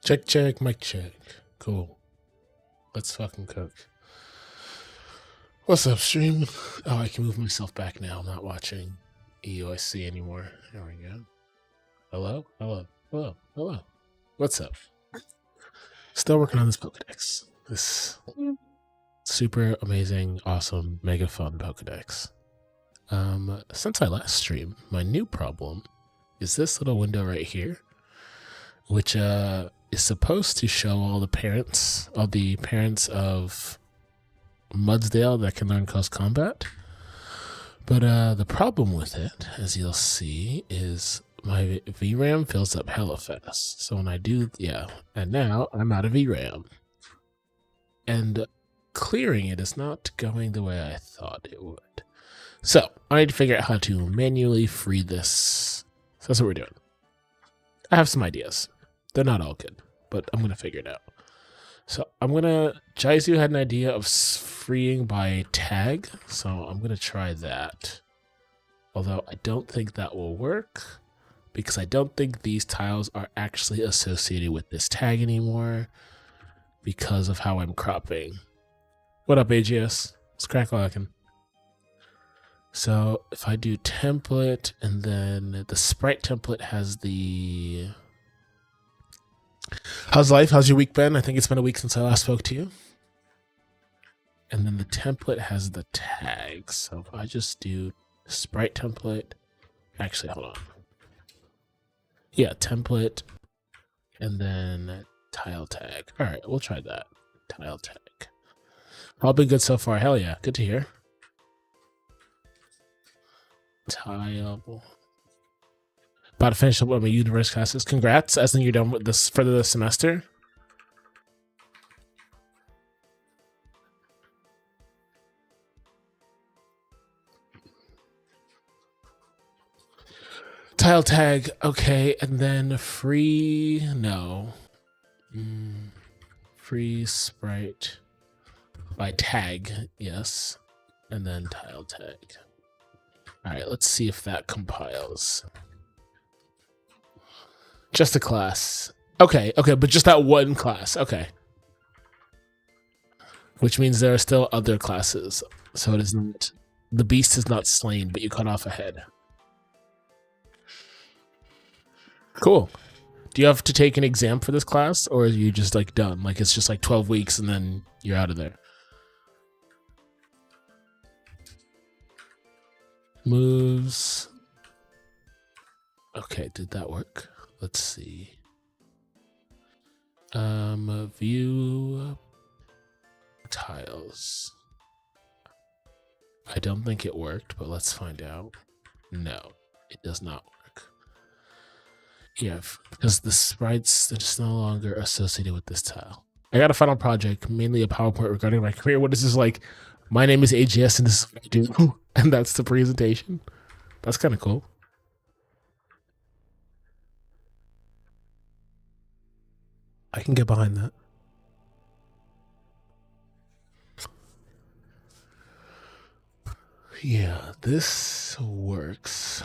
Check, check, mic check. Cool. Let's fucking cook. What's up, stream? Oh, I can move myself back now. I'm not watching EOSC anymore. There we go. Hello? Hello? Hello? Hello? What's up? Still working on this Pokédex. This super amazing, awesome, mega fun Pokédex. Since I last streamed, my new problem is this little window right here, which is supposed to show all the parents of Mudsdale that can learn Close Combat. But the problem with it, as you'll see, is my VRAM fills up hella fast. So when I do, and now I'm out of VRAM. And clearing it is not going the way I thought it would. So I need to figure out how to manually free this. So that's what we're doing. I have some ideas. They're not all good, but I'm going to figure it out. So Jaizu had an idea of freeing by tag, so I'm going to try that. Although I don't think that will work, because I don't think these tiles are actually associated with this tag anymore because of how I'm cropping. What up, AGS? It's crack-lacking. So if I do template, and then the sprite template has the... How's life? How's your week been? I think it's been a week since I last spoke to you. And then the template has the tags. So if I just do sprite template, actually, hold on. Yeah, template, and then tile tag. All right, we'll try that. Tile tag. All been good so far. Hell yeah, good to hear. Tile. About to finish up with my universe classes. Congrats, as in you're done with this for the semester. Tile tag, okay, and then free, no. Free sprite by tag, yes. And then tile tag. All right, let's see if that compiles. Just a class. Okay, but just that one class. Okay. Which means there are still other classes. So it isn't... The beast is not slain, but you cut off a head. Cool. Do you have to take an exam for this class, or are you just like done? Like it's just like 12 weeks and then you're out of there? Moves. Okay, did that work? Let's see. View tiles. I don't think it worked, but let's find out. No, it does not work. Yeah, because the sprites are just no longer associated with this tile. I got a final project, mainly a PowerPoint regarding my career. What is this like? My name is AGS and this is what I do. And that's the presentation. That's kind of cool. I can get behind that. Yeah, this works.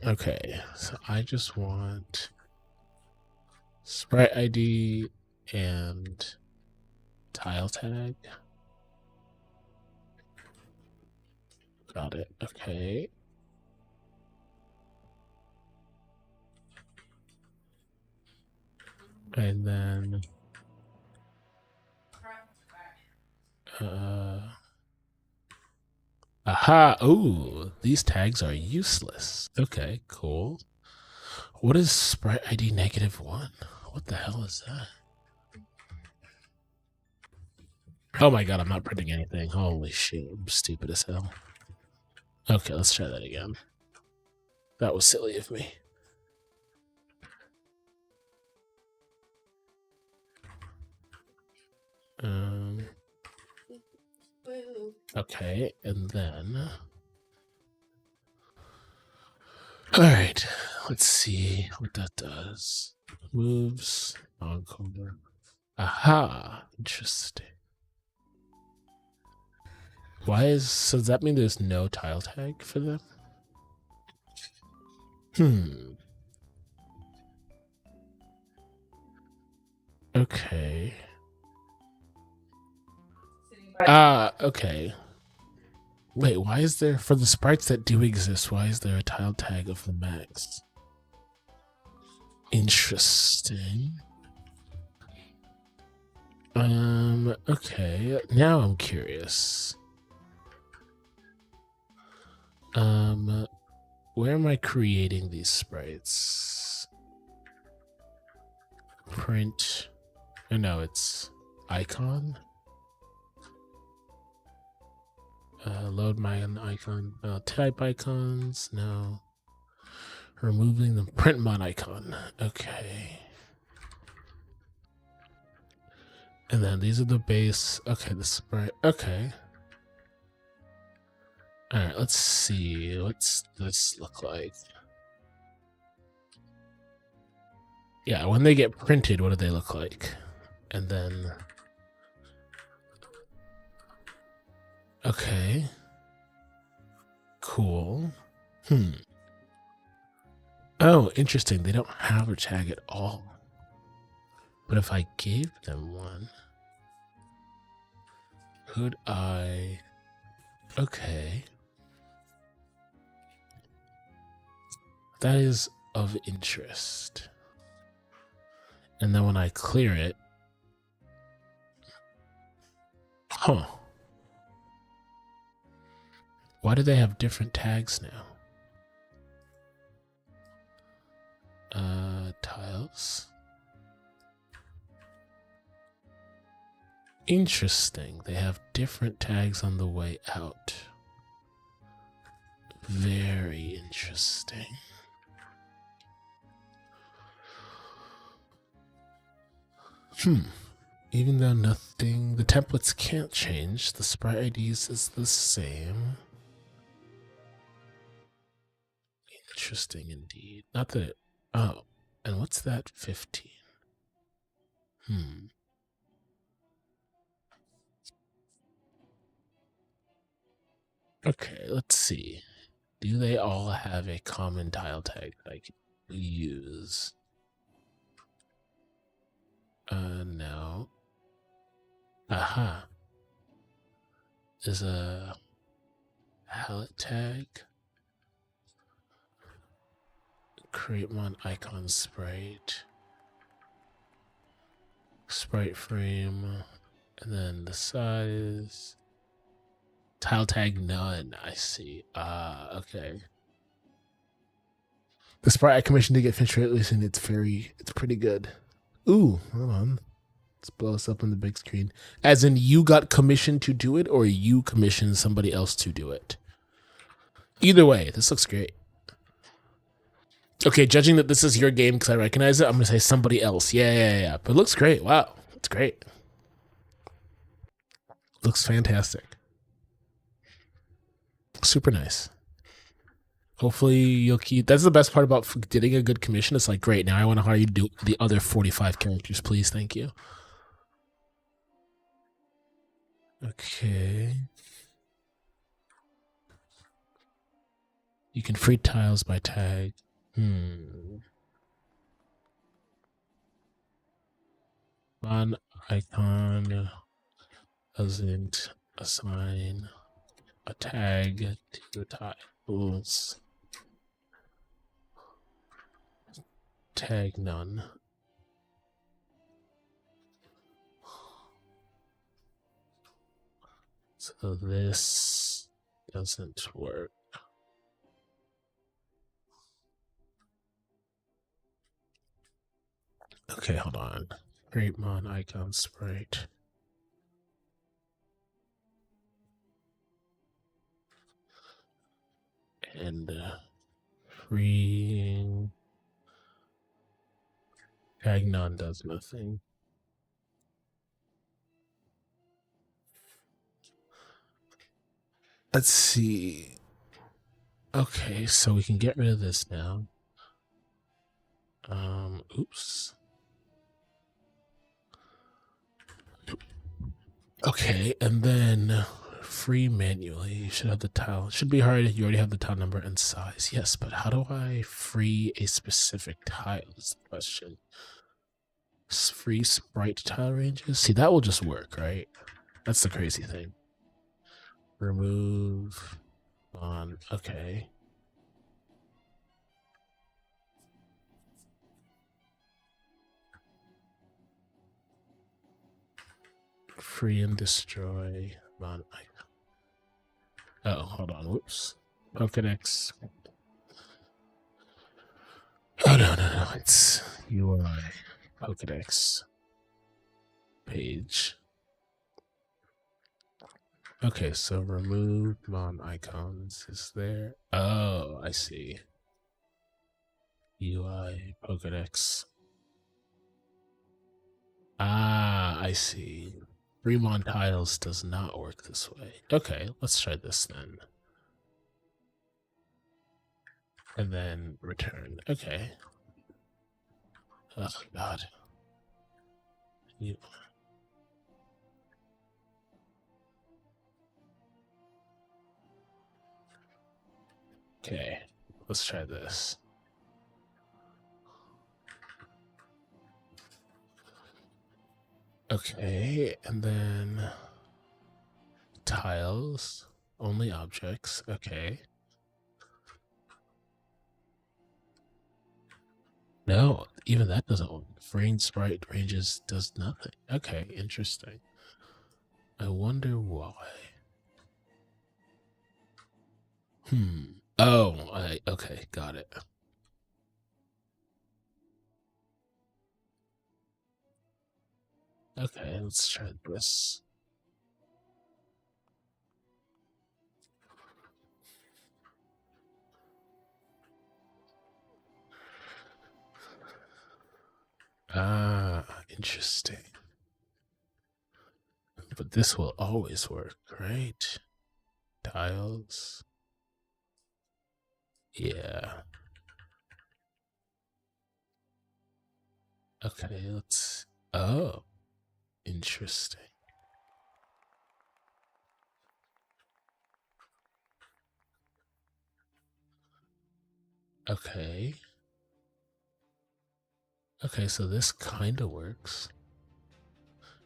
Okay, so I just want sprite ID and tile tag. Got it. Okay. And then aha! Ooh, these tags are useless. Okay, cool. What is sprite ID -1? What the hell is that? Oh my god, I'm not printing anything. Holy shit, I'm stupid as hell. Okay, let's try that again. That was silly of me. Okay, and then... Alright, let's see what that does. Moves, encore. Aha, interesting. So does that mean there's no tile tag for them? Okay. Okay. Wait, why is there, for the sprites that do exist, why is there a tile tag of the max? Interesting. Okay, now I'm curious. Where am I creating these sprites? Print. Oh, no, it's icon. Load my icon. Type icons. No. Removing the print mod icon. Okay. And then these are the base. Okay, the sprite. Okay. Alright, let's see. What's this look like? Yeah, when they get printed, what do they look like? And then... Okay. Cool. Oh, interesting. They don't have a tag at all. But if I gave them one, could I... Okay. That is of interest. And then when I clear it... Huh. Why do they have different tags now? Tiles. Interesting. They have different tags on the way out. Very interesting. Even though nothing, the templates can't change, the sprite IDs is the same. Interesting indeed. Not that it, oh, and what's that 15? Okay, let's see. Do they all have a common tile tag that I can use? No. Aha. There's a palette tag. Create mon icon sprite. Sprite frame. And then the size. Tile tag none. I see. Okay. The sprite I commissioned to get finished at least, and it's pretty good. Ooh, hold on. Let's blow us up on the big screen. As in, you got commissioned to do it, or you commissioned somebody else to do it? Either way, this looks great. Okay, judging that this is your game because I recognize it, I'm going to say somebody else. Yeah. But it looks great. Wow. It's great. Looks fantastic. Super nice. Hopefully you'll keep... That's the best part about getting a good commission. It's like, great, now I want to hire you to do the other 45 characters, please. Thank you. Okay. You can free tiles by tag. Mon icon doesn't assign a tag to tiles. Tag none. So this doesn't work. Okay, hold on. Create mon icon sprite. And freeing tag none does nothing. Let's see. Okay, so we can get rid of this now. Oops. Okay, and then free manually. You should have the tile. It should be hard. You already have the tile number and size. Yes, but how do I free a specific tile is the question. Free sprite tile ranges. See, that will just work, right? That's the crazy thing. Remove on. Okay. Free and destroy on. Oh, hold on. Whoops. Pokédex. Oh, no. It's UI Pokédex page. Okay, so remove mon icons is there. Oh, I see. UI Pokédex. Ah, I see. Fremont tiles does not work this way. Okay, let's try this then. And then return. Okay. Oh, God. Okay, let's try this. Okay, and then tiles, only objects. Okay. No, even that doesn't work. Frame sprite ranges does nothing. Okay, interesting. I wonder why. Oh, okay, got it. Okay, let's try this. Ah, interesting. But this will always work, right? Tiles. Yeah. Okay, let's. Oh, interesting. Okay. Okay, so this kind of works.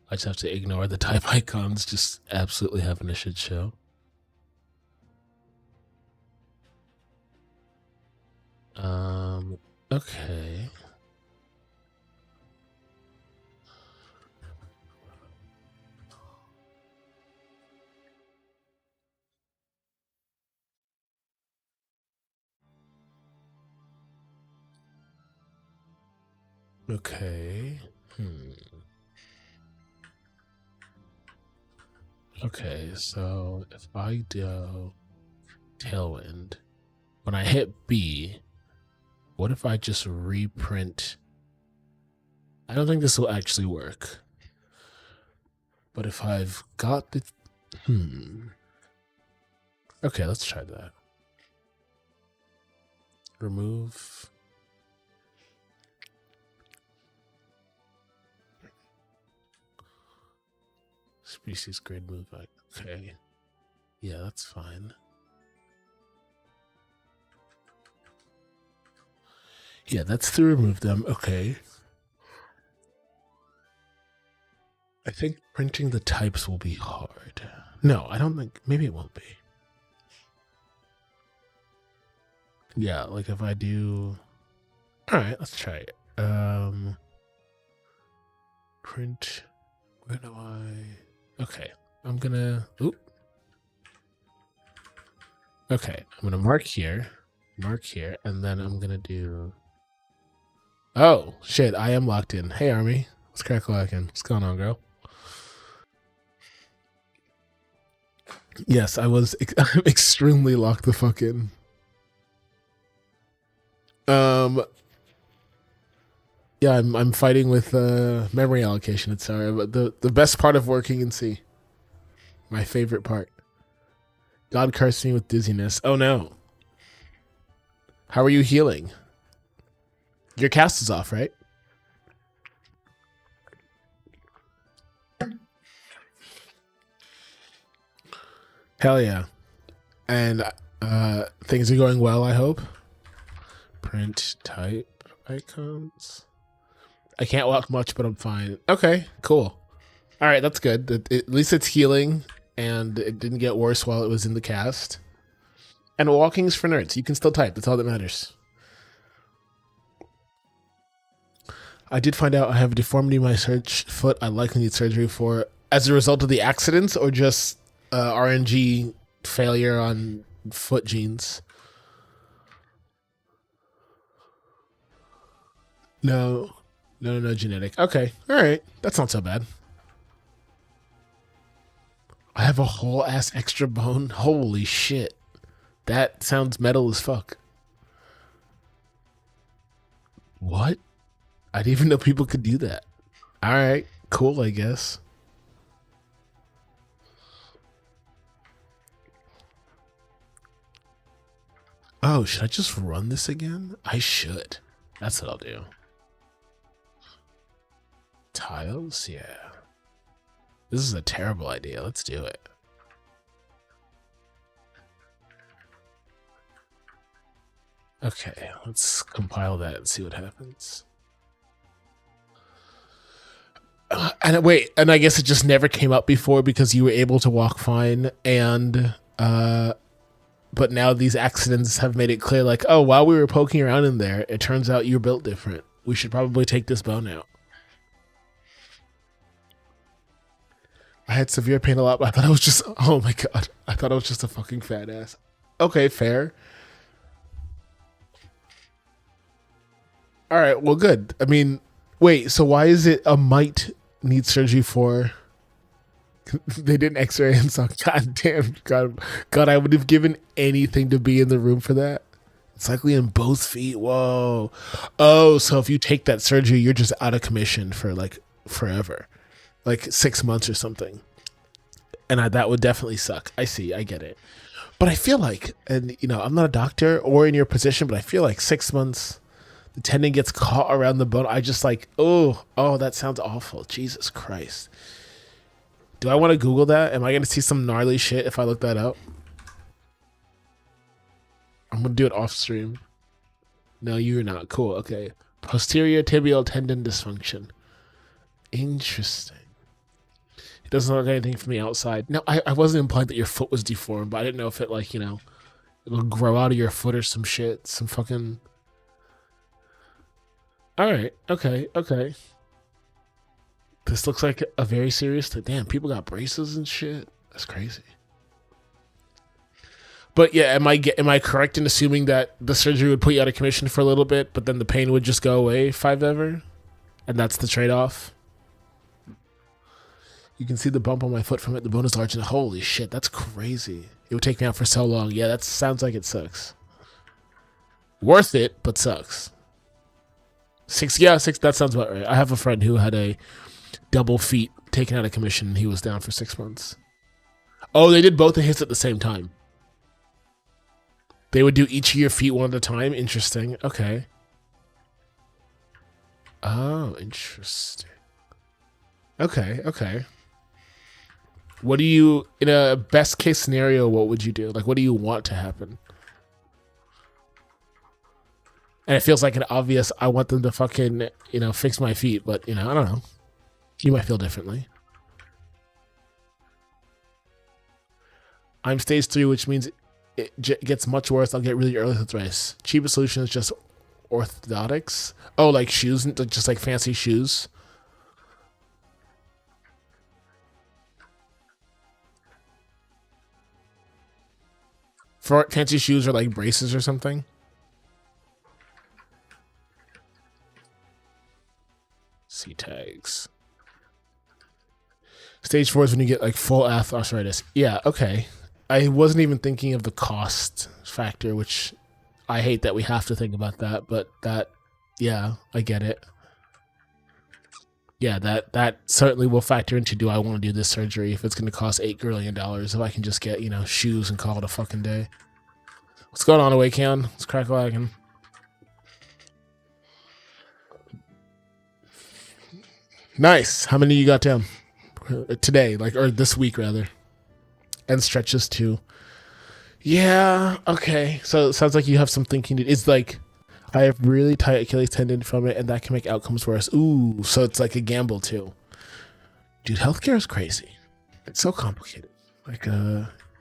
I just have to ignore the type icons, just absolutely having a shit show. Okay. Okay. Okay, so if I do Tailwind, when I hit B, what if I just reprint? I don't think this will actually work. But if I've got the... Okay, let's try that. Remove... Species grade move. Okay. Yeah, that's fine. Yeah, that's to remove them. Okay. I think printing the types will be hard. No, I don't think. Maybe it won't be. Yeah, like if I do. Alright, let's try it. Print. Where do I. Okay. I'm gonna. Oop. Okay. I'm gonna mark here, and then I'm gonna do. Oh, shit. I am locked in. Hey, Army. What's crack-lacking? What's going on, girl? Yes, I'm extremely locked the fuck in. Yeah, I'm fighting with memory allocation, etc. But the best part of working in C, my favorite part. God cursed me with dizziness. Oh no. How are you healing? Your cast is off, right? Hell yeah. And things are going well, I hope. Print type icons. I can't walk much, but I'm fine. Okay, cool. All right, that's good. At least it's healing, and it didn't get worse while it was in the cast. And walking's for nerds. You can still type. That's all that matters. I did find out I have a deformity in my foot I likely need surgery for as a result of the accidents or just RNG failure on foot genes. No, genetic. Okay, all right. That's not so bad. I have a whole ass extra bone. Holy shit. That sounds metal as fuck. What? I didn't even know people could do that. All right, cool, I guess. Oh, should I just run this again? I should. That's what I'll do. Tiles? Yeah. This is a terrible idea. Let's do it. Okay, let's compile that and see what happens. And wait, and I guess it just never came up before because you were able to walk fine, and but now these accidents have made it clear, like, oh, while we were poking around in there, it turns out you're built different. We should probably take this bone out. I had severe pain a lot, but I thought I was just, oh my god, I thought I was just a fucking fat ass. Okay, fair. All right, well, good. I mean, wait, so why is it a might need surgery for? They didn't x-ray and saw, god damn, god, I would have given anything to be in the room for that. It's likely in both feet. Whoa. Oh, so if you take that surgery, you're just out of commission for like forever, like 6 months or something. And that would definitely suck. I see, I get it. But I feel like, and you know, I'm not a doctor or in your position, but I feel like 6 months, the tendon gets caught around the bone. I just like, oh, that sounds awful. Jesus Christ. Do I want to Google that? Am I going to see some gnarly shit if I look that up? I'm going to do it off stream. No, you're not. Cool. Okay. Posterior tibial tendon dysfunction. Interesting. It doesn't look like anything from the outside. No, I wasn't implying that your foot was deformed, but I didn't know if it, like, you know, it'll grow out of your foot or some shit. Some fucking... All right. Okay. This looks like a very serious thing. Damn, people got braces and shit. That's crazy. But yeah, am I correct in assuming that the surgery would put you out of commission for a little bit, but then the pain would just go away if ever? And that's the trade-off? You can see the bump on my foot from it. The bone is large, and holy shit, that's crazy. It would take me out for so long. Yeah, that sounds like it sucks. Worth it, but sucks. Six, that sounds about right. I have a friend who had a double feet taken out of commission, and he was down for 6 months. Oh, they did both of his at the same time. They would do each of your feet one at a time? Interesting. Okay. Oh, interesting. Okay. What do you, in a best case scenario, what would you do? Like, what do you want to happen? And it feels like an obvious, I want them to fucking, you know, fix my feet, but, you know, I don't know. You might feel differently. I'm stage 3, which means it gets much worse. I'll get really early arthritis. Cheapest solution is just orthotics. Oh, like shoes, just like fancy shoes. For fancy shoes or like braces or something. C tags. Stage 4 is when you get like full arthritis. Yeah, okay. I wasn't even thinking of the cost factor, which I hate that we have to think about that, but that, yeah, I get it. Yeah, that certainly will factor into, do I want to do this surgery if it's going to cost $8 billion if I can just get, you know, shoes and call it a fucking day. What's going on, Awakeon? It's crack lagging. Nice. How many you got down today? Like, or this week rather. And stretches too. Yeah. Okay. So it sounds like you have some thinking. It's like, I have really tight Achilles tendon from it, and that can make outcomes worse. Ooh, so it's like a gamble too. Dude, healthcare is crazy. It's so complicated. Like,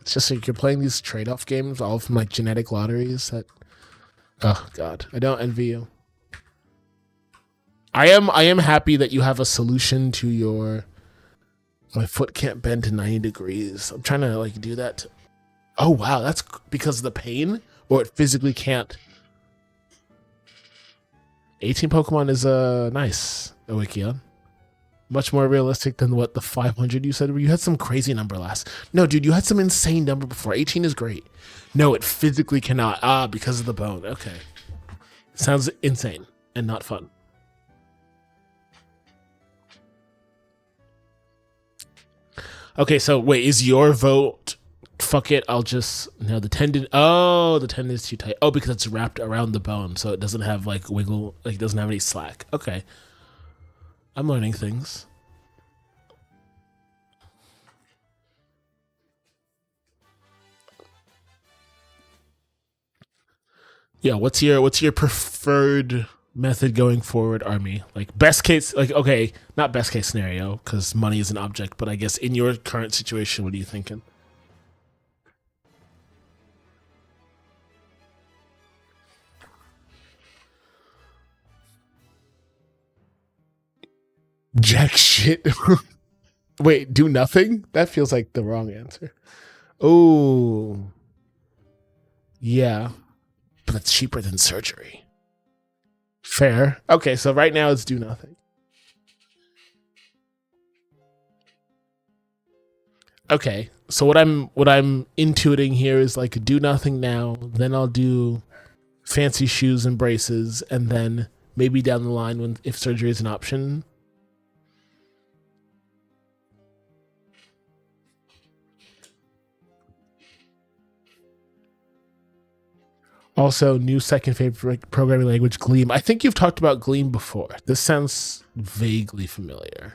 it's just like you're playing these trade-off games, all from like genetic lotteries. That, oh god, I don't envy you. I am happy that you have a solution to your. My foot can't bend to 90 degrees. I'm trying to like do that. Oh wow, that's because of the pain, or it physically can't. 18 Pokemon is nice, Oikion. Much more realistic than what the 500 you said. You had some crazy number last. No, dude, you had some insane number before. 18 is great. No, it physically cannot. Ah, because of the bone. Okay. Sounds insane and not fun. Okay, so wait, is your vote? Fuck it, I'll just no the tendon. Oh, the tendon is too tight. Oh, because it's wrapped around the bone, so it doesn't have like wiggle. Like it doesn't have any slack. Okay, I'm learning things. Yeah, what's your preferred method going forward, Army? Like best case, like okay, not best case scenario because money is an object, but I guess in your current situation, what are you thinking? Jack shit. Wait, do nothing? That feels like the wrong answer. Oh, yeah, but that's cheaper than surgery. Fair. Okay, so right now it's do nothing. Okay, so what I'm intuiting here is like do nothing now, then I'll do fancy shoes and braces, and then maybe down the line when if surgery is an option. Also, new second favorite programming language, Gleam. I think you've talked about Gleam before. This sounds vaguely familiar.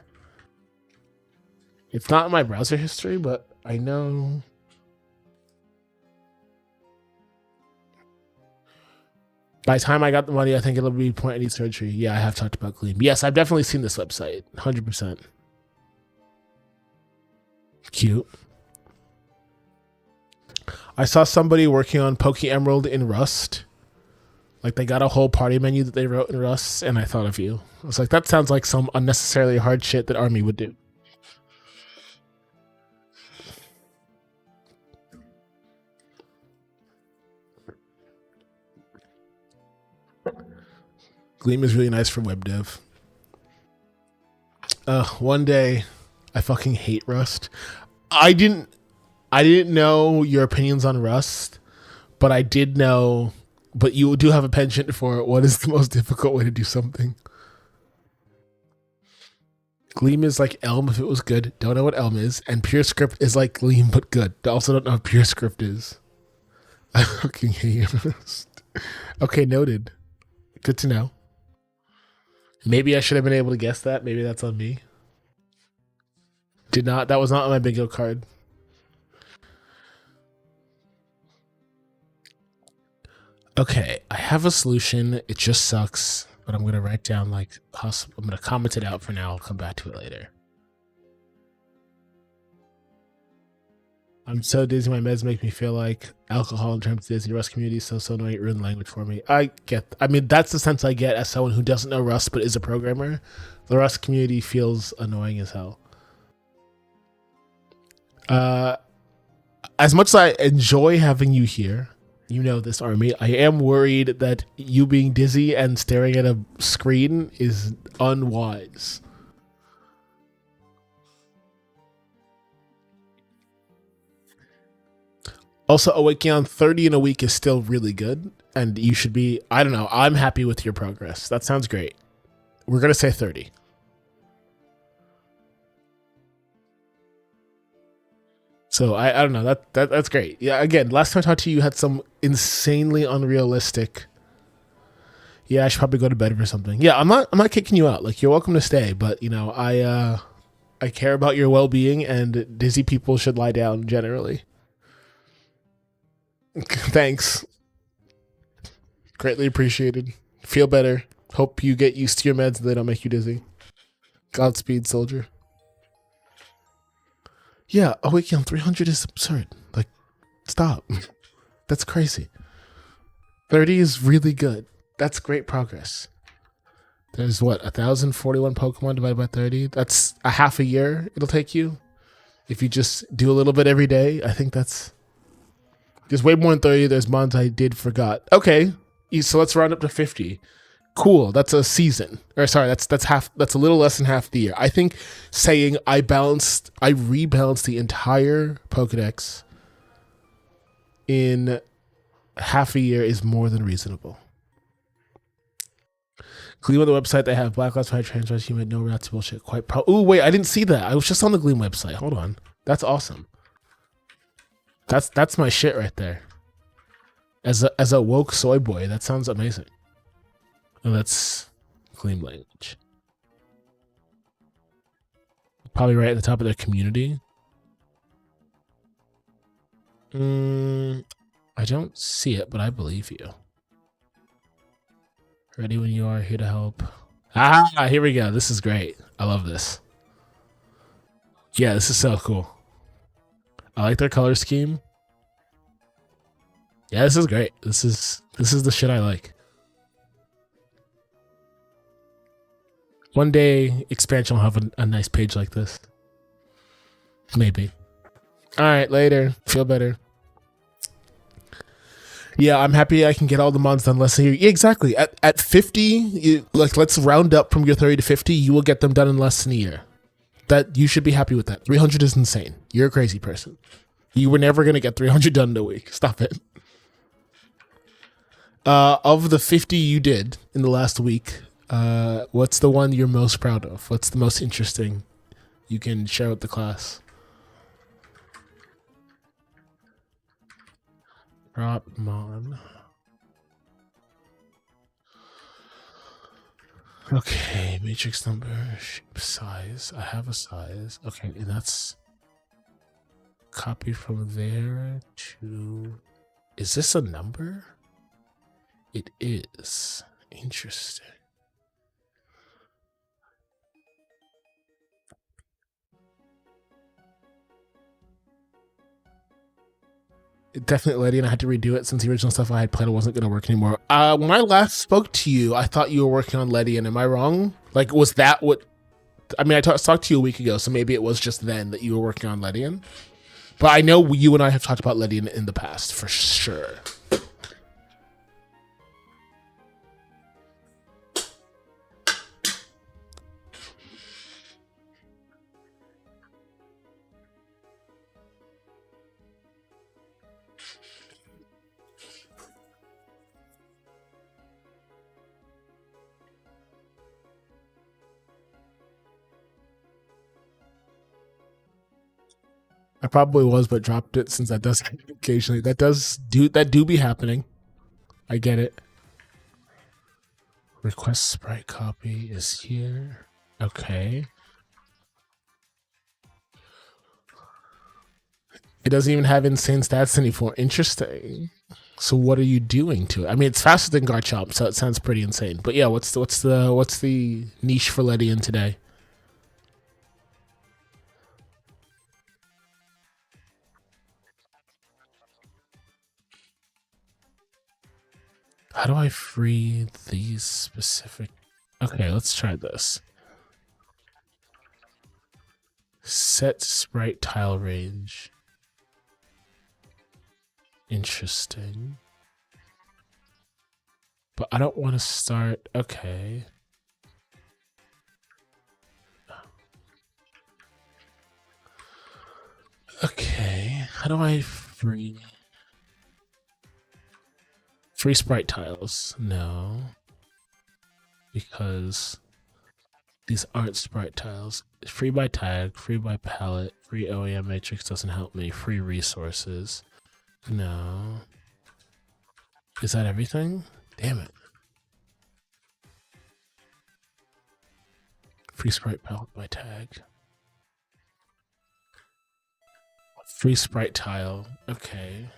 It's not in my browser history, but I know. By the time I got the money, I think it'll be point I need surgery. Yeah, I have talked about Gleam. Yes, I've definitely seen this website. 100%. Cute. I saw somebody working on Poke Emerald in Rust. Like they got a whole party menu that they wrote in Rust, and I thought of you. I was like, that sounds like some unnecessarily hard shit that Army would do. Gleam is really nice for web dev. One day, I fucking hate Rust. I didn't. I didn't know your opinions on Rust, but I did know. But you do have a penchant for what is the most difficult way to do something. Gleam is like Elm if it was good. Don't know what Elm is, and Pure Script is like Gleam but good. Also don't know what Pure Script is. I fucking hate Rust. Okay, noted. Good to know. Maybe I should have been able to guess that. Maybe that's on me. Did not. That was not on my bingo card. Okay, I have a solution. It just sucks, but I'm gonna write down like I'm gonna comment it out for now. I'll come back to it later. I'm so dizzy. My meds make me feel like alcohol in terms of dizzy. Rust community is so annoying. It ruined language for me. I get. I mean, that's the sense I get as someone who doesn't know Rust but is a programmer. The Rust community feels annoying as hell. Uh, as much as I enjoy having you here, you know this, Army, I am worried that you being dizzy and staring at a screen is unwise. Also, Awakeon 30 in a week is still really good, and you should be, I don't know, I'm happy with your progress. That sounds great. We're going to say 30. So I don't know, that's great. Yeah, again, last time I talked to you, you had some insanely unrealistic. Yeah, I should probably go to bed or something. Yeah, I'm not kicking you out. Like you're welcome to stay, but you know, I care about your well-being, and dizzy people should lie down generally. Thanks. Greatly appreciated. Feel better. Hope you get used to your meds and they don't make you dizzy. Godspeed, soldier. Yeah, awakening 300 is absurd. Like, stop. That's crazy. 30 is really good. That's great progress. There's what, 1,041 Pokemon divided by 30? That's a half a year it'll take you. If you just do a little bit every day, I think that's just way more than 30. There's months I forgot. Okay, so let's round up to 50. Cool, that's a season. Or sorry, that's a little less than half the year. I think saying I rebalanced the entire Pokédex in half a year is more than reasonable. Gleam on the website, they have Black Lives Matter, trans rights, human, no, that's bullshit. Oh wait, I didn't see that. I was just on the Gleam website. Hold on, that's awesome. That's my shit right there. As a woke soy boy, that sounds amazing. And that's Gleam language. Probably right at the top of their community. I don't see it, but I believe you. Ready when you are, here to help. Ah, here we go. This is great. I love this. Yeah, this is so cool. I like their color scheme. Yeah, this is great. This is the shit I like. One day, expansion will have a nice page like this. Maybe. All right, later. Feel better. Yeah, I'm happy I can get all the mods done less than a year. Yeah, exactly. At 50, let's round up from your 30 to 50. You will get them done in less than a year. That you should be happy with that. 300 is insane. You're a crazy person. You were never gonna get 300 done in a week. Stop it. Of the 50 you did in the last week, what's the one you're most proud of? What's the most interesting you can share with the class? Mon. Okay, matrix number, shape, size. I have a size. Okay, and that's copy from there to. Is this a number? It is. Interesting. Definitely, Letty, and I had to redo it since the original stuff I had planned wasn't going to work anymore. When I last spoke to you, I thought you were working on Letty, and am I wrong? Like, was that what? I mean, I talked to you a week ago, so maybe it was just then that you were working on Letty. But I know you and I have talked about Letty in the past for sure. I probably was, but dropped it since that does occasionally. That do be happening. I get it. Request sprite copy is here. Okay. It doesn't even have insane stats anymore. Interesting. So what are you doing to it? I mean, it's faster than Garchomp, so it sounds pretty insane. But yeah, what's the niche for Ledian today? How do I free these specific? Okay, let's try this. Set sprite tile range. Interesting. But I don't want to start. Okay. Okay. How do I free sprite tiles? No. Because these aren't sprite tiles. Free by tag, free by palette, free OEM matrix doesn't help me. Free resources. No. Is that everything? Damn it. Free sprite palette by tag. Free sprite tile. Okay.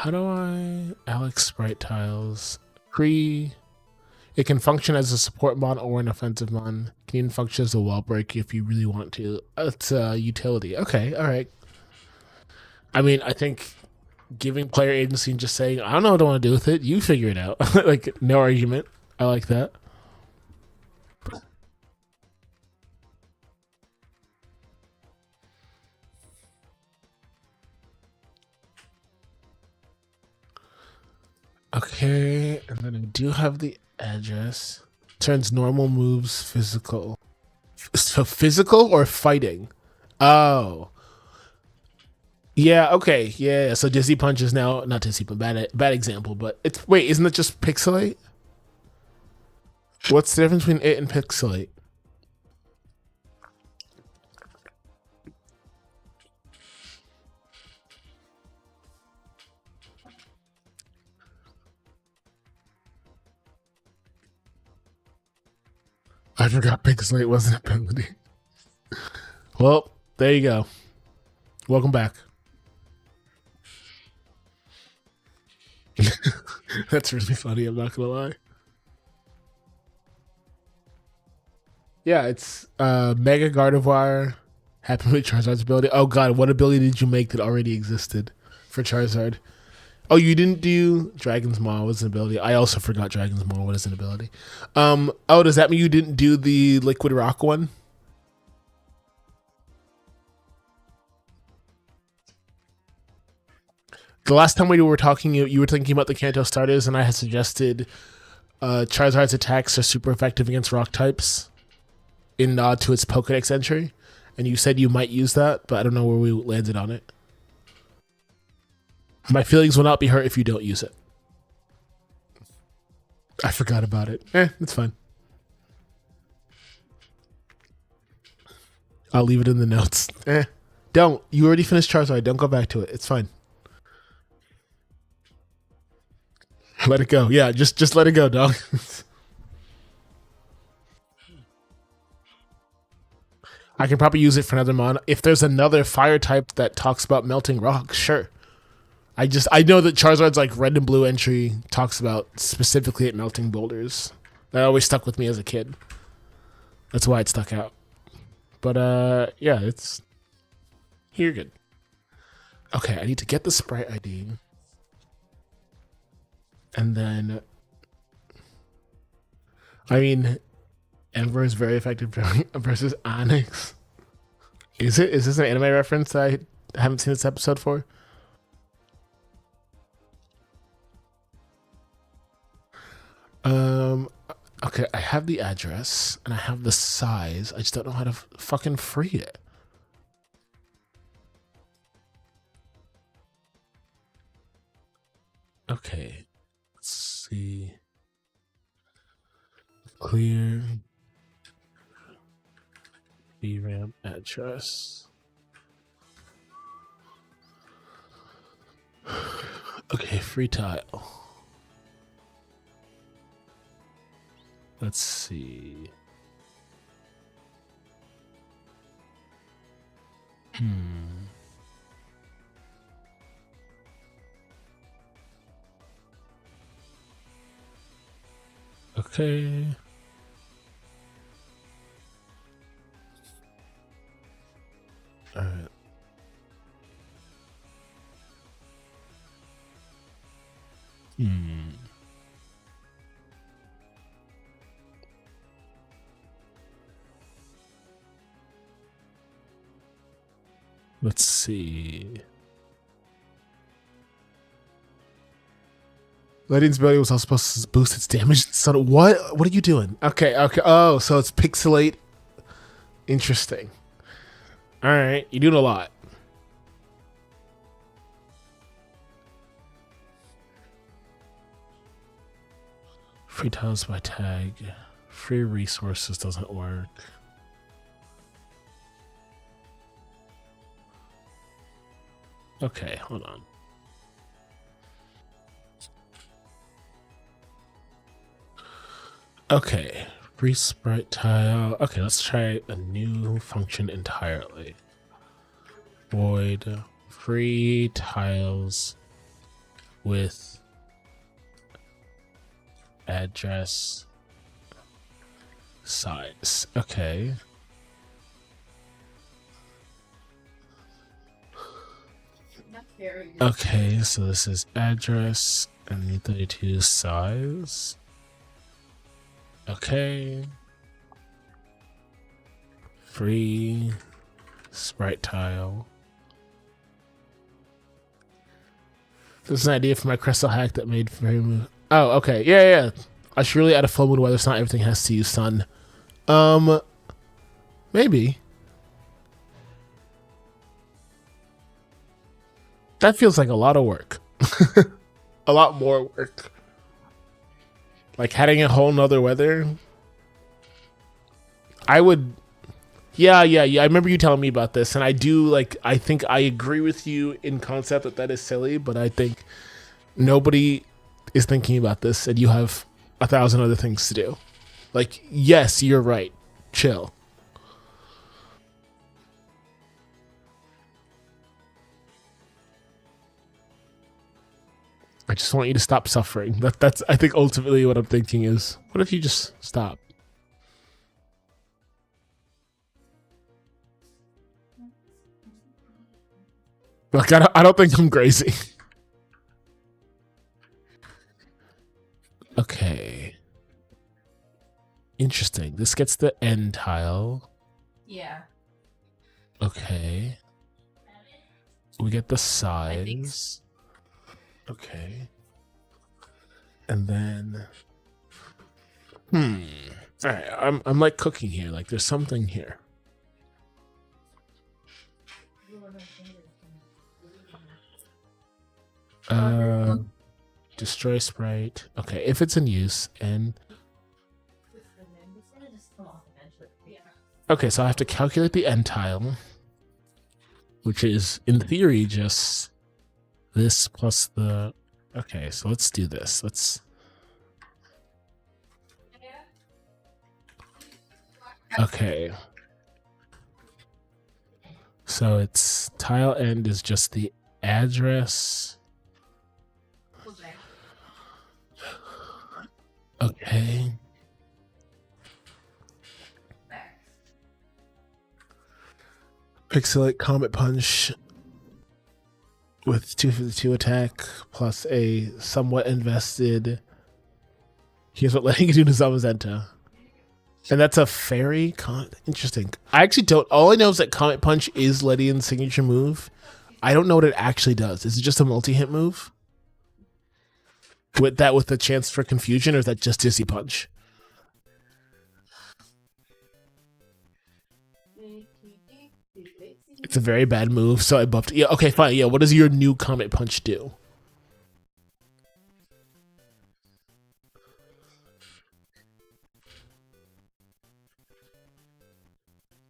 How do I Alex sprite tiles? Free. It can function as a support mon or an offensive mon. Can even function as a wall break if you really want to. It's a utility. Okay, all right. I mean, I think giving player agency and just saying, I don't know what I want to do with it. You figure it out. Like, no argument. I like that. Okay, and then I do have the address. Turns normal moves physical. So physical or fighting? Oh. Yeah, okay. Yeah, so Dizzy Punch is now not Dizzy Punch, bad example, but it's wait, isn't it just Pixelate? What's the difference between it and Pixelate? I forgot Pixelate was an ability. Well, there you go. Welcome back. That's really funny, I'm not gonna lie. Yeah, it's Mega Gardevoir, Happy with Charizard's ability. Oh god, what ability did you make that already existed for Charizard? Oh, you didn't do Dragon's Maw was an ability. I also forgot Dragon's Maw was an ability. Oh, does that mean you didn't do the Liquid Rock one? The last time we were talking, you were thinking about the Kanto starters, and I had suggested Charizard's attacks are super effective against rock types in nod to its Pokédex entry, and you said you might use that, but I don't know where we landed on it. My feelings will not be hurt if you don't use it. I forgot about it. It's fine. I'll leave it in the notes. Don't. You already finished Charizard. Don't go back to it. It's fine. Let it go. Yeah, just let it go, dog. I can probably use it for another mon. If there's another fire type that talks about melting rock, sure. I know that Charizard's like red and blue entry talks about specifically at melting boulders. That always stuck with me as a kid. That's why it stuck out. But yeah, it's you're good. Okay, I need to get the sprite ID. And then I mean Ember is very effective versus Onyx. Is it? Is this an anime reference that I haven't seen this episode for? Okay, I have the address and I have the size. I just don't know how to fucking free it. Okay, let's see. Clear VRAM address. Okay, free tile. Let's see. Okay. All right. Let's see. Lightning's ability was also supposed to boost its damage. So what? What are you doing? Okay, okay. Oh, so it's pixelate. Interesting. All right, you're doing a lot. Free tiles by tag. Free resources doesn't work. Okay, hold on. Okay, free sprite tile. Okay, let's try a new function entirely. Void free tiles with address size. Okay. Okay, so this is address and 32 size. Okay. Free sprite tile. This is an idea for my crystal hack that made very move. Oh, okay. Yeah. I should really add a full moon weather so not everything has to use sun. Maybe. That feels like a lot of work. A lot more work. Like adding a whole nother weather. I would. Yeah. I remember you telling me about this, and I think I agree with you in concept that is silly, but I think nobody is thinking about this, and you have 1,000 other things to do. Like, yes, you're right. Chill. I just want you to stop suffering. That's I think ultimately what I'm thinking is, what if you just stop? Like, I don't think I'm crazy. Okay. Interesting. This gets the end tile. Yeah. Okay. We get the size. Okay. And then alright, I'm like cooking here. Like there's something here. Destroy sprite. Okay, if it's in use, and okay, so I have to calculate the end tile, which is in theory just this plus the. Okay, so let's do this. Okay. So it's tile end is just the address. Okay. Pixelate Comet Punch with 252 attack plus a somewhat invested. Here's what letting you do to Zamazenta. And that's a fairy? Interesting. I actually don't. All I know is that Comet Punch is Ledian's signature move. I don't know what it actually does. Is it just a multi-hit move? With the chance for confusion, or is that just Dizzy Punch? It's a very bad move, so I buffed. Yeah, okay, fine. Yeah, what does your new Comet Punch do?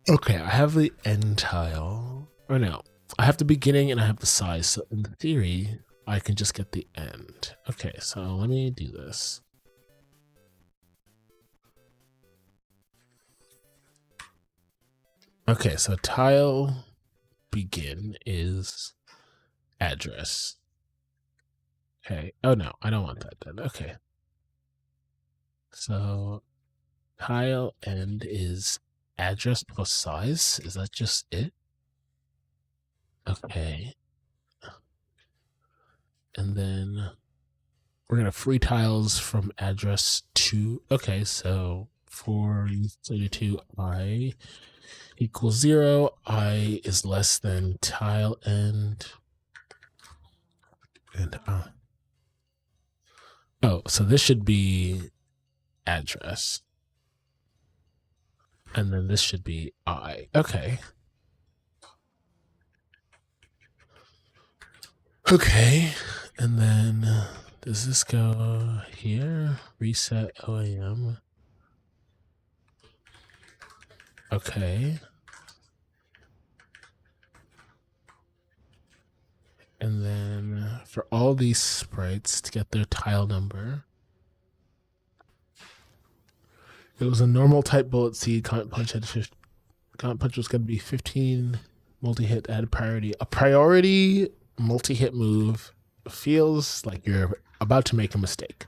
Okay, I have the end tile. Or no, I have the beginning and I have the size. So in theory, I can just get the end. Okay, so let me do this. Okay, so tile begin is address. Okay. Oh no, I don't want that then. Okay. So tile end is address plus size. Is that just it? Okay. And then we're gonna free tiles from address to. Okay, so for 32 I equals 0, I is less than tile end, and oh, so this should be address, and then this should be I. Okay. Okay, and then does this go here? Reset OAM. Okay. And then for all these sprites to get their tile number, it was a normal type bullet seed. Comet Punch had 50. Comet Punch was going to be 15 multi-hit, add priority. A priority multi-hit move feels like you're about to make a mistake.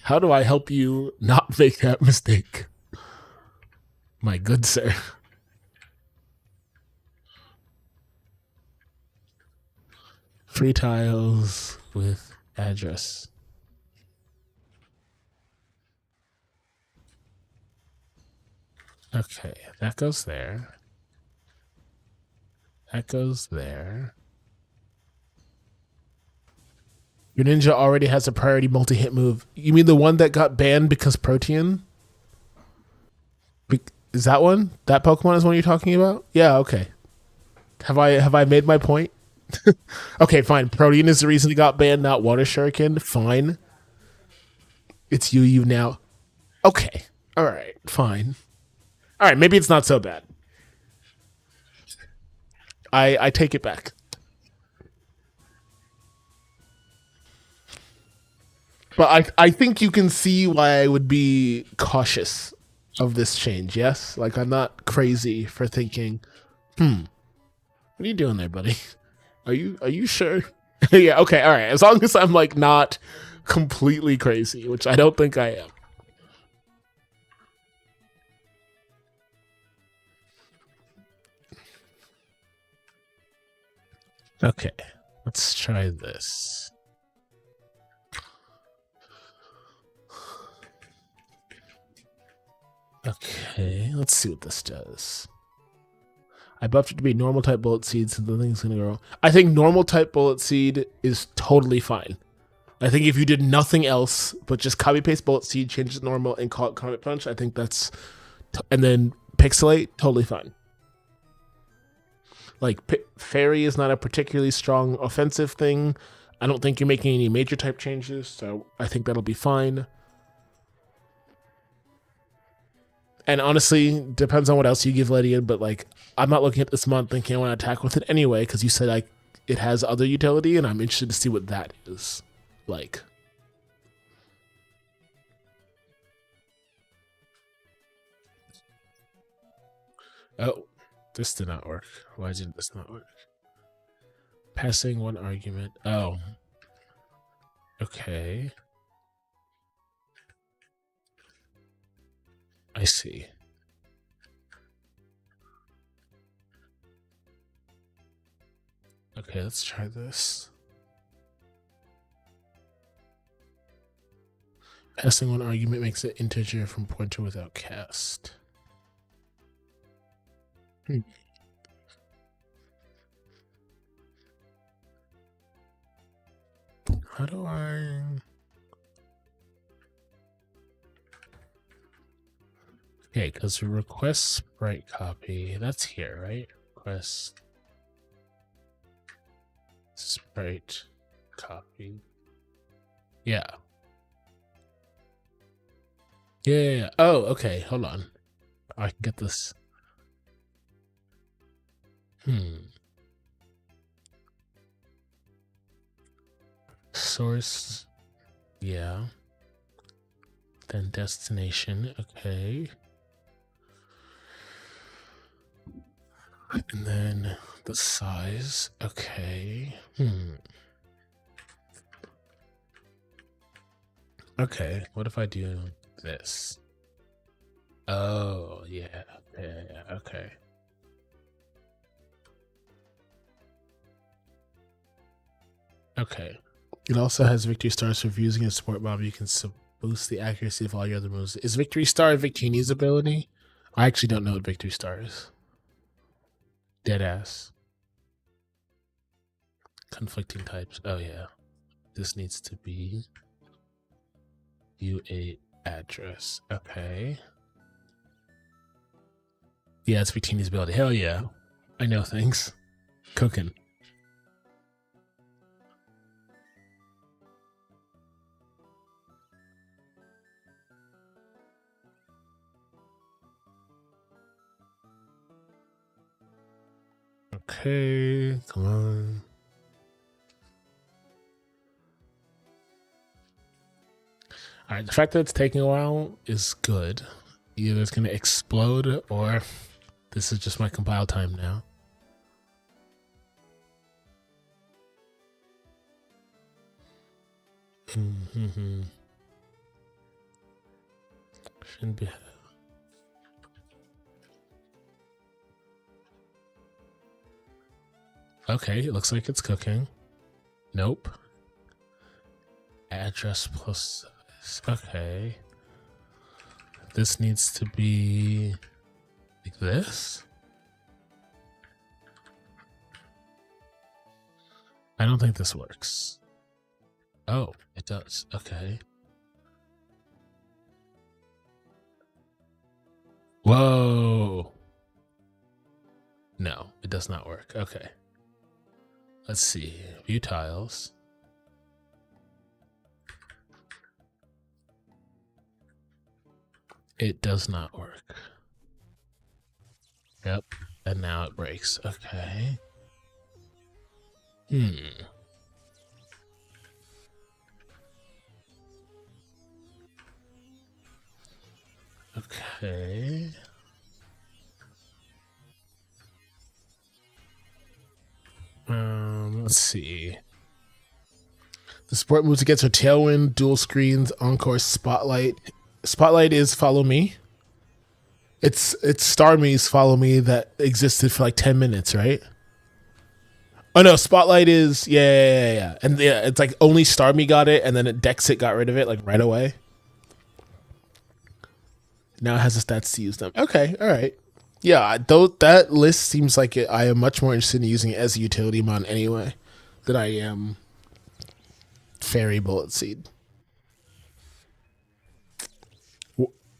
How do I help you not make that mistake? My good sir. Free tiles with address. Okay, that goes there. That goes there. Your ninja already has a priority multi-hit move. You mean the one that got banned because Protean? Is that one? That Pokemon is one you're talking about? Yeah, okay. Have I made my point? Okay, fine. Protean is the reason it got banned, not Water Shuriken. Fine. It's you now. Okay. Alright, fine. Alright, maybe it's not so bad. I take it back. But I think you can see why I would be cautious of this change, yes? Like, I'm not crazy for thinking, what are you doing there, buddy? Are you sure? Yeah, okay, all right. As long as I'm, like, not completely crazy, which I don't think I am. Okay, let's try this. Okay, let's see what this does. I buffed it to be normal type bullet seed, so the thing's gonna grow. I think normal type bullet seed is totally fine. I think if you did nothing else but just copy paste bullet seed, change it to normal, and call it Comet Punch, I think that's, and then pixelate, totally fine. Like fairy is not a particularly strong offensive thing. I don't think you're making any major type changes, so I think that'll be fine. And honestly, depends on what else you give Ledian, but like, I'm not looking at this month thinking I want to attack with it anyway, because you said like it has other utility, and I'm interested to see what that is like. Oh, this did not work. Why did this not work? Passing one argument. Oh. Okay. I see. Okay, let's try this. Passing one argument makes it integer from pointer without cast. How do I... Okay, because request sprite copy, that's here, right? Request sprite copy. Yeah. Yeah. Oh, okay. Hold on. I can get this. Source. Yeah. Then destination. Okay. And then the size. Okay. Okay. What if I do this? Oh, yeah. Yeah. Okay. Okay. It also has victory stars for using a support mob. You can boost the accuracy of all your other moves. Is victory star Victini's ability? I actually don't know what victory star is. Deadass. Conflicting types. Oh yeah. This needs to be U8 address. Okay. Yeah, it's Victini's ability. Hell yeah. I know things. Cooking. Okay, come on. All right, the fact that it's taking a while is good. Either it's going to explode or this is just my compile time now. Mm-hmm. Shouldn't be. Okay, it looks like it's cooking. Nope. Address plus size. Okay. This needs to be like this. I don't think this works. Oh, it does. Okay. Whoa. No, it does not work. Okay. Let's see. View tiles. It does not work. Yep. And now it breaks. Okay. Okay. Let's see. The support moves against her tailwind, dual screens, encore, spotlight. Spotlight is follow me. It's Starmie's follow me that existed for like 10 minutes, right? Oh no, Spotlight is yeah. And yeah, it's like only Starmie got it, and then Dexit got rid of it like right away. Now it has the stats to use them. Okay, all right. Yeah, though that list seems like I am much more interested in using it as a utility mon anyway than I am Fairy Bullet Seed.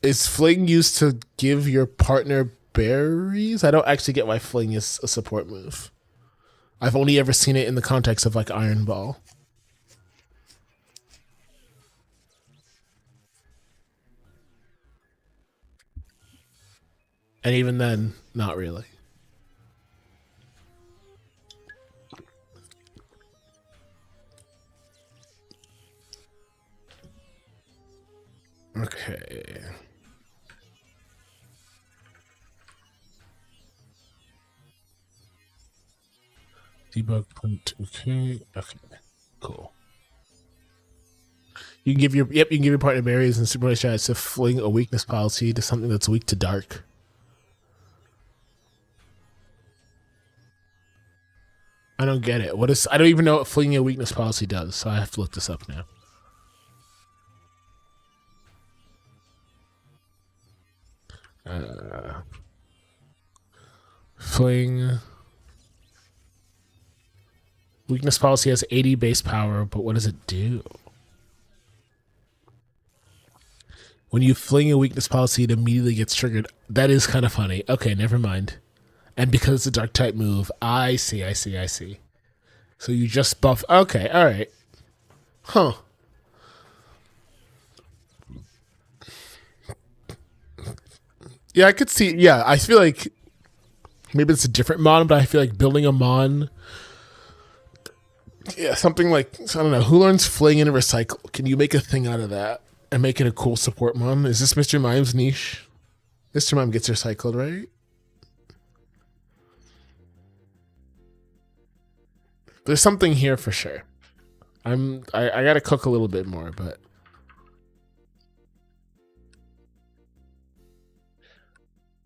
Is Fling used to give your partner berries? I don't actually get why Fling is a support move. I've only ever seen it in the context of like Iron Ball. And even then, not really. Okay. Debug point. Okay. Okay. Cool. You can give your partner berries and super shots to fling a weakness policy to something that's weak to dark. I don't get it. What is? I don't even know what flinging a weakness policy does, so I have to look this up now. Fling. Weakness policy has 80 base power, but what does it do? When you fling a weakness policy, it immediately gets triggered. That is kind of funny. Okay, never mind. And because it's a dark type move, I see. So you just buff. Okay, all right. Huh. Yeah, I could see. Yeah, I feel like maybe it's a different mon, but I feel like building a mon. Yeah, something like, I don't know. Who learns fling and recycle? Can you make a thing out of that and make it a cool support mon? Is this Mr. Mime's niche? Mr. Mime gets recycled, right? There's something here for sure. I gotta cook a little bit more, but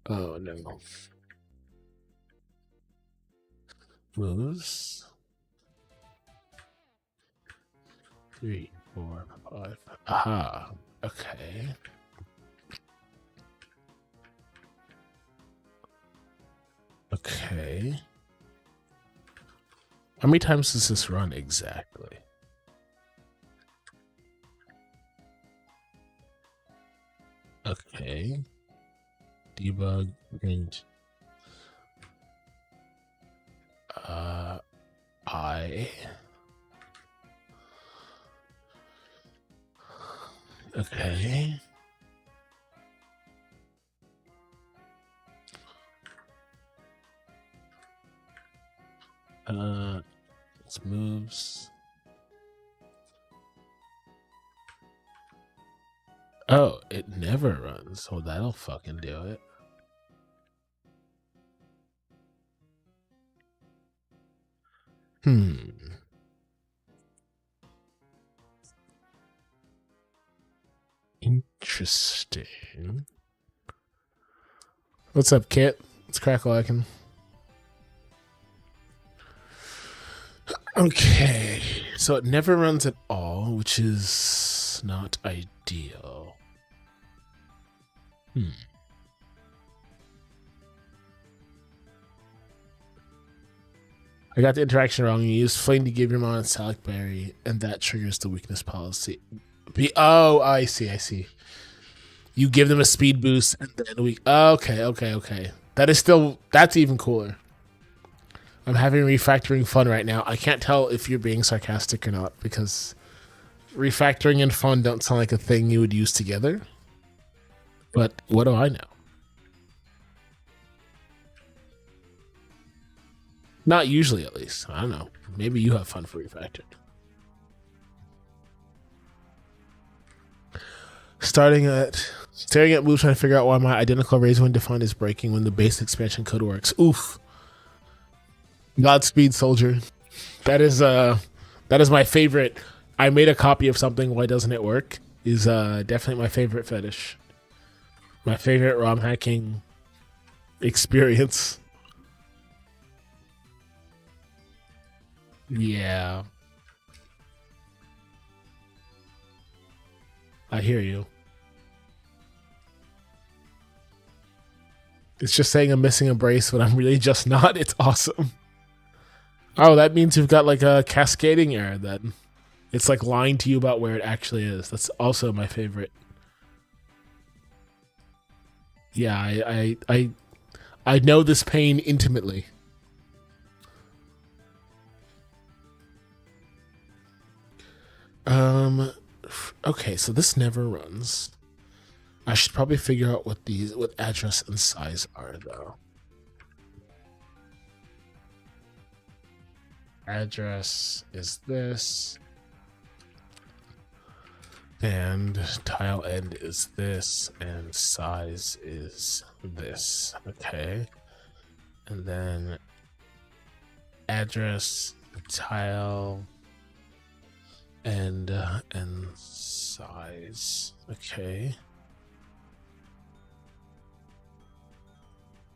oh no. Moves. 3, 4, 5. Aha. Okay. Okay. How many times does this run exactly? Okay. Debug range. I. Okay. It's moves. Oh, it never runs, so that'll fucking do it. Interesting. What's up, Kit? It's crack-lacking. Okay, so it never runs at all, which is not ideal. I got the interaction wrong. You use Flame to give your mon Salic Berry, and that triggers the weakness policy. Oh, I see. You give them a speed boost, and then we. Okay. That's even cooler. I'm having refactoring fun right now. I can't tell if you're being sarcastic or not, because refactoring and fun don't sound like a thing you would use together. But what do I know? Not usually, at least. I don't know. Maybe you have fun for refactoring. Staring at moves, trying to figure out why my identical raise when defined is breaking when the base expansion code works. Oof. Godspeed, soldier. That is my favorite. I made a copy of something. Why doesn't it work? Is definitely my favorite fetish. My favorite ROM hacking experience. Yeah. I hear you. It's just saying I'm missing a brace, but I'm really just not. It's awesome. Oh, that means you've got like a cascading error then. It's like lying to you about where it actually is. That's also my favorite. Yeah, I know this pain intimately. Okay, so this never runs. I should probably figure out what address and size are though. Address is this. And tile end is this, and size is this. Okay. And then address, tile, and size. Okay.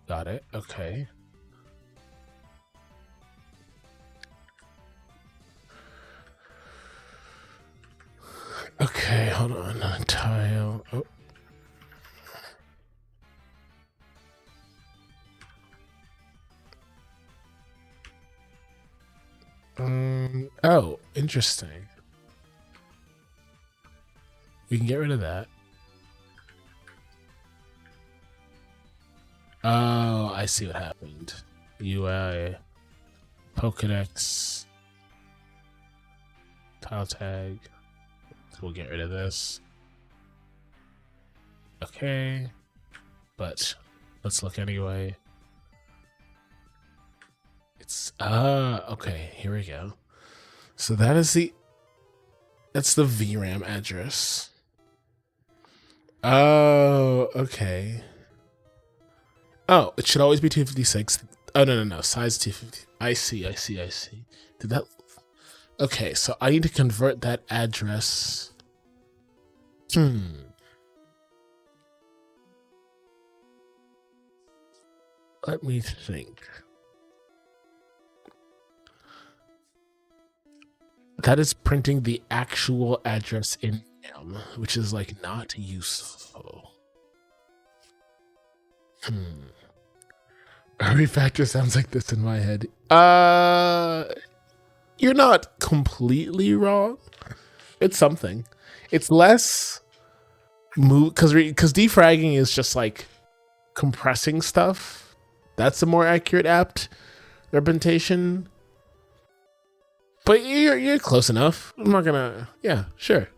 Got it. Okay. Okay, hold on. Tile. Oh, interesting. We can get rid of that. Oh, I see what happened. UI, Pokédex, tile tag. So we'll get rid of this. Okay, but let's look anyway. It's okay. Here we go. So that's the VRAM address. Oh, okay. Oh, it should always be 256. Oh, no. Size 250. I see. Did that... Okay, so I need to convert that address. Let me think. That is printing the actual address in RAM, which is like not useful. A refactor sounds like this in my head. You're not completely wrong. It's something. It's less move because defragging is just like compressing stuff. That's a more accurate apt representation. But you're close enough. I'm not gonna. Yeah, sure.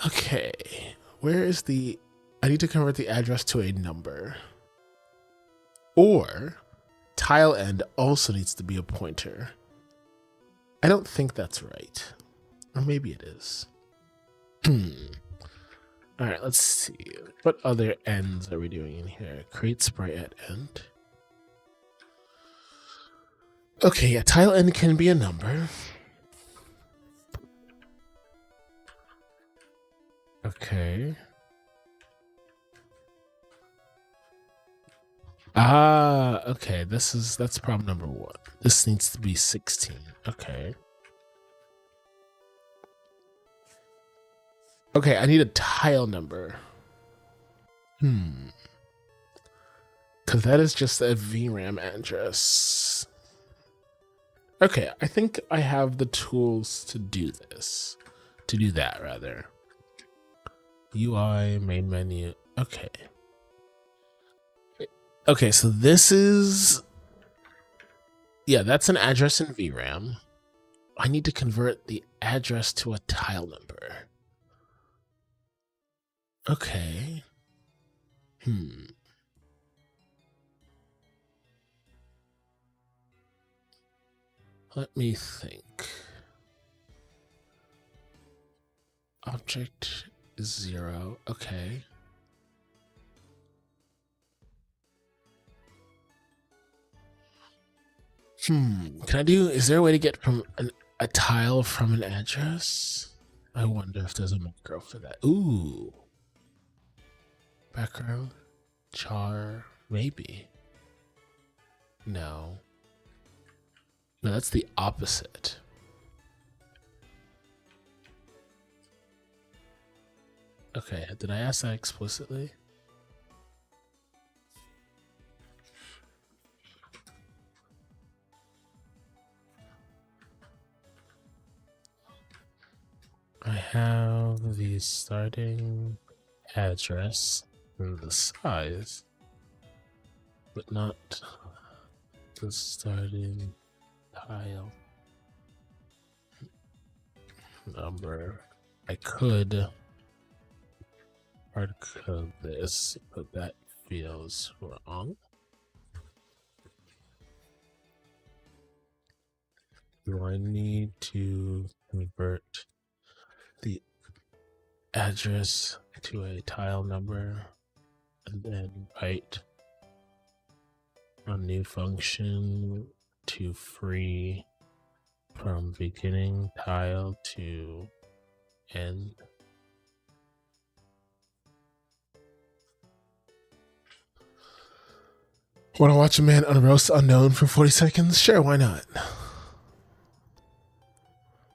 Okay, where is the? I need to convert the address to a number. Or tile end also needs to be a pointer. I don't think that's right. Or maybe it is. All right, let's see. What other ends are we doing in here? Create sprite at end. Okay, yeah, tile end can be a number. Okay. Ah, okay. That's problem number one. This needs to be 16. Okay. Okay, I need a tile number. Because that is just a VRAM address. Okay, I think I have the tools to do this. To do that, rather. UI, main menu. Okay. Okay, so this is... Yeah, that's an address in VRAM. I need to convert the address to a tile number. Okay. Let me think. Object is 0. Okay. Can I do... Is there a way to get from a tile from an address? I wonder if there's a macro for that. Ooh. Background. Char. Maybe. No. No, that's the opposite. Okay, did I ask that explicitly? I have the starting address and the size, but not the starting tile number. I could hard code this, but that feels wrong. Do I need to convert the address to a tile number and then write a new function to free from beginning tile to end? Want to watch a man unroast unknown for 40 seconds? Sure, why not?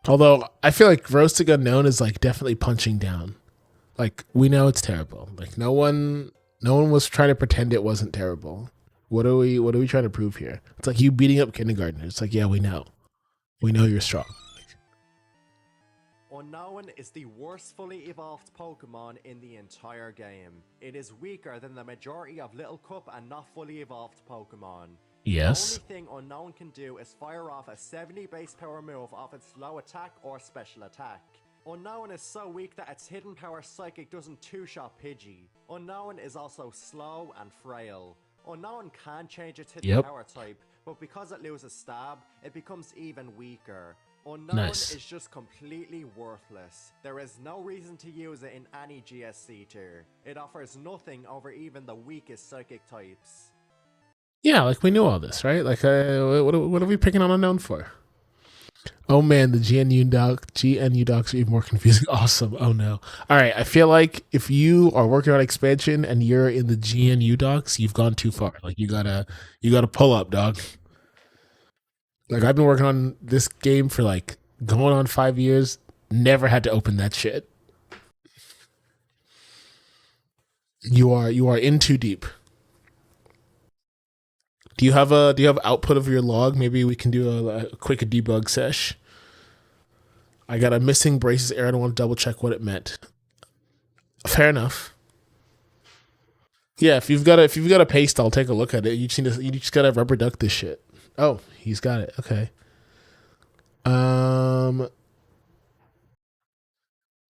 Although I feel like roasting unknown is like definitely punching down. Like we know it's terrible. Like no one was trying to pretend it wasn't terrible. What are we trying to prove here? It's like you beating up kindergartners. It's like, yeah, we know you're strong. Unknown is the worst fully evolved Pokemon in the entire game. It is weaker than the majority of Little Cup and not fully evolved Pokemon. Yes. The only thing Unknown can do is fire off a 70 base power move off its low attack or special attack. Unknown is so weak that its hidden power Psychic doesn't two-shot Pidgey. Unknown is also slow and frail. Unknown can change its hidden power type, but because it loses Stab, it becomes even weaker. Unknown is just completely worthless. There is no reason to use it in any GSC tier. It offers nothing over even the weakest Psychic types. Yeah, like we knew all this, right? Like, what are we picking on Unknown for? Oh man, the GNU docs are even more confusing. Awesome. Oh no. All right, I feel like if you are working on expansion and you're in the GNU docs, you've gone too far. Like you gotta pull up, dog. Like I've been working on this game for like going on 5 years. Never had to open that shit. You are in too deep. Do you have output of your log? Maybe we can do a quick debug sesh. I got a missing braces error. I don't want to double check what it meant. Fair enough. Yeah, if you've got a paste, I'll take a look at it. You just gotta rubber duck this shit. Oh, he's got it. Okay.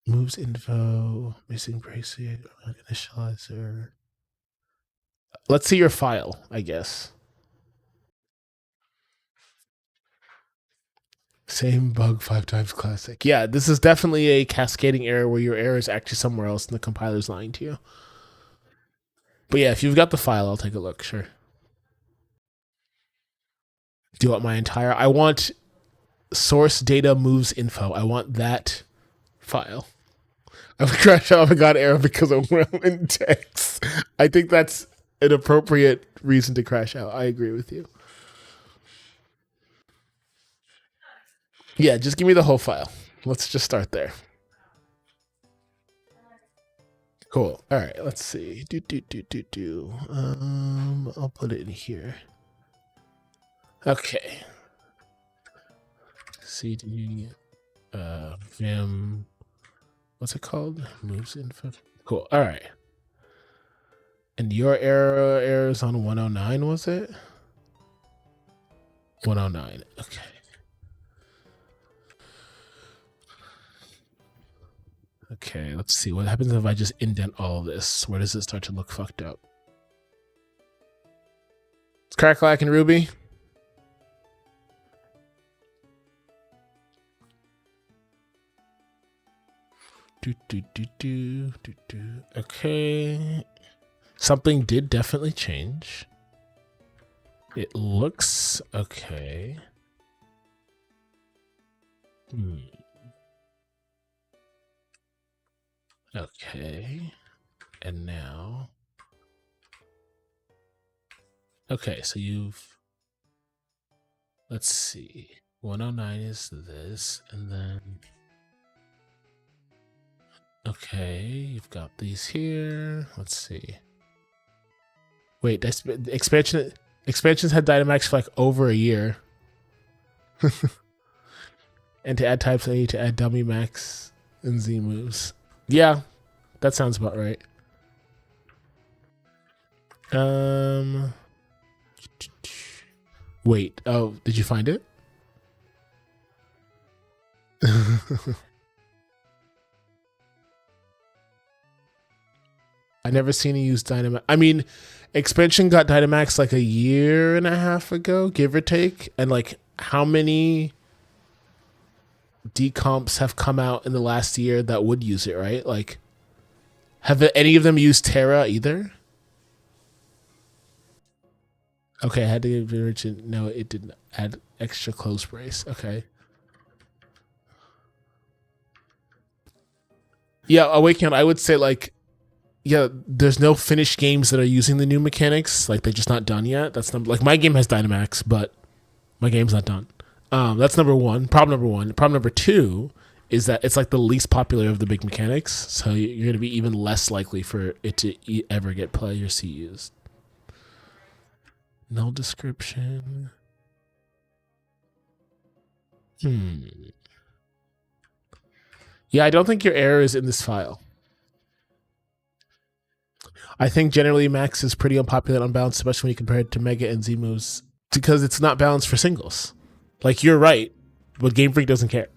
Moves info, missing bracelet, initializer. Let's see your file, I guess. Same bug 5 times classic. Yeah, this is definitely a cascading error where your error is actually somewhere else and the compiler's lying to you. But yeah, if you've got the file, I'll take a look, sure. Do you want my entire... I want source data moves info. I want that file. I would crash out if I got error because of Roman text. I think that's an appropriate reason to crash out. I agree with you. Yeah, just give me the whole file. Let's just start there. Cool. All right, let's see. I'll put it in here. Okay. CD Vim, what's it called? Moves info. Cool. All right. And your error is on 109, was it? 109. Okay. Okay, let's see. What happens if I just indent all of this? Where does it start to look fucked up? It's Cracklack and Ruby. Okay. Something did definitely change. It looks okay. Okay. And now. Okay, so you've. Let's see. 109 is this, and then. Okay, you've got these here. Let's see. Wait, that's expansions had Dynamax for like over a year. And to add types, I need to add Dummy Max and Z moves. Yeah, that sounds about right. Wait. Oh, did you find it? I never seen you use Dynamax. I mean, expansion got Dynamax like a year and a half ago, give or take. And like, how many decomps have come out in the last year that would use it, right? Like, have any of them used Terra either? Okay, I had to give Virgin. No, it didn't add extra close brace. Okay. Yeah, Awakening, I would say like, yeah, there's no finished games that are using the new mechanics. Like, they're just not done yet. That's like my game has Dynamax, but my game's not done. That's number one. Problem number one. Problem number two is that it's like the least popular of the big mechanics, so you're going to be even less likely for it to ever get play or see used. Null description. Yeah, I don't think your error is in this file. I think generally Max is pretty unpopular and unbalanced, especially when you compare it to Mega and Z moves, because it's not balanced for singles. Like, you're right, but Game Freak doesn't care.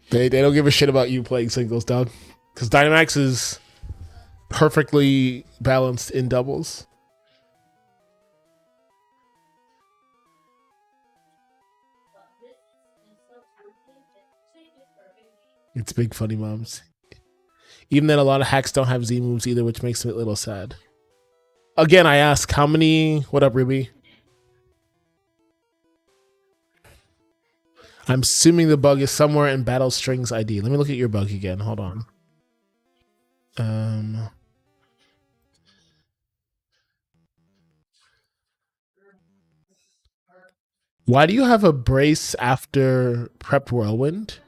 They don't give a shit about you playing singles, dog. Because Dynamax is perfectly balanced in doubles. It's big funny moms. Even then, a lot of hacks don't have Z moves either, which makes it a little sad. Again, I ask, how many... What up, Ruby? I'm assuming the bug is somewhere in Battle Strings ID. Let me look at your bug again. Hold on. Why do you have a brace after Prepped Whirlwind?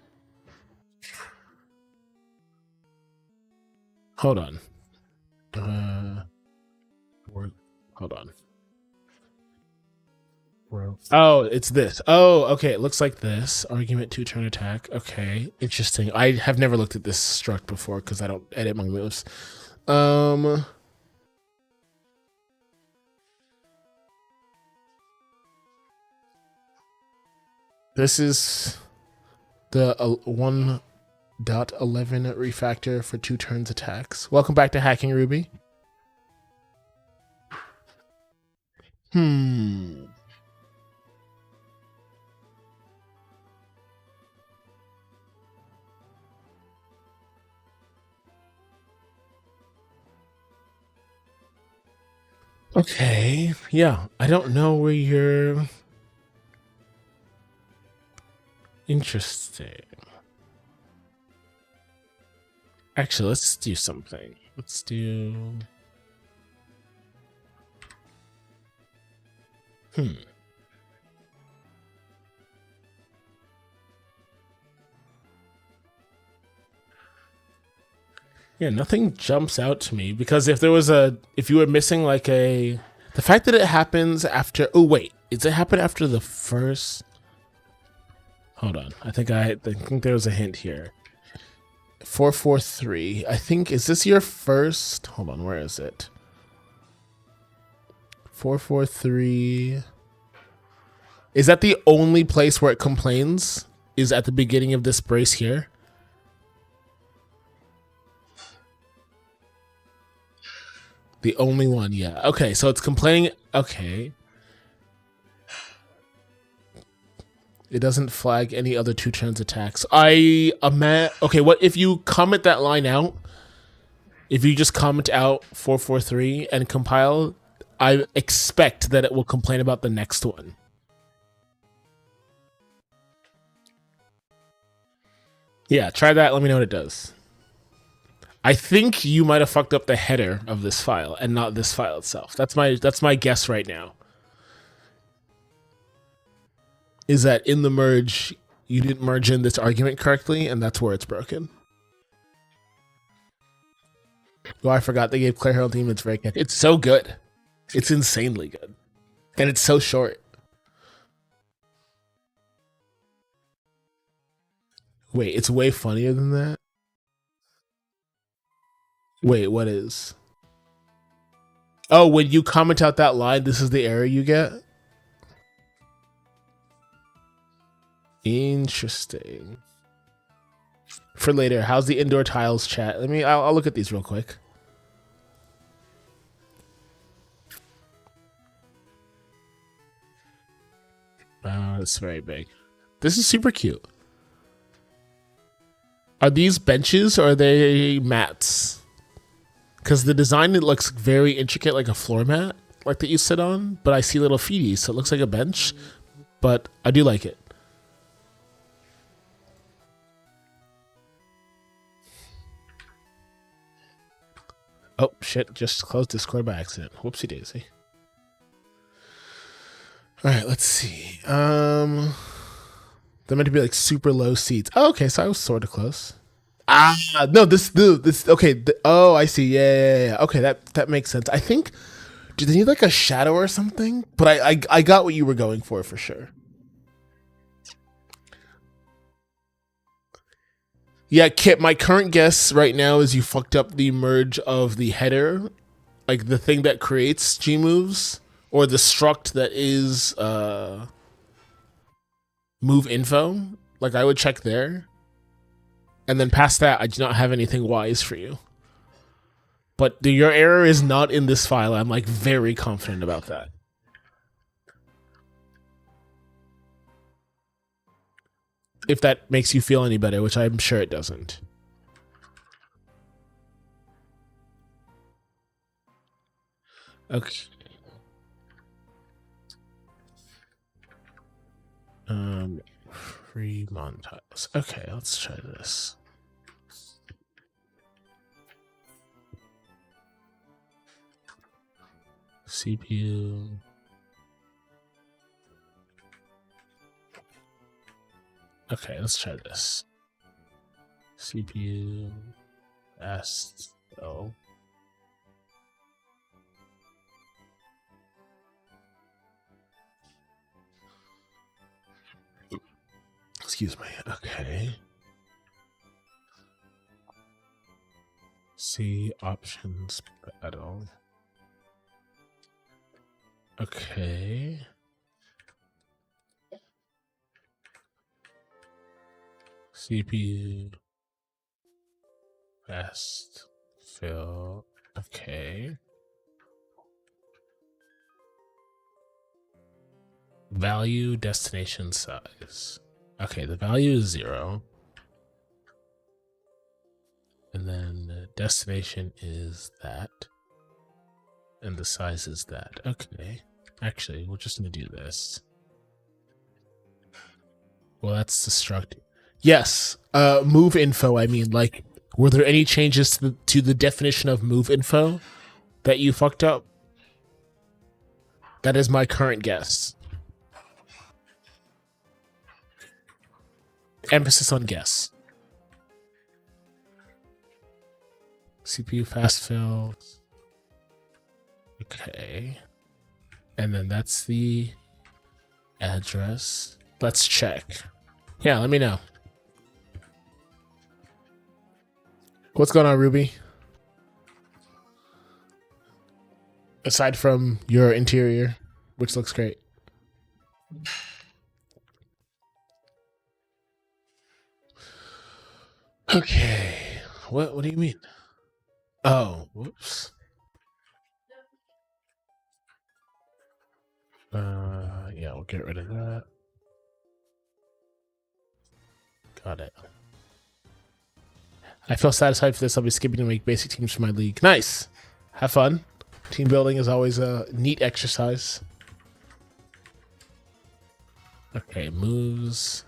Hold on. Hold on. Oh, it's this. Oh, okay. It looks like this. Argument 2 turn attack. Okay. Interesting. I have never looked at this struct before because I don't edit my moves. This is the 1.11 refactor for 2 turns attacks. Welcome back to Hacking, Ruby. Okay, yeah, I don't know where you're... Interesting. Actually, let's do something. Let's do... Yeah, nothing jumps out to me because if you were missing like the fact that it happens after, oh wait, does it happen after the first? Hold on, I think there was a hint here. 443. I think, is this your first? Hold on, where is it? 443. Is that the only place where it complains? Is at the beginning of this brace here? The only one, yeah. Okay, so it's complaining. Okay. It doesn't flag any other 2 turns attacks. Okay, what if you comment that line out? If you just comment out 443 and compile, I expect that it will complain about the next one. Yeah, try that. Let me know what it does. I think you might have fucked up the header of this file and not this file itself. That's my guess right now. Is that in the merge, you didn't merge in this argument correctly, and that's where it's broken. Oh, I forgot they gave Claire Herald Demon. It's very catchy. It's so good. It's insanely good. And it's so short. Wait, it's way funnier than that? Wait, what is? Oh, when you comment out that line, this is the error you get? Interesting. For later, how's the indoor tiles chat? I'll look at these real quick. Oh, it's very big. This is super cute. Are these benches or are they mats? Because the design, it looks very intricate, like a floor mat, like that you sit on, but I see little feeties, so it looks like a bench, but I do like it. Oh, shit, just closed Discord by accident. Whoopsie daisy. All right, let's see. They're meant to be like super low seats. Oh, okay, so I was sort of close. No, this okay. Oh, I see. Yeah. Okay, that makes sense. I think, do they need like a shadow or something? But I got what you were going for sure. Yeah, Kip, my current guess right now is you fucked up the merge of the header, like the thing that creates G moves, or the struct that is move info. Like I would check there. And then past that, I do not have anything wise for you. But your error is not in this file. I'm like very confident about that. If that makes you feel any better, which I'm sure it doesn't. Okay. Free montiles. Okay, let's try this. CPU. Okay, let's try this. CPU. S-O. Excuse me. Okay. See options battle. Okay. CPU. Best. Fill. Okay. Value, destination, size. Okay, the value is 0. And then the destination is that. And the size is that. Okay. Actually, we're just going to do this. Well, that's destructive. Yes. Move info, I mean, like, Were there any changes to the definition of move info that you fucked up? That is my current guess. Emphasis on guess. CPU fast fill. Okay. And then that's the address. Let's check. Yeah, let me know. What's going on, Ruby? Aside from your interior, which looks great. Okay. What do you mean? Oh, whoops. Yeah, we'll get rid of that. Got it. I feel satisfied for this. I'll be skipping to make basic teams for my league. Nice. Have fun. Team building is always a neat exercise. Okay, moves.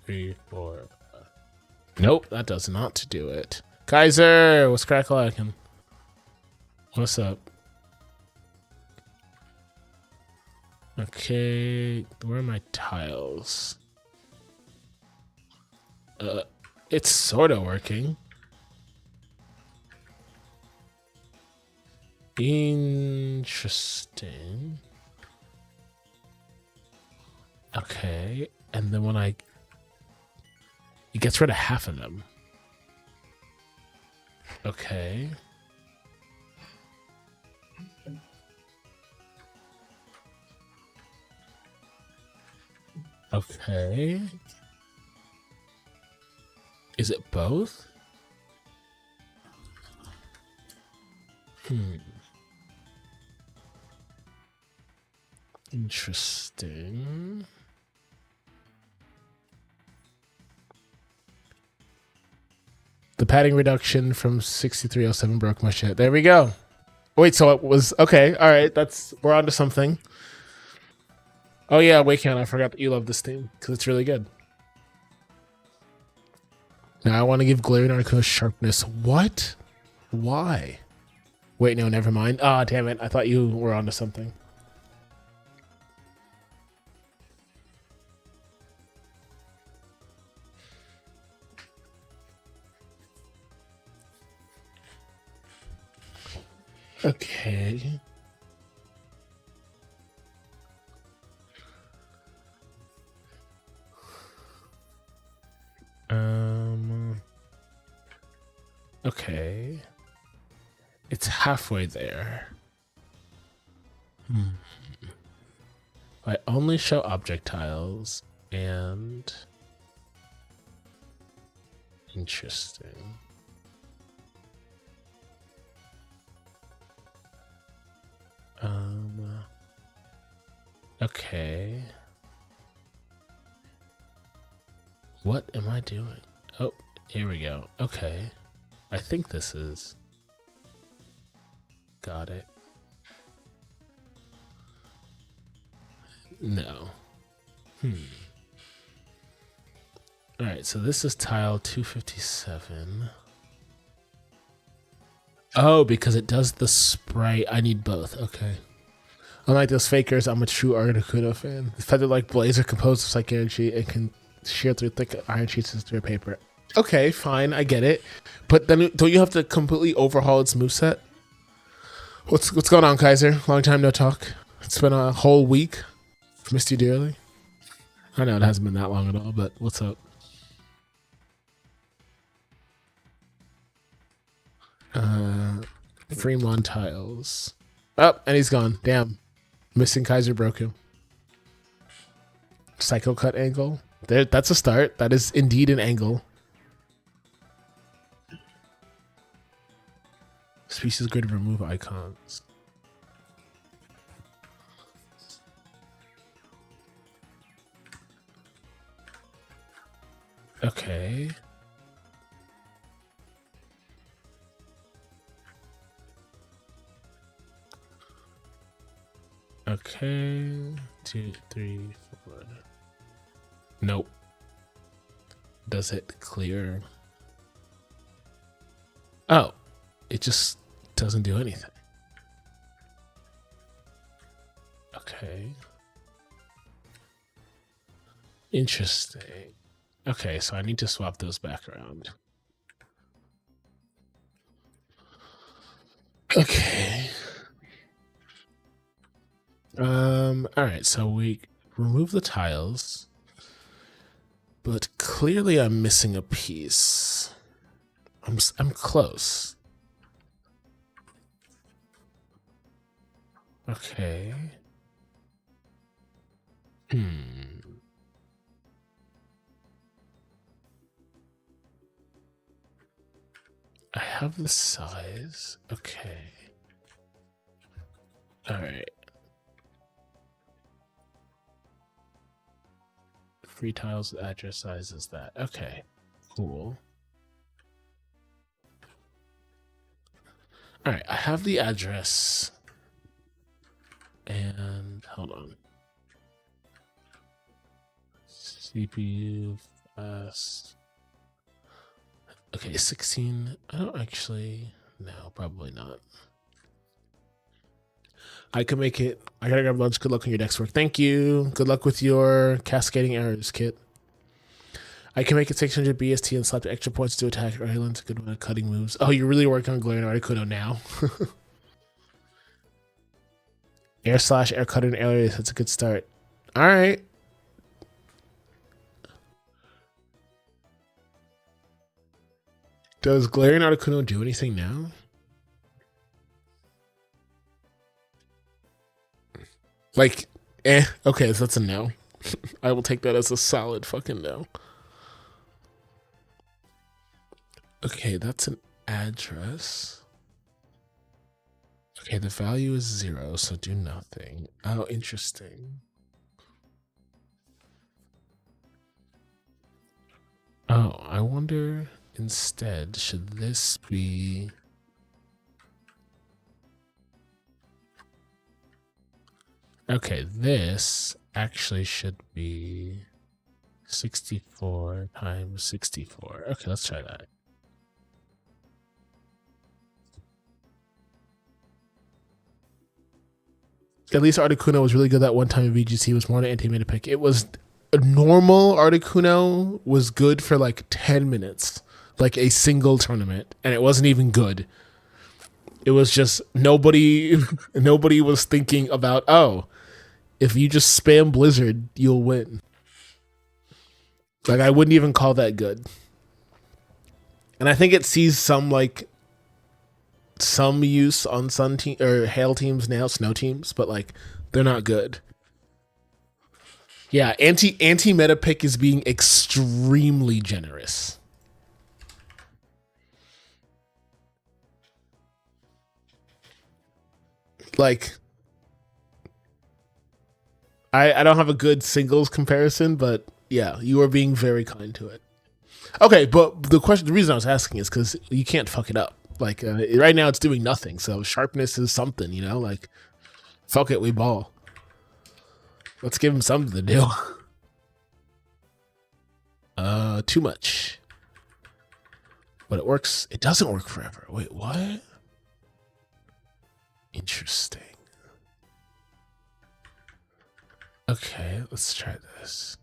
3, 4. Nope, that does not do it. Kaiser, what's crack-lacking? What's up? Okay, where are my tiles? It's sort of working. Interesting. Okay, and then when it gets rid of half of them. Okay. Okay. Is it both? Interesting. The padding reduction from 6307 broke my shit. There we go. Wait, so it was okay. All right, we're on to something. Oh yeah, Wakehound, I forgot that you love this theme because it's really good. Now I want to give Glaring Arcos sharpness. What? Why? Wait, no, never mind. Ah, damn it. I thought you were onto something. Okay. Okay. It's halfway there. I only show object tiles and interesting. Okay. What am I doing? Oh, here we go. Okay. I think this is... Got it. No. Alright, so this is tile 257. Oh, because it does the spray. I need both. Okay. Unlike those fakers, I'm a true Articuno fan. The feather-like blades are composed of psychic energy and can shear through thick iron sheets through paper. Okay, fine, I get it. But then don't you have to completely overhaul its moveset? What's going on, Kaiser? Long time no talk. It's been a whole week. Missed you dearly. I know it hasn't been that long at all, but what's up? Fremont tiles. Oh, and he's gone. Damn. Missing Kaiser broke him. Psycho cut angle. There, that's a start. That is indeed an angle. Species grid remove icons. Okay. Okay. 2, 3, 4. Nope. Does it clear? Oh, it just doesn't do anything. Okay. Interesting. Okay, so I need to swap those back around. Okay. Alright, so we remove the tiles. But clearly I'm missing a piece. I'm close. Okay. I have the size. Okay. Alright. 3 tiles with address size is that. Okay. Cool. Alright, I have the address. And hold on. CPU fast. Okay, 16. I don't actually. No, probably not. I can make it. I gotta grab lunch. Good luck on your next work. Thank you. Good luck with your cascading errors, Kit. I can make it 600 BST and slap extra points to attack islands. Good one at cutting moves. Oh, you're really working on Glaring Articuno now. Air cutter and areas. That's a good start. All right. Does Glaring Articuno do anything now? Like, okay, so that's a no. I will take that as a solid fucking no. Okay, that's an address. Okay, the value is 0, so do nothing. Oh, interesting. Oh, I wonder instead, should this be... Okay, this actually should be 64 times 64. Okay, let's try that. At least Articuno was really good that one time in VGC. Was more an anti-meta pick. It was a normal Articuno was good for like 10 minutes, like a single tournament, and it wasn't even good. It was just nobody was thinking about, oh, if you just spam Blizzard, you'll win. Like, I wouldn't even call that good. And I think it sees some use on sun team or hail teams now, snow teams, but like they're not good. Yeah, anti meta pick is being extremely generous. Like, I don't have a good singles comparison, but yeah, you are being very kind to it. Okay, but the reason I was asking is because you can't fuck it up. Like, right now it's doing nothing, so sharpness is something, you know? Like, fuck it, we ball. Let's give him something to do. Too much. But it works. It doesn't work forever. Wait, what? Interesting. Okay, let's try this.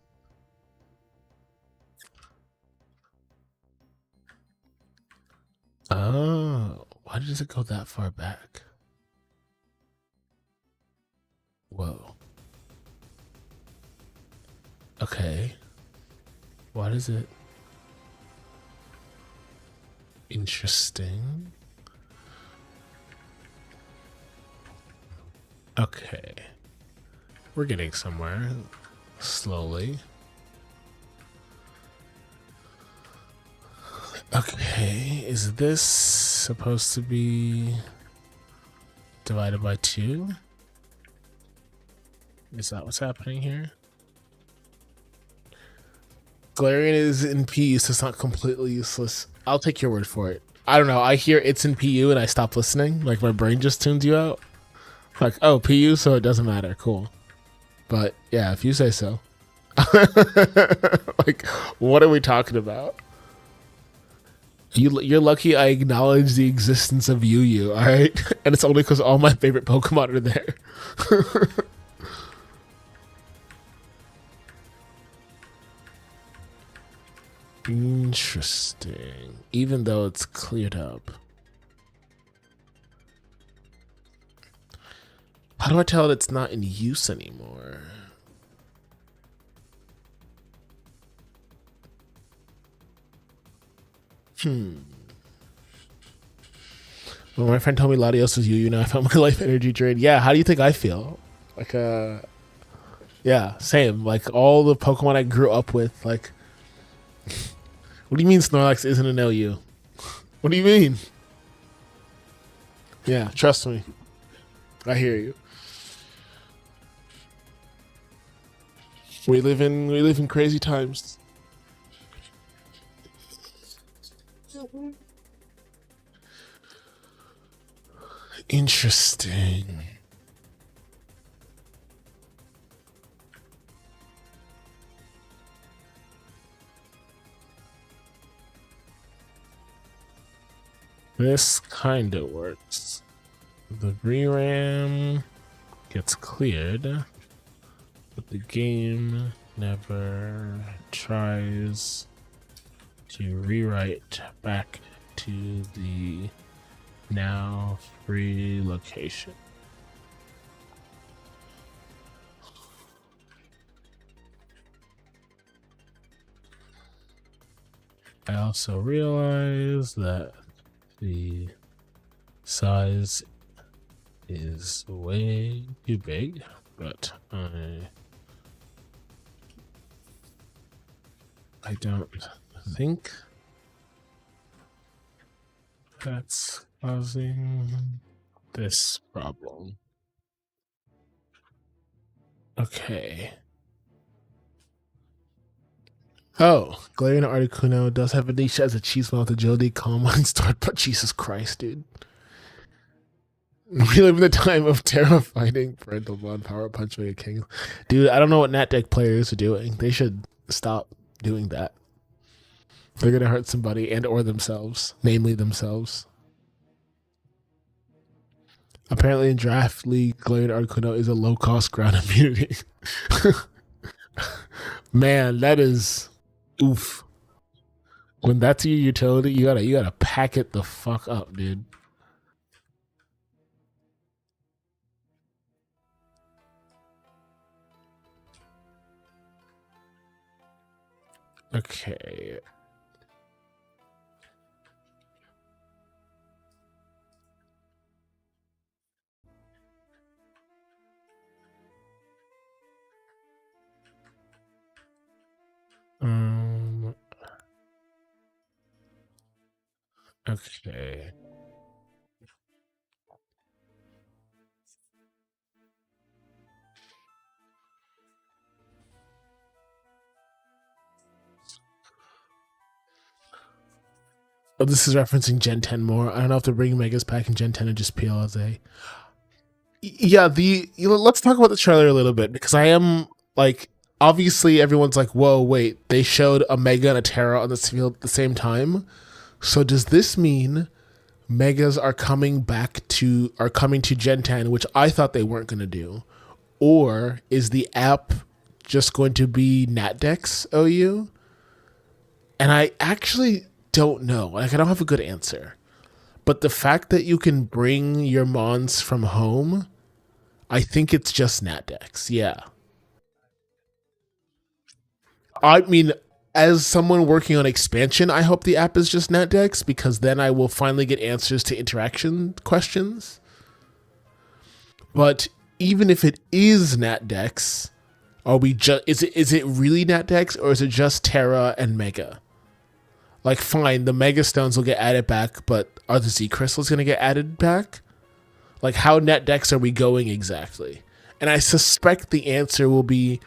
Oh, why does it go that far back? Whoa. Okay. Why does it? Interesting. Okay. We're getting somewhere. Slowly. Okay, is this supposed to be divided by 2? Is that what's happening here? Galarian is in PU, so it's not completely useless. I'll take your word for it. I don't know. I hear it's in PU and I stop listening. Like, my brain just tunes you out. Like, oh, PU, so it doesn't matter. Cool. But yeah, if you say so. Like, what are we talking about? You're lucky I acknowledge the existence of Yu. All right, and it's only because all my favorite Pokemon are there. Interesting. Even though it's cleared up. How do I tell it's not in use anymore? Well, my friend told me Latios was you. Now I felt my life energy drained. Yeah, how do you think I feel? Like, yeah, same. Like all the Pokemon I grew up with. Like, what do you mean Snorlax isn't an OU? What do you mean? Yeah, trust me. I hear you. We live in crazy times. Interesting. This kind of works. The VRAM gets cleared, but the game never tries to rewrite back to the now free location. I also realize that the size is way too big, but I don't think that's causing this problem. Okay. Oh, Galarian Articuno does have a niche as a cheese mouth agility calm mind start, but Jesus Christ, dude. We live in the time of Terra fighting parental bond power punch Mega King. Dude, I don't know what Nat Deck players are doing. They should stop doing that. They're gonna hurt somebody and or themselves, namely themselves. Apparently in Draft League, Galarian Articuno is a low cost ground immunity. Man, that is oof. When that's your utility, you gotta pack it the fuck up, dude. Okay. Um. Okay. Oh, this is referencing Gen 10 more. I don't know if they're bringing Megas back in Gen 10 or just PLSA. Yeah, let's talk about the trailer a little bit because I am like, obviously everyone's like, whoa, wait, they showed a Mega and a Terra on this field at the same time. So does this mean Megas are coming to Gen 10, which I thought they weren't going to do, or is the app just going to be NatDex OU? And I actually don't know. Like, I don't have a good answer. But the fact that you can bring your mons from home, I think it's just NatDex. Yeah. I mean, as someone working on expansion, I hope the app is just NatDex because then I will finally get answers to interaction questions. But even if it is NatDex, are we just is it really NatDex or is it just Terra and Mega? Like, fine, the Mega Stones will get added back, but are the Z Crystals going to get added back? Like, how NatDex are we going exactly? And I suspect the answer will be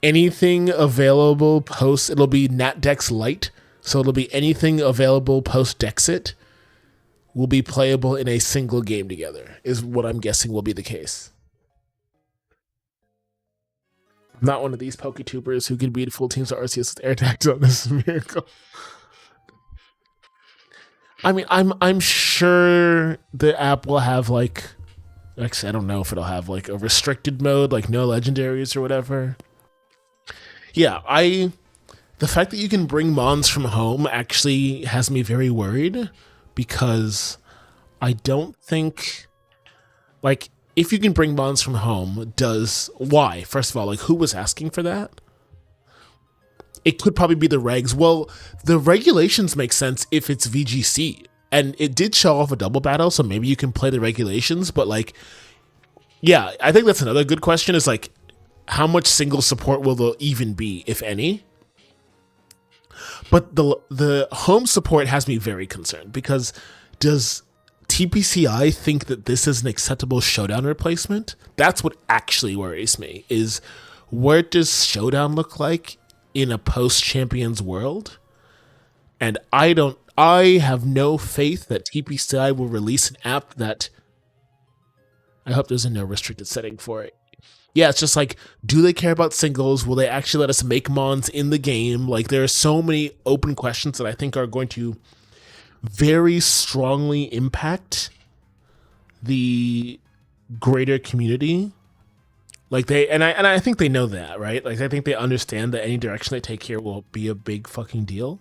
anything available post. It'll be NatDex Lite, so it'll be anything available post Dexit will be playable in a single game together, is what I'm guessing will be the case. I'm not one of these PokeTubers who can beat full teams of Arceus with air tags on this miracle. I mean, I'm sure the app will have like, actually, I don't know if it'll have like a restricted mode, like no legendaries or whatever. Yeah, the fact that you can bring mons from home actually has me very worried because I don't think, like, if you can bring mons from home, why? First of all, like, who was asking for that? It could probably be the regs. Well, the regulations make sense if it's VGC. And it did show off a double battle, so maybe you can play the regulations, but like, yeah, I think that's another good question is like, how much single support will there even be, if any? But the home support has me very concerned because does TPCI think that this is an acceptable Showdown replacement? That's what actually worries me is where does Showdown look like in a post-Champions world? And I have no faith that TPCI will release an app that, I hope there's a no restricted setting for it. Yeah, it's just like, do they care about singles? Will they actually let us make mons in the game? Like, there are so many open questions that I think are going to very strongly impact the greater community. Like I think they know that, right? Like I think they understand that any direction they take here will be a big fucking deal.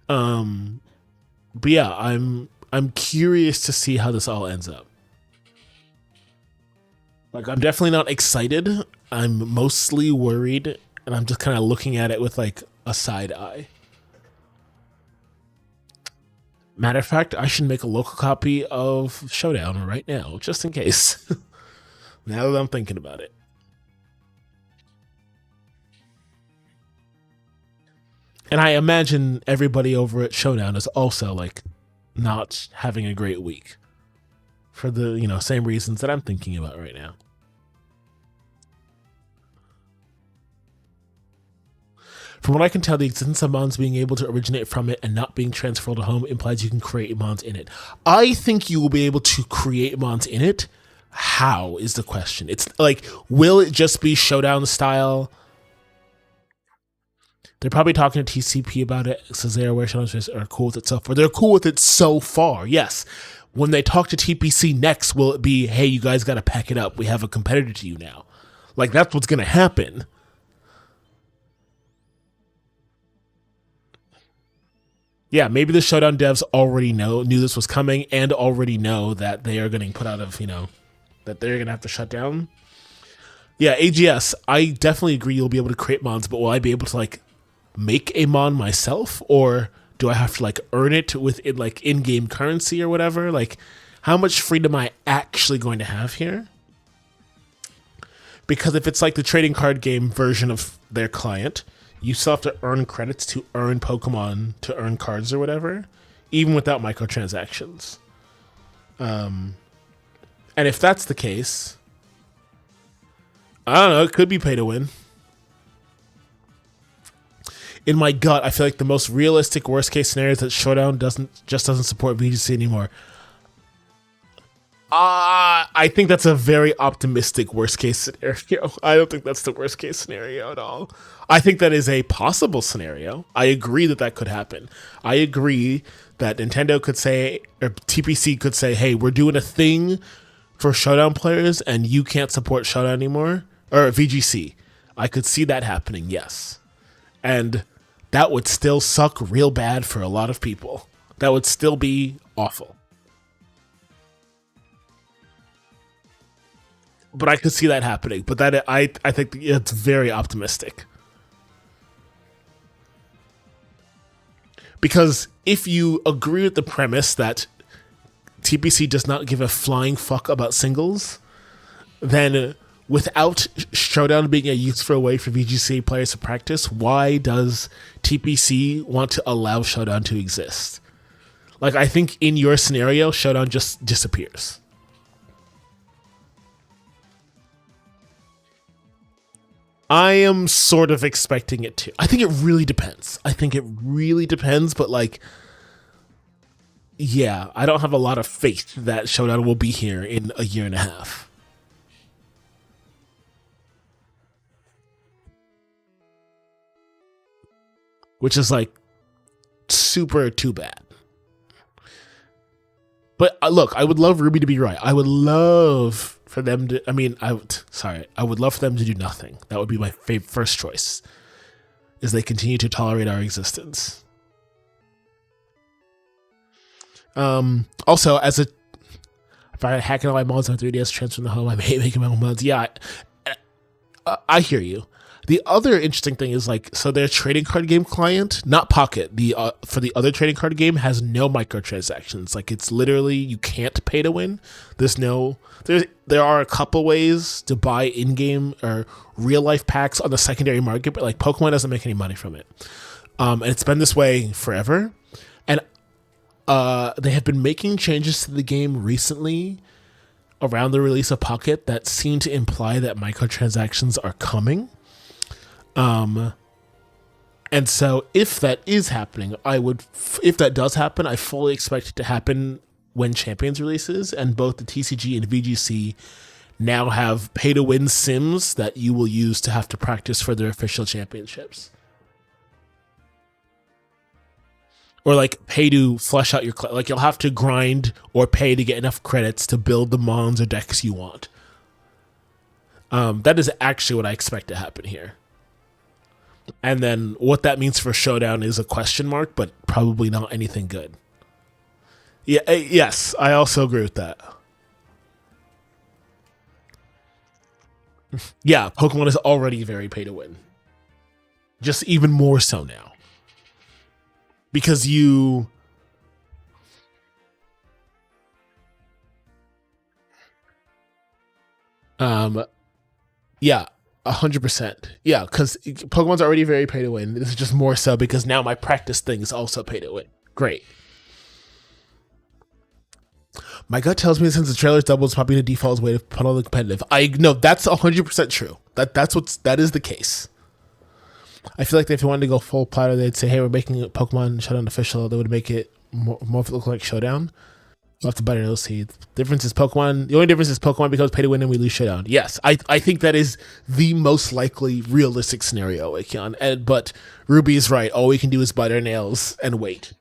But yeah, I'm curious to see how this all ends up. Like, I'm definitely not excited. I'm mostly worried, and I'm just kind of looking at it with like a side eye. Matter of fact, I should make a local copy of Showdown right now, just in case. Now that I'm thinking about it. And I imagine everybody over at Showdown is also like not having a great week for the, same reasons that I'm thinking about right now. From what I can tell, the existence of mons being able to originate from it and not being transferred to home implies you can create mons in it. I think you will be able to create mons in it. How is the question? It's like, will it just be Showdown style? They're probably talking to TCP about it, says they're aware Showdowns are cool with it so far. They're cool with it so far, yes. When they talk to TPC next, will it be, hey, you guys got to pack it up. We have a competitor to you now. Like, that's what's going to happen. Yeah, maybe the Showdown devs already knew this was coming and already know that they are getting put out of, that they're going to have to shut down. Yeah, AGS, I definitely agree you'll be able to create mons, but will I be able to, like, make a mon myself? Or do I have to, like, earn it with, like, in-game currency or whatever? Like, how much freedom am I actually going to have here? Because if it's, like, the trading card game version of their client, you still have to earn credits to earn Pokemon, to earn cards or whatever, even without microtransactions. And if that's the case, I don't know, it could be pay to win. In my gut, I feel like the most realistic worst case scenario is that Showdown doesn't support VGC anymore. I think that's a very optimistic worst case scenario. I don't think that's the worst case scenario at all. I think that is a possible scenario. I agree that could happen. I agree that Nintendo could say, or TPC could say, hey, we're doing a thing for Showdown players and you can't support Showdown anymore, or VGC. I could see that happening, yes. And that would still suck real bad for a lot of people. That would still be awful. But I could see that happening. But that I think it's very optimistic. Because if you agree with the premise that TPC does not give a flying fuck about singles, then without Showdown being a useful way for VGC players to practice, why does TPC want to allow Showdown to exist? Like, I think in your scenario, Showdown just disappears. I am sort of expecting it to. I think it really depends. But like, yeah, I don't have a lot of faith that Showdown will be here in a year and a half. Which is like super too bad. But look, I would love Ruby to be right. I would love for them to. I mean, I would love for them to do nothing. That would be my first choice. Is they continue to tolerate our existence. Also, as a if I hacking all my mods on 3DS, transferring the home, I may making my own mods. Yeah, I hear you. The other interesting thing is like, so their trading card game client, not Pocket, the for the other trading card game has no microtransactions. Like it's literally you can't pay to win. There are a couple ways to buy in-game or real life packs on the secondary market, but like Pokemon doesn't make any money from it. And it's been this way forever. And they have been making changes to the game recently around the release of Pocket that seem to imply that microtransactions are coming. And so if that is happening, if that does happen, I fully expect it to happen when Champions releases, and both the TCG and VGC now have pay to win sims that you will use to have to practice for their official championships. Or like pay to flesh out your like you'll have to grind or pay to get enough credits to build the mons or decks you want. That is actually what I expect to happen here. And then what that means for Showdown is a question mark, but probably not anything good. Yeah, yes, I also agree with that. Yeah, Pokemon is already very pay to win. Just even more so now. Because you yeah, 100%. Yeah, because Pokemon's already very pay to win. This is just more so because now my practice thing is also pay to win. Great. My gut tells me since the trailer's double, it's probably the default way to put on the competitive. I know that's 100% true. That is the case. I feel like if they wanted to go full platter, they'd say, "Hey, we're making Pokemon Showdown official." They would make it more look like Showdown. We'll have to bite our nose see. The only difference is Pokemon becomes pay to win and we lose Showdown. Yes, I think that is the most likely realistic scenario. But Ruby is right. All we can do is bite our nails and wait.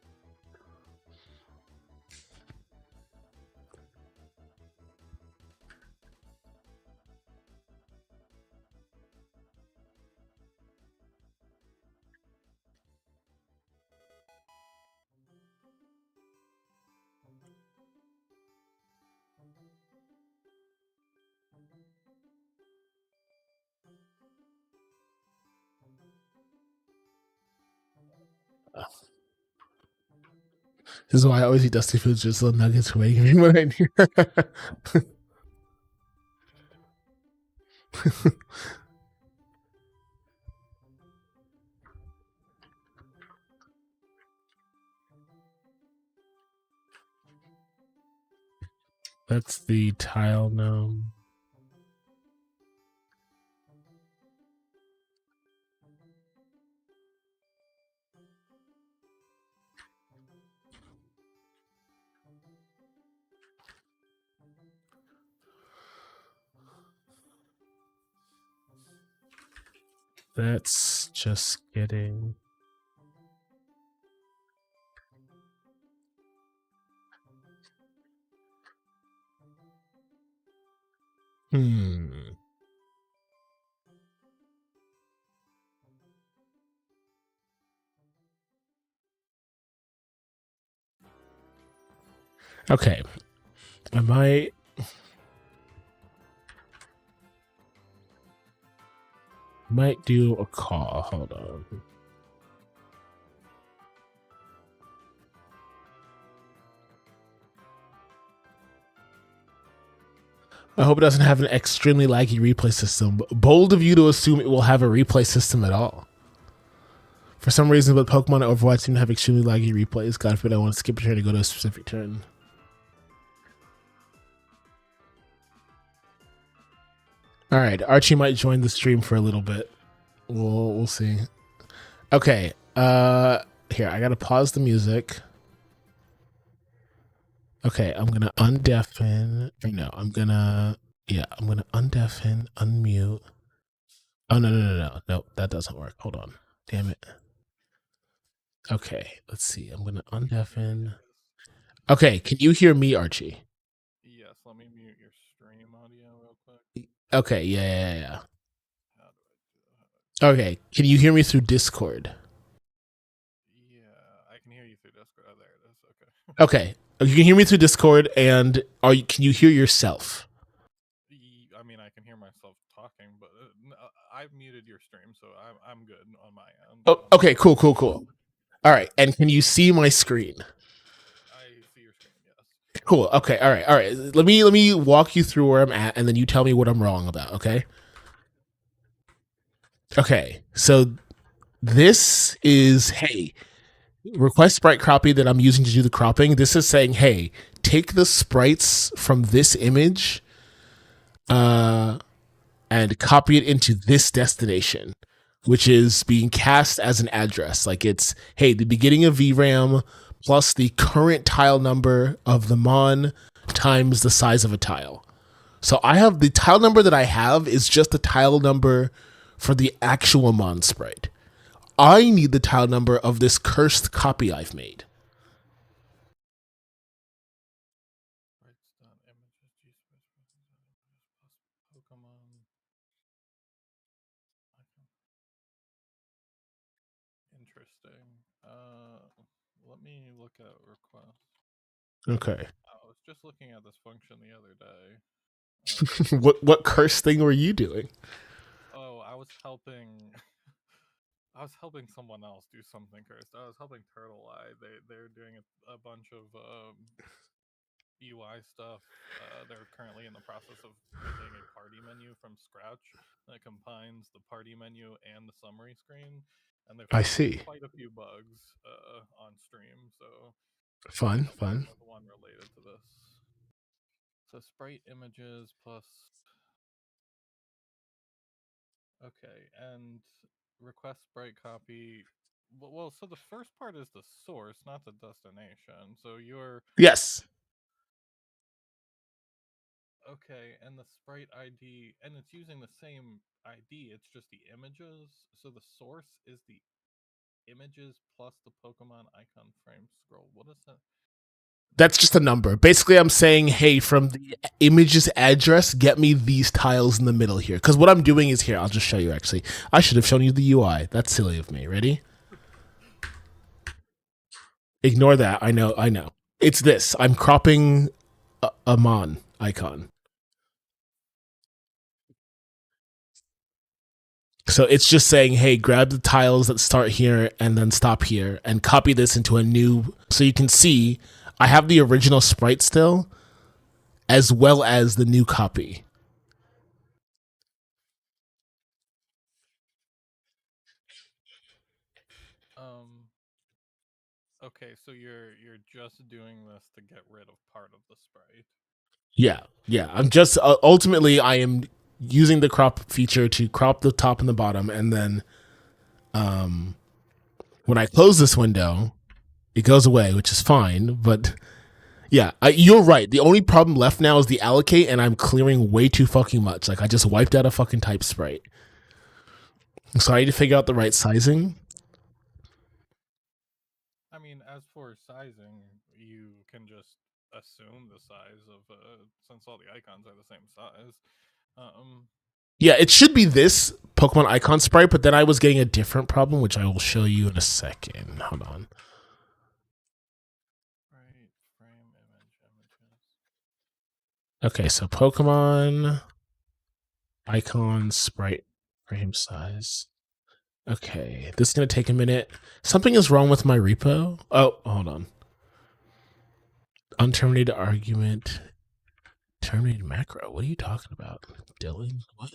This is why I always eat Dusty Foods, just little nuggets for making me money. That's the tile gnome. That's just getting. Okay. I might do a call. Hold on. I hope it doesn't have an extremely laggy replay system. Bold of you to assume it will have a replay system at all. For some reason, but Pokemon and Overwatch seem to have extremely laggy replays. God forbid I want to skip a turn to go to a specific turn. All right, Archie might join the stream for a little bit. We'll see. Okay. Here, I gotta pause the music. Okay, I'm gonna undeafen. No, I'm gonna undeafen, unmute. Oh no, that doesn't work. Hold on. Damn it. Okay, let's see. I'm gonna undeafen. Okay, can you hear me, Archie? Yes, let me mute your stream audio real quick. Okay, yeah. How do I do that? Okay, can you hear me through Discord? Yeah, I can hear you through Discord. Oh, there it is. Okay. Okay, you can hear me through Discord, and can you hear yourself? I mean, I can hear myself talking, but I've muted your stream, so I'm good on my end. Oh, okay, cool. All right, and can you see my screen? I see your screen. Yes. Cool. Okay. All right. Let me walk you through where I'm at, and then you tell me what I'm wrong about. Okay. Okay. So this is request sprite copy that I'm using to do the cropping. This is saying, hey, take the sprites from this image, and copy it into this destination, which is being cast as an address. Like it's, hey, the beginning of VRAM plus the current tile number of the mon times the size of a tile. So I have the tile number that I have is just the tile number for the actual mon sprite. I need the tile number of this cursed copy I've made. Pokémon. Interesting. Let me look at request. Okay. I was just looking at this function the other day. What cursed thing were you doing? Oh, I was helping. I was helping someone else do something cursed. I was helping Turtle Eye. They're doing a bunch of UI stuff. They're currently in the process of making a party menu from scratch that combines the party menu and the summary screen. And they I found see. quite a few bugs on stream. So Fun. was one related to this. So sprite images plus. Okay, and request sprite copy. Well, so the first part is the source, not the destination. So you're Yes. okay, and the sprite ID, and it's using the same ID. It's just the images. So the source is the images plus the Pokemon icon frame scroll. What is that? That's just a number. Basically, I'm saying, hey, from the image's address, get me these tiles in the middle here. Because what I'm doing is here. I'll just show you, actually. I should have shown you the UI. That's silly of me. Ready? Ignore that. I know. It's this. I'm cropping a mon icon. So it's just saying, hey, grab the tiles that start here and then stop here and copy this into a new. So you can see I have the original sprite still, as well as the new copy. Okay, so you're just doing this to get rid of part of the sprite. Yeah. I'm just ultimately I am using the crop feature to crop the top and the bottom, and then when I close this window, it goes away, which is fine. But yeah, you're right. The only problem left now is the allocate, and I'm clearing way too fucking much. Like I just wiped out a fucking type sprite. So I need to figure out the right sizing. I mean, as for sizing, you can just assume the size of since all the icons are the same size. Yeah, it should be this Pokemon icon sprite, but then I was getting a different problem, which I will show you in a second. Hold on. Right, frame images. Okay, so Pokemon icon sprite frame size. Okay, this is going to take a minute. Something is wrong with my repo. Oh, hold on. Unterminated argument. Terminated macro. What are you talking about? Dylan? What?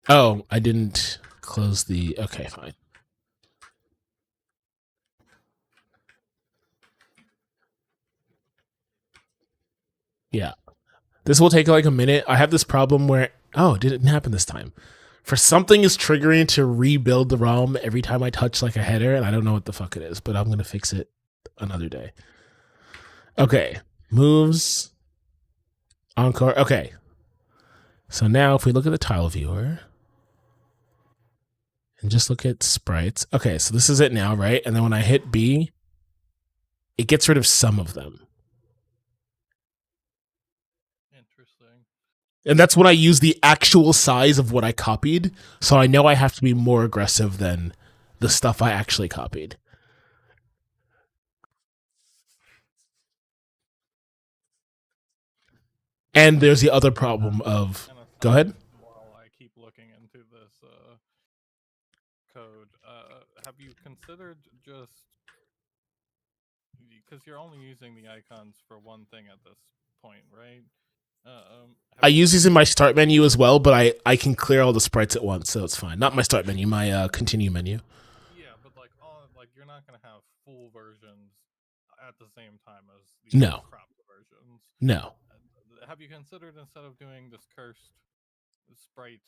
Oh, I didn't close the. Okay, fine. Yeah. This will take like a minute. I have this problem where. Oh, it didn't happen this time. For something is triggering to rebuild the ROM every time I touch like a header, and I don't know what the fuck it is, but I'm going to fix it another day. Okay. Moves. Encore. Okay. So now if we look at the tile viewer, And just look at sprites. Okay, so this is it now, right? And then when I hit B, it gets rid of some of them. Interesting. And that's when I use the actual size of what I copied. So I know I have to be more aggressive than the stuff I actually copied. And there's the other problem of... Go ahead. While I keep looking into this code, have you considered just... Because you're only using the icons for one thing at this point, right? I use these in my start menu as well, but I can clear all the sprites at once, so it's fine. Not my start menu, my continue menu. Yeah, but like you're not gonna have full versions at the same time as the cropped versions. No. Have you considered, instead of doing this cursed sprite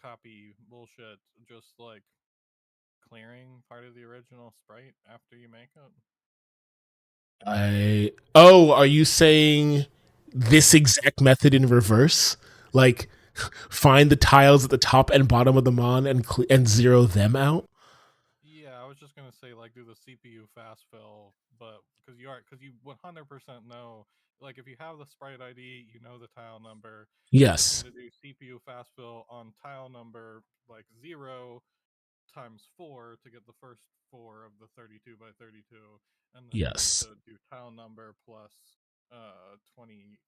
copy bullshit, just like clearing part of the original sprite after you make it? Are you saying this exact method in reverse? Like, find the tiles at the top and bottom of the mon and zero them out? Yeah, I was just gonna say, like, do the CPU fast fill, but because you 100% know, like, if you have the sprite ID, you know the tile number. Yes. To do CPU fast fill on tile number like 0 times 4 to get the first 4 of the 32 by 32, and then yes, to do tile number plus 24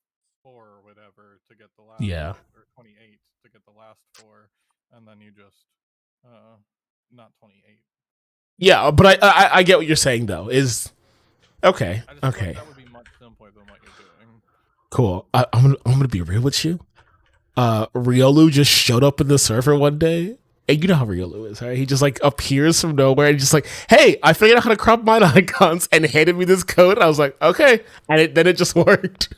or whatever to get the last, or 28 to get the last 4, and then you just not 28. Yeah, but I get what you're saying though. Is okay. Okay. That would be much simpler than what you're doing. Cool. I'm gonna be real with you. Riolu just showed up in the server one day. And you know how Riolu is, right? He just like appears from nowhere and just like, hey, I figured out how to crop mine icons, and handed me this code. I was like, okay, and then it just worked.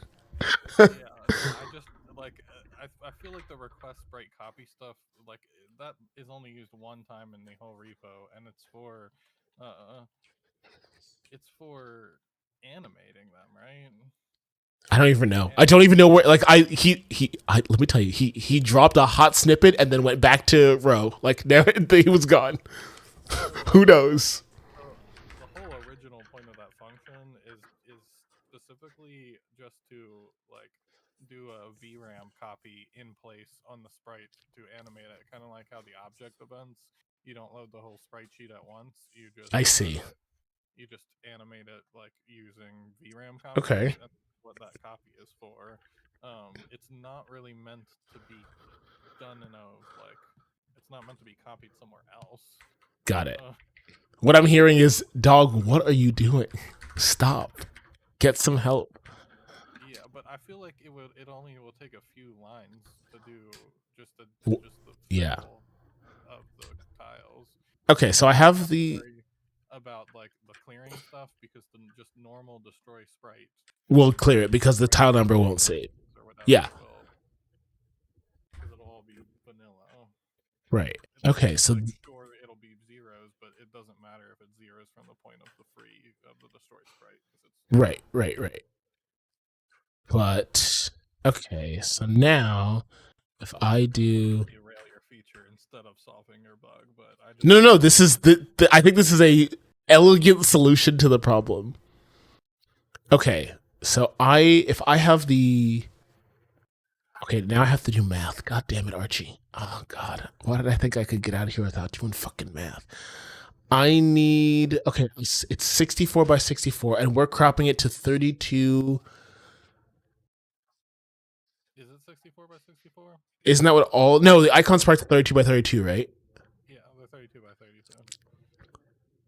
Yeah, I just like I feel like the request sprite copy stuff, like, that is only used one time in the whole repo, and it's for animating them, right? I don't even know. I don't even know where. Like let me tell you, he dropped a hot snippet and then went back to row. Like now he was gone. Who knows? The whole original point of that function is specifically just to like do a VRAM copy in place on the sprite to animate it, kind of like how the object events, you don't load the whole sprite sheet at once. You just you just animate it like using VRAM copy. Okay. That's what that copy is for. It's not really meant to be done in a like. It's not meant to be copied somewhere else. Got it. What I'm hearing is, dog, what are you doing? Stop. Get some help. Yeah, but I feel like it only will take a few lines to do just the of the tiles. Okay, so I have the about like the clearing stuff, because the just normal destroy sprite will clear it because the tile number won't save. Yeah. Because it'll all be vanilla. Right. Okay, so sure it'll be zeros, but it doesn't matter if it's zeros from the point of the destroy sprite. Right. But okay, so now if I do derail your feature instead of solving your bug, but I just no, this is I think this is a elegant solution to the problem. Okay, so if I have the okay, now I have to do math. God damn it, Archie. Oh God, why did I think I could get out of here without doing fucking math? I need okay, it's 64 by 64, and we're cropping it to 32. Is it 64 by 64? Isn't that what all? No, the icon sprites are 32 by 32, right? Yeah, they're 32 by 32.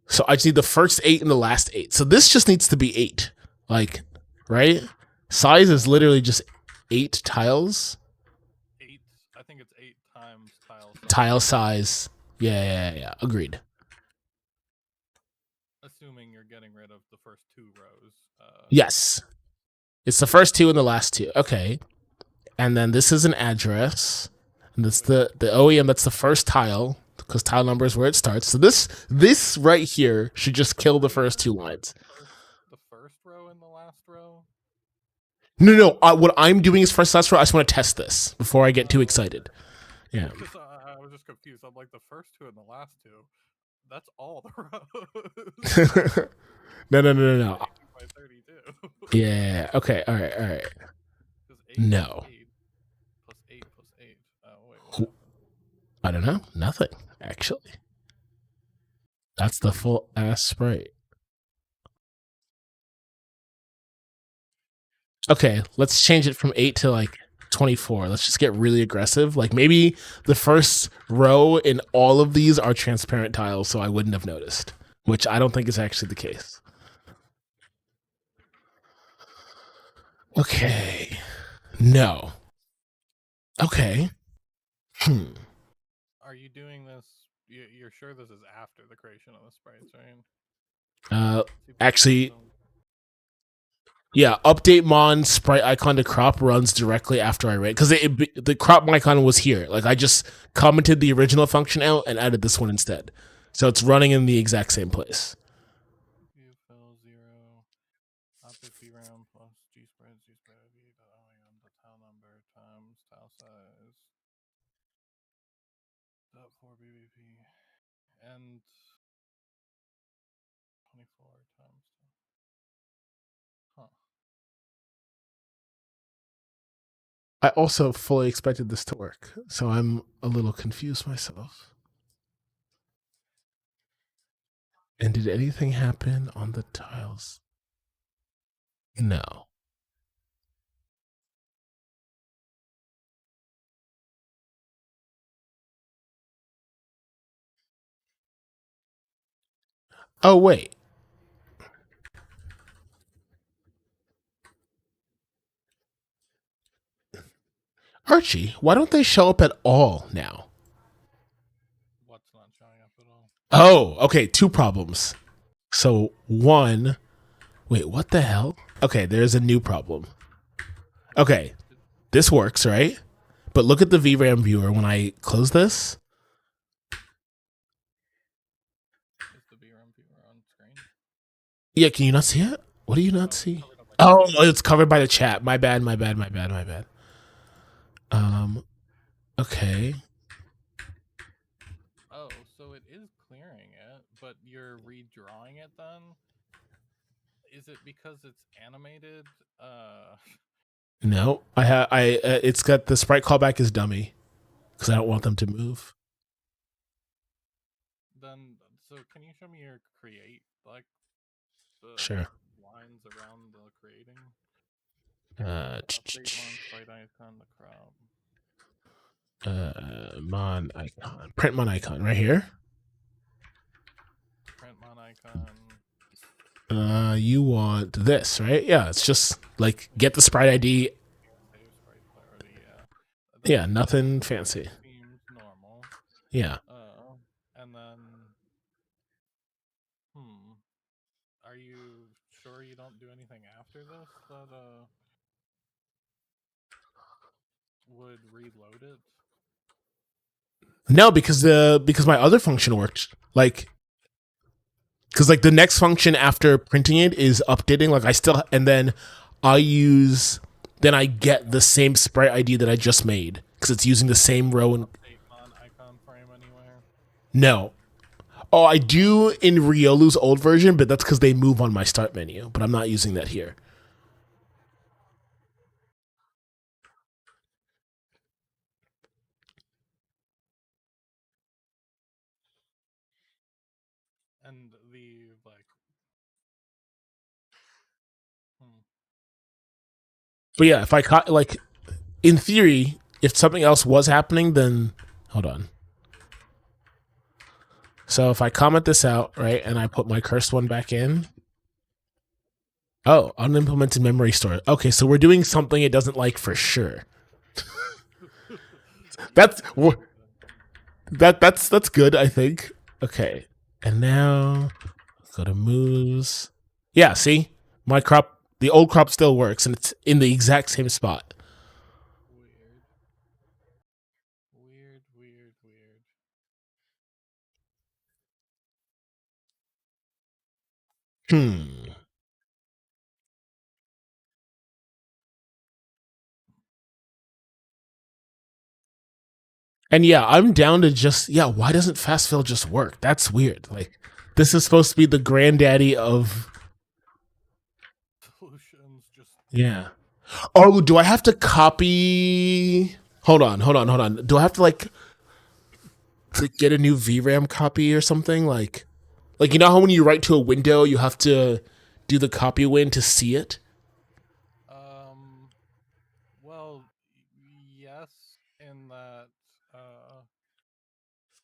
So I just need the first 8 and the last 8. So this just needs to be 8, like, right? Size is literally just 8 tiles. 8. I think it's 8 times tile size. Tile size. Yeah. Agreed. Assuming you're getting rid of the first 2 rows. Yes. It's the first 2 and the last 2. Okay. And then this is an address. And that's the OEM, that's the first tile, because tile number is where it starts. So this right here should just kill the first 2 lines. The first row and the last row? No. What I'm doing is first last row. I just want to test this before I get too excited. Yeah. I was just confused. I'm like, the first two and the last two, that's all the rows. No. 32 by 32. Yeah. Okay. All right. All right. Because 8 No. plus 8 plus 8 plus 8. Oh, wait, what happened? I don't know. Nothing, actually. That's the full ass sprite. Okay, let's change it from 8 to like 24. Let's just get really aggressive. Like maybe the first row in all of these are transparent tiles, so I wouldn't have noticed, which I don't think is actually the case. Okay. No. Okay. Are you doing this? You're sure this is after the creation of the sprites, right? Actually, yeah, update mon sprite icon to crop runs directly after I ran because the crop icon was here. Like I just commented the original function out and added this one instead, so it's running in the exact same place. View fill 0, object VRAM plus G spread V the tile number times tile size. Dot 4 BBP and 24 times. Huh. I also fully expected this to work, so I'm a little confused myself. And did anything happen on the tiles? No. Oh, wait. Archie, why don't they show up at all now? What's not showing up at all? Oh, okay, two problems. So, one, wait, what the hell? Okay, there's a new problem. Okay, this works, right? But look at the VRAM viewer when I close this. Is the VRAM viewer on screen? Yeah, can you not see it? What do you not see? Oh, it's covered by the chat. My bad. Okay. Oh, so it is clearing it, but you're redrawing it then? Is it because it's animated? No, it's got the sprite callback is dummy because I don't want them to move. Then, so can you show me your create, like, the Sure. lines around the creating? Update mon sprite icon to crop. Mon icon. Print mon icon right here. Print mon icon. You want this, right? Yeah, it's just like get the sprite ID. Save sprite clarity, yeah. Yeah, nothing fancy. Seems normal. Yeah. And then, are you sure you don't do anything after this that would reload it? No, because my other function worked. Like, because like the next function after printing it is updating. Like I still, and then I get the same sprite ID that I just made because it's using the same row and mon icon frame anywhere? No. Oh, I do in Riolu's old version, but that's because they move on my start menu. But I'm not using that here. And the like. But yeah, if I caught like in theory, if something else was happening, then hold on. So if I comment this out, right, and I put my cursed one back in. Oh, unimplemented memory store. Okay, so we're doing something it doesn't like for sure. that's good, I think. Okay. And now go to moves. Yeah, see? My crop, the old crop still works and it's in the exact same spot. Weird. And yeah, I'm down to just why doesn't fast fill just work? That's weird. Like this is supposed to be the granddaddy of Solutions just yeah. Oh, do I have to copy? Hold on. Do I have to like get a new VRAM copy or something? Like you know how when you write to a window, you have to do the copy win to see it? well, yes, in that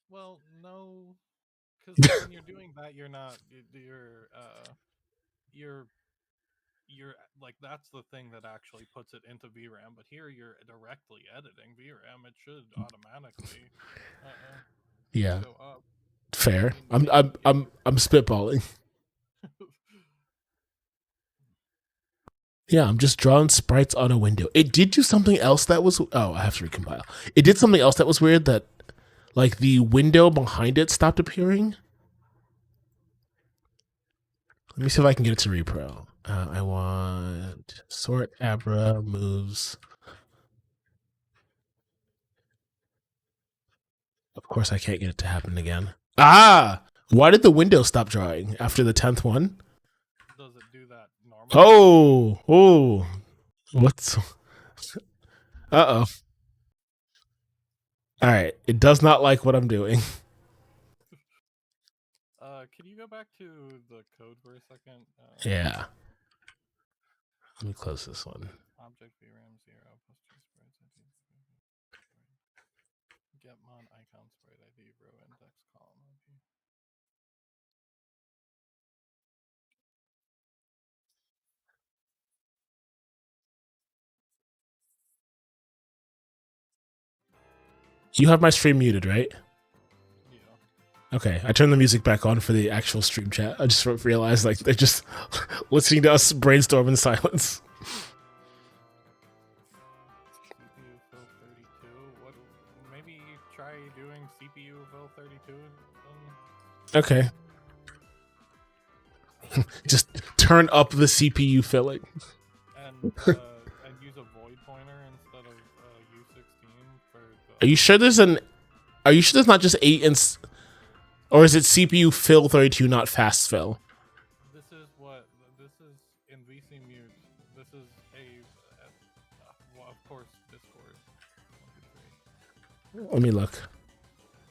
well, no, because when you're doing that, you're not you're like that's the thing that actually puts it into VRAM. But here you're directly editing VRAM. It should automatically Yeah, show up. I fair. mean, I'm spitballing. Yeah, I'm just drawing sprites on a window. It did do something else that was I have to recompile. It did something else that was weird that like the window behind it stopped appearing. Let me see if I can get it to repro. I want sort Abra moves. Of course, I can't get it to happen again. Ah! Why did the window stop drawing after the 10th one? Does it do that normally? Oh! What's. Uh-oh. Alright, it does not like what I'm doing. Can you go back to the code for a second? Yeah. Let me close this one. Object VRAM 0 plus 2 sprites get mon icon sprite ID row index column ID. You have my stream muted, right? Yeah. Okay, I turned the music back on for the actual stream chat. I just realized like they're just listening to us brainstorm in silence. CPU fill 32. What? Maybe try doing CPU fill 32. Okay. Just turn up the CPU filling. And use a void pointer instead of U16 for the. Are you sure there's not just 8 and or is it CPU fill 32 not fast fill? This is in VC mute. This is well, of course, Discord. 1, 2, 3. Let me look.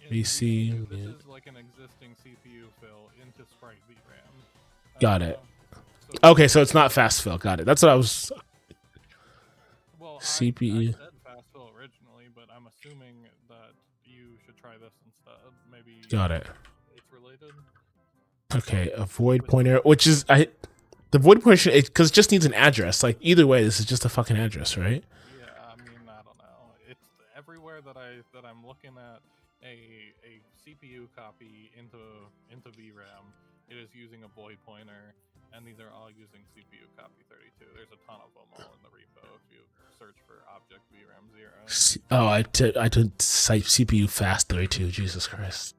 In VC mute, this mute. is like an existing CPU fill into sprite VRAM. Got it. So Okay, so it's not fast fill. Got it. That's what I was. well, CPU. I said fast fill originally, but I'm assuming that you should try this instead. Maybe Got it. it's related. Okay, a void pointer, which is the void pointer because it just needs an address. Like either way, this is just a fucking address, right? Yeah, I mean, I don't know. It's everywhere that I'm looking at a CPU copy into VRAM. It is using a void pointer, and these are all using CPU copy 32. There's a ton of them all in the repo if you search for object VRAM 0. Oh, I did cite CPU fast 32. Jesus Christ.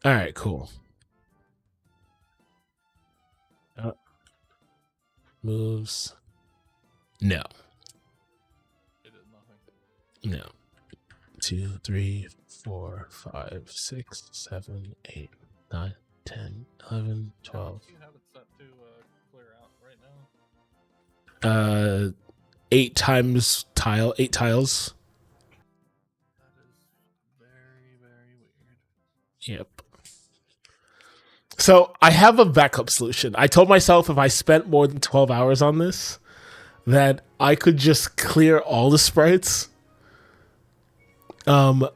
All right, cool. Moves. No. It did nothing. No. 2, 3, 4, 5, 6, 7, 8, 9, 10, 11, 12. You have it set to clear out right now. 8 times tile, 8 tiles. That is very, very weird. Yep. So I have a backup solution. I told myself if I spent more than 12 hours on this, that I could just clear all the sprites. And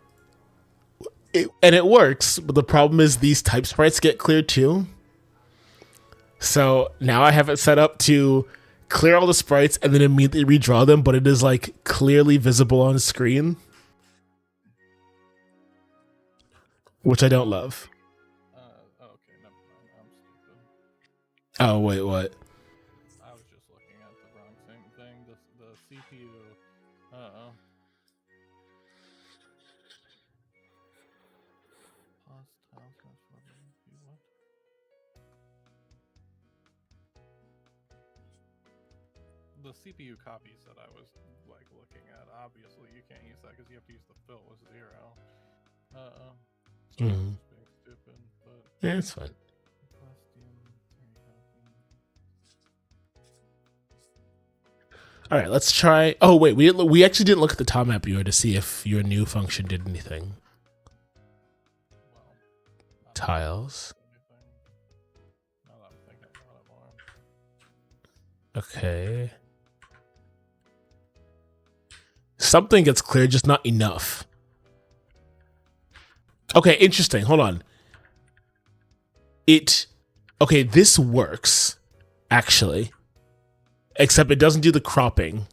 it works, but the problem is these type sprites get cleared too. So now I have it set up to clear all the sprites and then immediately redraw them, but it is like clearly visible on screen, which I don't love. Okay, never mind. I'm stupid. Oh, wait, what? I was just looking at the wrong thing. The CPU. Pause tile what? the CPU copies that I was like looking at, obviously you can't use that because you have to use the fill with 0. So Mhm. it's being stupid, but Yeah, it's fine. All right, let's try. Oh wait, we actually didn't look at the top map viewer to see if your new function did anything. Well, Tiles. now that I'm thinking about it more. Okay. Something gets clear, just not enough. Okay, interesting. Hold on. Okay, this works, actually. Except it doesn't do the cropping.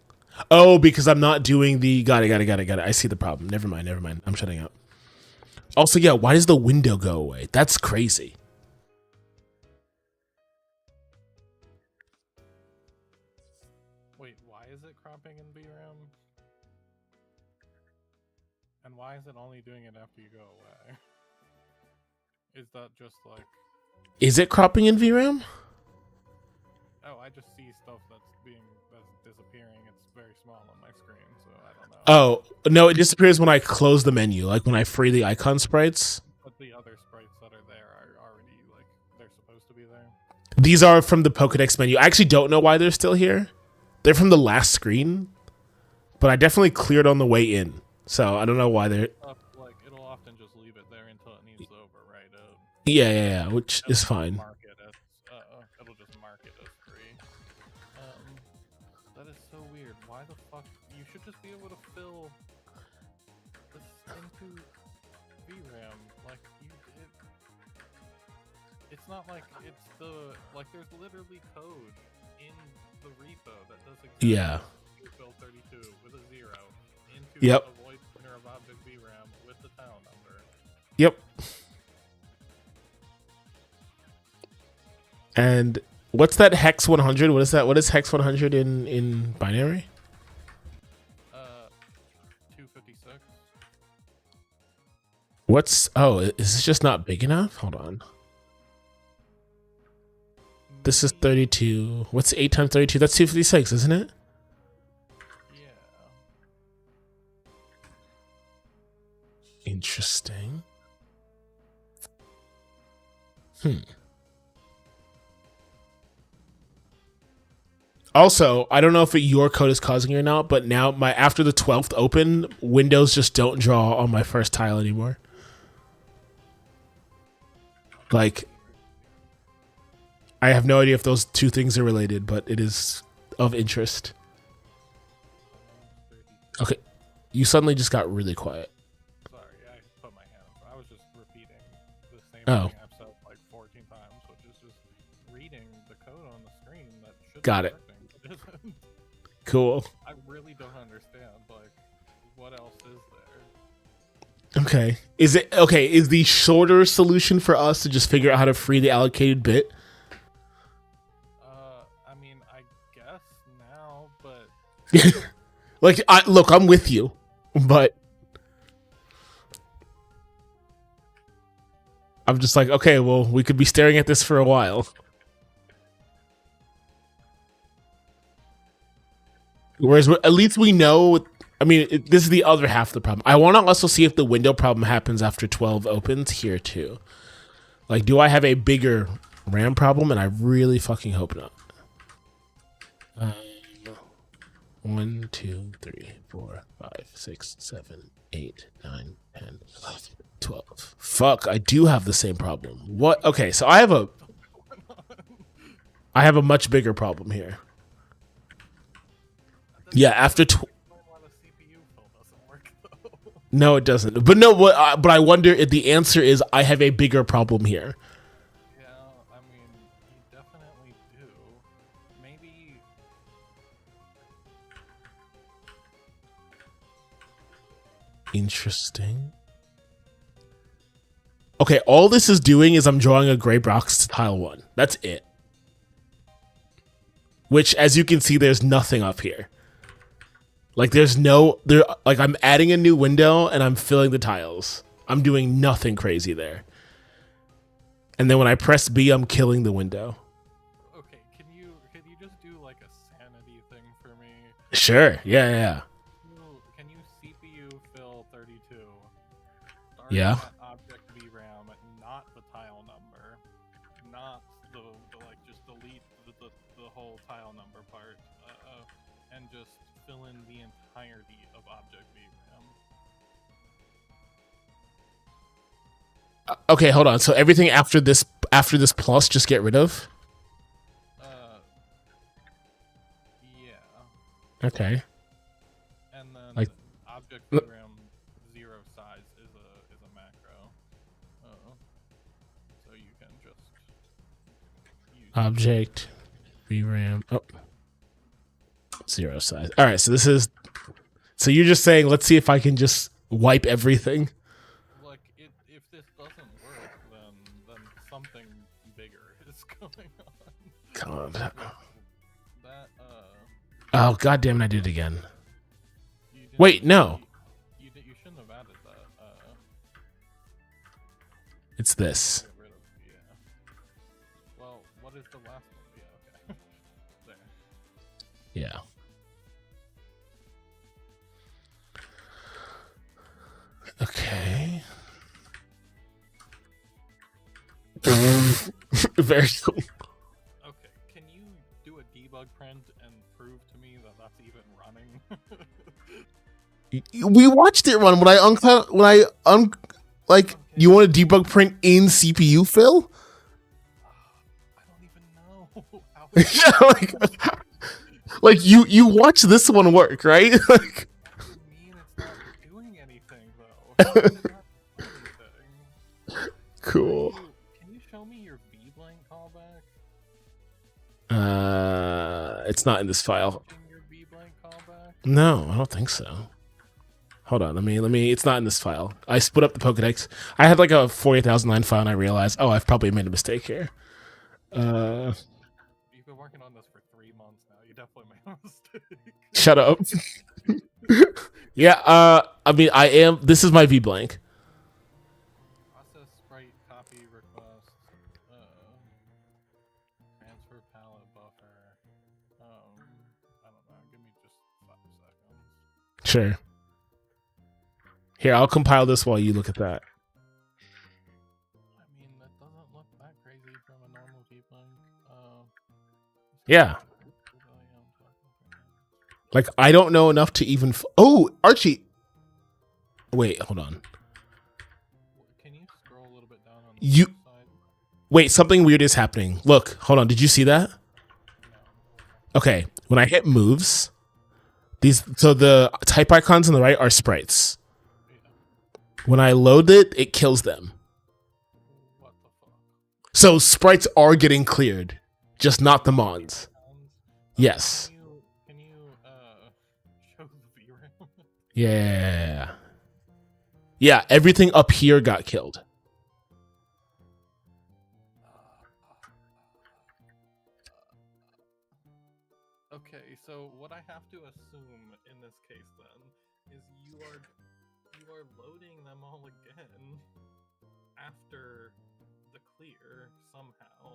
Oh, because I'm not doing the... Got it. I see the problem. Never mind. I'm shutting up. Also, yeah, why does the window go away? That's crazy. Wait, why is it cropping in VRAM? And why is it only doing it after you go away? Is that just like... Is it cropping in VRAM? Oh, I just see stuff that's disappearing. It's very small on my screen, so I don't know. Oh, no, it disappears when I close the menu, like when I free the icon sprites. But the other sprites that are there are already, like, they're supposed to be there. These are from the Pokédex menu. I actually don't know why they're still here. They're from the last screen, but I definitely cleared on the way in. So I don't know why they're... Like, it'll often just leave it there until it needs over, right? Yeah, which is fine. It'll just mark it as free. That is so weird. Why the fuck? You should just be able to fill this into VRAM. Like, it's not like it's the... Like, there's literally code in the repo that does exactly fill 32 with a 0 into a void pointer of object VRAM with the tile number. Yep. And what's that hex 100? What is that? What is hex 100 in binary? 256. What's... Oh, is this just not big enough? Hold on. This is 32. What's 8 times 32? That's 256, isn't it? Yeah. Interesting. Also, I don't know if your code is causing it or not, but now after the 12th open, windows just don't draw on my first tile anymore. Like, I have no idea if those two things are related, but it is of interest. Okay, you suddenly just got really quiet. Sorry, I put my hand up. I was just repeating the same Oh. thing I've said like 14 times, which is just reading the code on the screen that should Got be it. working. It isn't. Cool. I really don't understand, like, what else is there? Okay. Is the shorter solution for us to just figure out how to free the allocated bit? I mean, I guess now, but Like, look, I'm with you, but I'm just like, okay, well, we could be staring at this for a while. Whereas at least we know, I mean, this is the other half of the problem. I want to also see if the window problem happens after 12 opens here too. Like, do I have a bigger RAM problem? And I really fucking hope not. 1, 2, 3, 4, 5, 6, 7, 8, 9, 10, 11, 12. Fuck, I do have the same problem. What? Okay, so I have a much bigger problem here. Yeah, after no, it doesn't. But no, but I wonder if the answer is I have a bigger problem here. yeah, I mean, you definitely do. Maybe. Interesting. Okay, all this is doing is I'm drawing a gray box to tile 1. That's it. Which, as you can see, there's nothing up here. Like, like, I'm adding a new window and I'm filling the tiles. I'm doing nothing crazy there. And then when I press B, I'm killing the window. Okay, can you just do like a sanity thing for me. Sure. Yeah. Can you CPU fill 32? Start Yeah. at object VRAM, not the tile number, not the like just delete the whole tile number part, and just fill in the entirety of object VRAM. Okay, hold on. So everything after this plus, just get rid of. Yeah. Okay. And then Like- object VRAM 0 size is a macro. So you can just use Object VRAM. Oh. 0 size. All right. So you're just saying, let's see if I can just wipe everything. like if this doesn't work, then something bigger is going on. God. That Oh, goddamn! I did it again. you didn't- Wait, no. You shouldn't have added that. It's this. Get rid of, yeah. Well, what is the last one? Yeah, okay. There. Yeah. Okay. Very cool. Okay, can you do a debug print and prove to me that that's even running? We watched it run when like you want a debug print in CPU fill? I don't even know how. Yeah, like you watch this one work, right? Like, Doesn't mean it's not doing anything though. How is it not doing anything? cool. Can you show me your V-blank callback? It's not in this file. In your V-blank callback? No, I don't think so. Hold on, let me. It's not in this file. I split up the Pokédex. I had like a 40,000 line file, and I realized, oh, I've probably made a mistake here. You've been working on this for 3 months now. You definitely made a mistake. Shut up. Yeah. I mean, I am. This is my V blank. Process sprite copy request. Transfer palette buffer. I don't know. Give me just 5 seconds. Sure. Here, I'll compile this while you look at that. I mean, that doesn't look that crazy from a normal V-blank. Yeah. Like, I don't know enough to even. Oh, Archie. Wait, hold on. Can you scroll a little bit down on the You- left side? Wait, something weird is happening. Look, hold on. Did you see that? No. Okay, when I hit moves, so the type icons on the right are sprites. Yeah. When I load it, it kills them. What the fuck? So sprites are getting cleared, just not the mons. Yes. Can you show the VRAM? Yeah. Yeah, everything up here got killed. Okay, so what I have to assume in this case then is you are loading them all again after the clear somehow,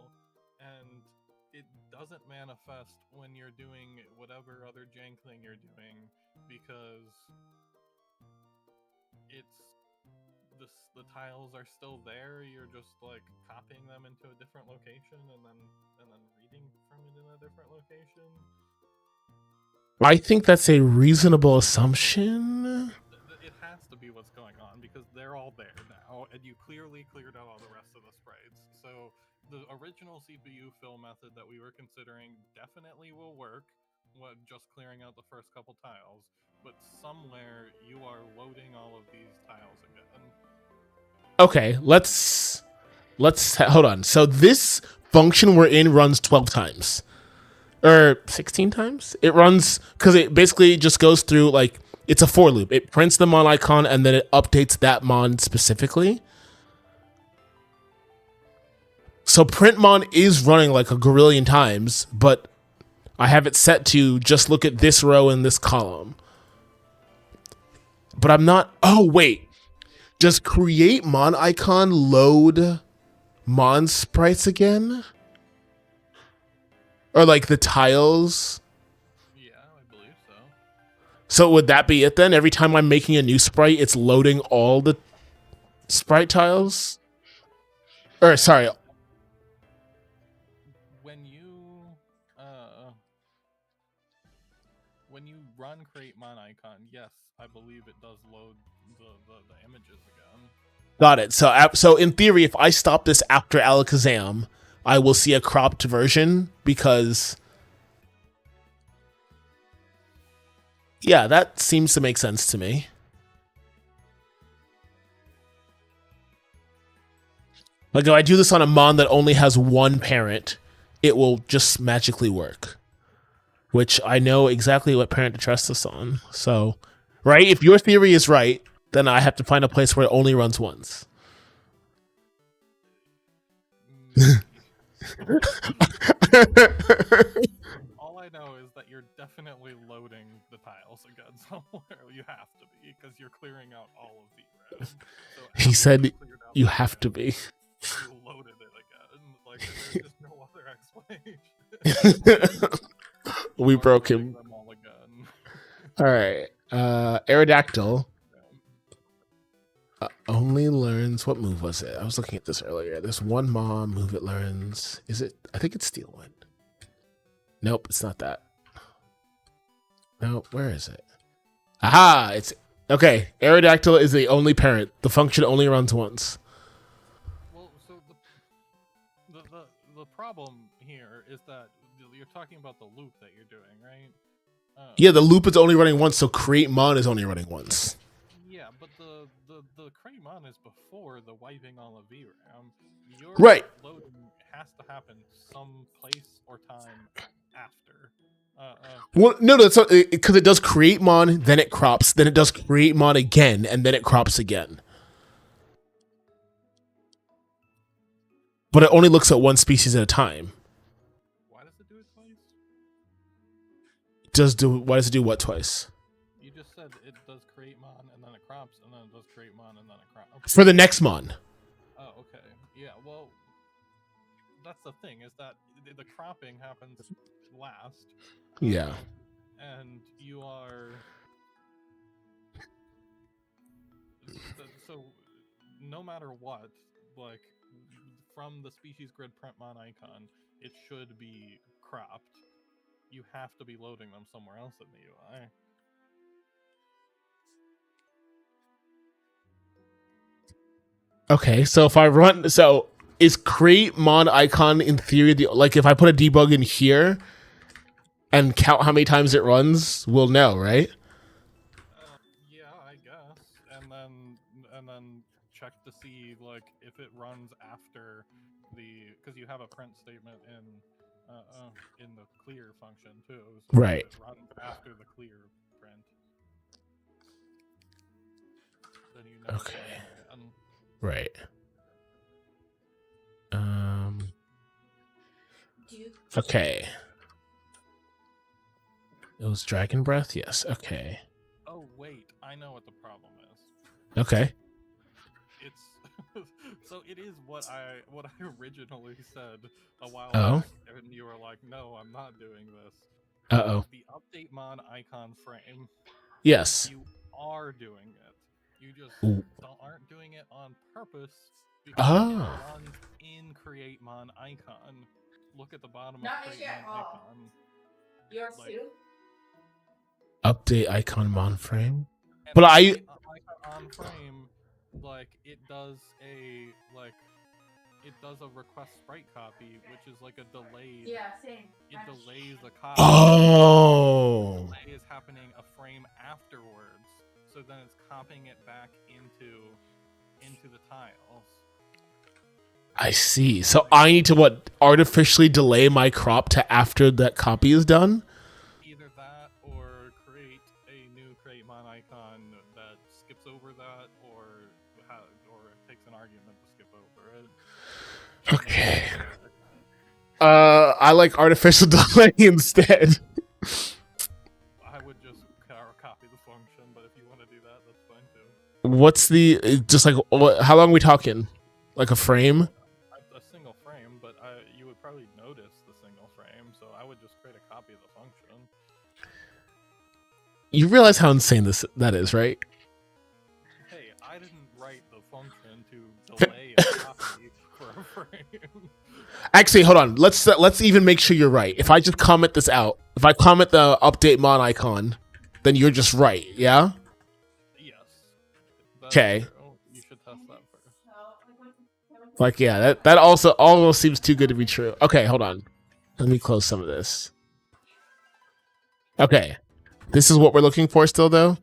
and it doesn't manifest when you're doing whatever other jank thing you're doing because the tiles are still there. You're just like copying them into a different location and then reading from it in a different location. I think that's a reasonable assumption. It has to be what's going on because they're all there now, and you clearly cleared out all the rest of the sprites. So the original CPU fill method that we were considering definitely will work, just clearing out the first couple tiles. But somewhere you are loading all of these tiles again. Okay, let's hold on. So this function we're in runs 12 times. Or 16 times? It runs because it basically just goes through, like, it's a for loop. It prints the mon icon and then it updates that mon specifically. So printmon is running like a gorillion times, but I have it set to just look at this row and this column. But I'm not. Oh, wait. Does create mon icon load mon sprites again? Or like the tiles. Yeah, I believe so. So would that be it then? Every time I'm making a new sprite, it's loading all the sprite tiles? Or sorry. When you run create mon icon, yes, I believe it does load the images again. Got it. So in theory, if I stop this after Alakazam, I will see a cropped version because... Yeah, that seems to make sense to me. Like, if I do this on a mon that only has one parent, it will just magically work. Which I know exactly what parent to trust this on. So, right? If your theory is right, then I have to find a place where it only runs once. All I know is that you're definitely loading the tiles again somewhere. You have to be, because you're clearing out all of the red. So He said you have to be. You loaded it again. Like, there's just no other explanation. We broke him. Them all again. All right. Aerodactyl only learns... What move was it? I was looking at this earlier. There's one move it learns. Is it? I think it's Steel Wind. Nope, it's not that. No, where is it? Aha! It's... Okay, Aerodactyl is the only parent. The function only runs once. Well, so the problem here is that you're talking about the loop that you're doing, right? Yeah, the loop is only running once, so create mon is only running once. Yeah, but the create mon is before the wiping all of VRAM. Your Right. loading has to happen some place or time after. Well, no, it's because it does create mon, then it crops, then it does create mon again, and then it crops again. But it only looks at one species at a time. Why does it do it twice? Why does it do what twice? You just said it does create mon and then it crops, and then it does create mon and then it crops. For the next mon. Oh, okay. Yeah, well, that's the thing, is that the cropping happens last. Yeah. And you are... So, no matter what, like, from the species grid printmon icon, it should be cropped. You have to be loading them somewhere else in the UI. Okay, so if I run... So, is create mon icon in theory... Like, if I put a debug in here and count how many times it runs, we'll know, right? Yeah, I guess. And then check to see, like, if it runs after the... Because you have a print statement in the clear function, too. So Right. It runs after the clear print. Then you know. Okay. Right. Okay. It was Dragon Breath? Yes. Okay. Oh, wait. I know what the problem is. Okay. It's... So it is what I originally said a while Oh. back, and you were like, no, I'm not doing this. Uh-oh. The update mon icon frame, Yes. you are doing it. You just Ooh. aren't doing it on purpose because it Oh. runs in create mon icon. Look at the bottom Not of create yet. mon icon. Yours Like- too? Update icon mon frame? And But update icon on frame, like it does a request sprite copy, which is like a delayed. Yeah, same. It delays a copy. Oh. The delay is happening a frame afterwards, so then it's copying it back into the tiles. I see. So I need to, artificially delay my crop to after that copy is done? Either that or create a new create mon icon that skips over that, or it takes an argument to skip over it. Okay. I like artificial delay instead. I would just copy the function, but if you want to do that, that's fine too. What's just like, how long are we talking? Like a frame? A single frame, but you would probably notice the single frame, so I would function. You realize how insane that is, right? Hey, I didn't write the function to delay a copy for a frame. Actually, hold on. Let's even make sure you're right. If I just comment this out, if I comment the update mon icon, then you're just right, yeah? Yes. Okay. You should test that first. Like, yeah, that also almost seems too good to be true. Okay, hold on. Let me close some of this. Okay. This is what we're looking for still, though?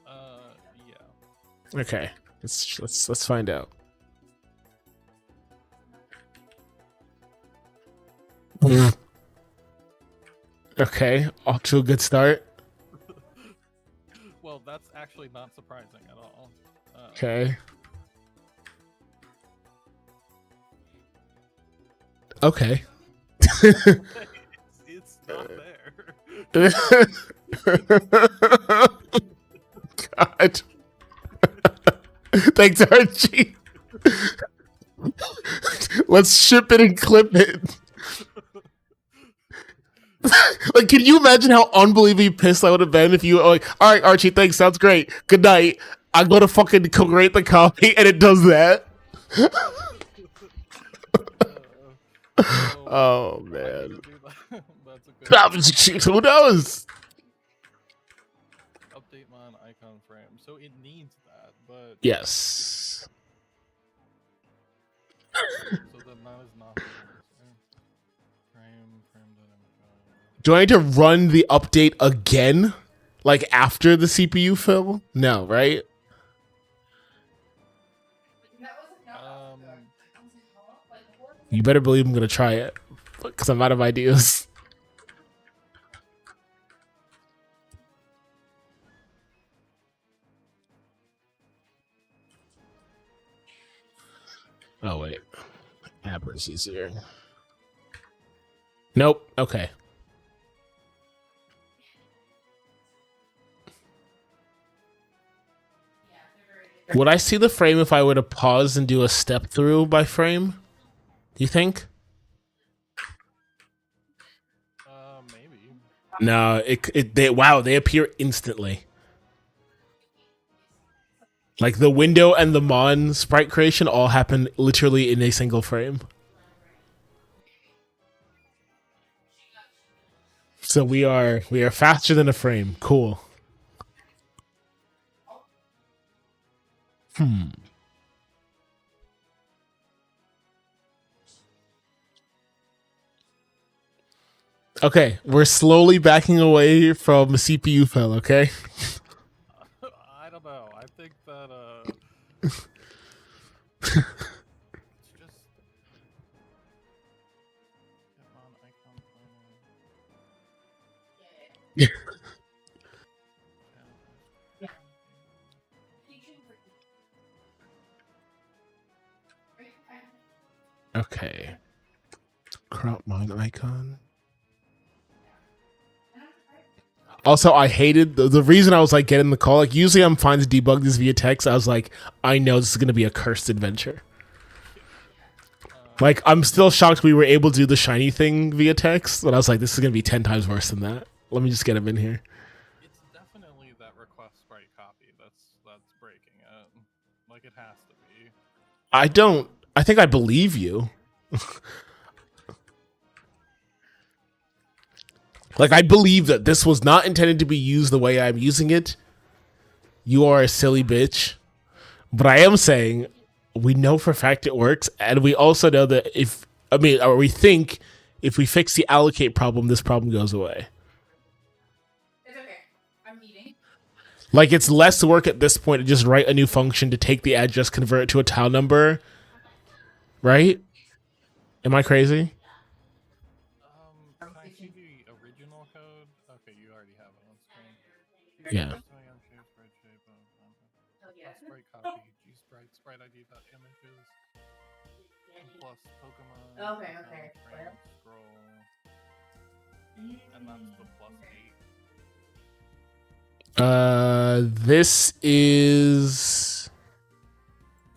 Yeah. Okay. Let's find out. Okay, off to a good start. Well, that's actually not surprising at all. Okay. Okay. It's not there. God. Thanks, Archie. Let's ship it and clip it. Like, can you imagine how unbelievably pissed I would have been if you were like, all right, Archie, thanks, sounds great. Good night. I'm gonna fucking create the copy, and it does that. Oh man. Who knows? Update mon icon frame. So it needs that, but Yes. so then that is not frame. Do I need to run the update again? Like after the CPU fill? No, right? You better believe I'm gonna try it, because I'm out of ideas. Oh wait, Apple's easier. Nope. Okay. Would I see the frame if I were to pause and do a step through by frame? Do you think? Maybe. No, they appear instantly. Like the window and the mon sprite creation all happen literally in a single frame. So we are faster than a frame. Cool. Okay, we're slowly backing away from CPU fail, okay? I don't know. I think that it's just mon icon frame. Okay. Crop mon icon. Also, I hated the reason I was like getting the call. Like usually I'm fine to debug this via text. I was like, I know this is gonna be a cursed adventure. Like I'm still shocked we were able to do the shiny thing via text, but I was like, this is gonna be 10 times worse than that. Let me just get him in here. It's definitely that request sprite copy that's breaking it. Like it has to be. I think I believe you. Like, I believe that this was not intended to be used the way I'm using it. You are a silly bitch. But I am saying, we know for a fact it works, and we also know that we think if we fix the allocate problem, this problem goes away. It's okay. I'm eating. Like, it's less work at this point to just write a new function to take the address, convert it to a tile number. Right? Am I crazy? Can I see the original code? Okay, you already have it on screen. Yeah. Sprite copy, Sprite ID images plus Pokémon. Okay. Frame, scroll, and that's the +8. This is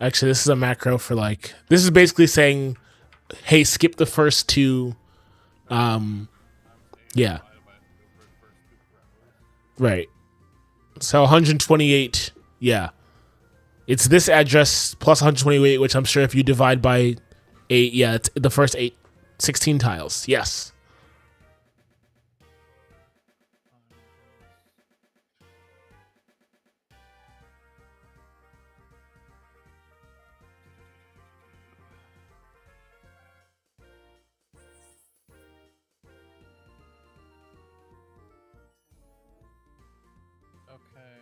actually this is a macro for like this is basically saying, hey, skip the first two Yeah. Divided by 2 for the first 2 parameters. Right. So 128, yeah. It's this address plus 128, which I'm sure if you divide by 8, yeah, it's the first 16 tiles. Yes. Okay.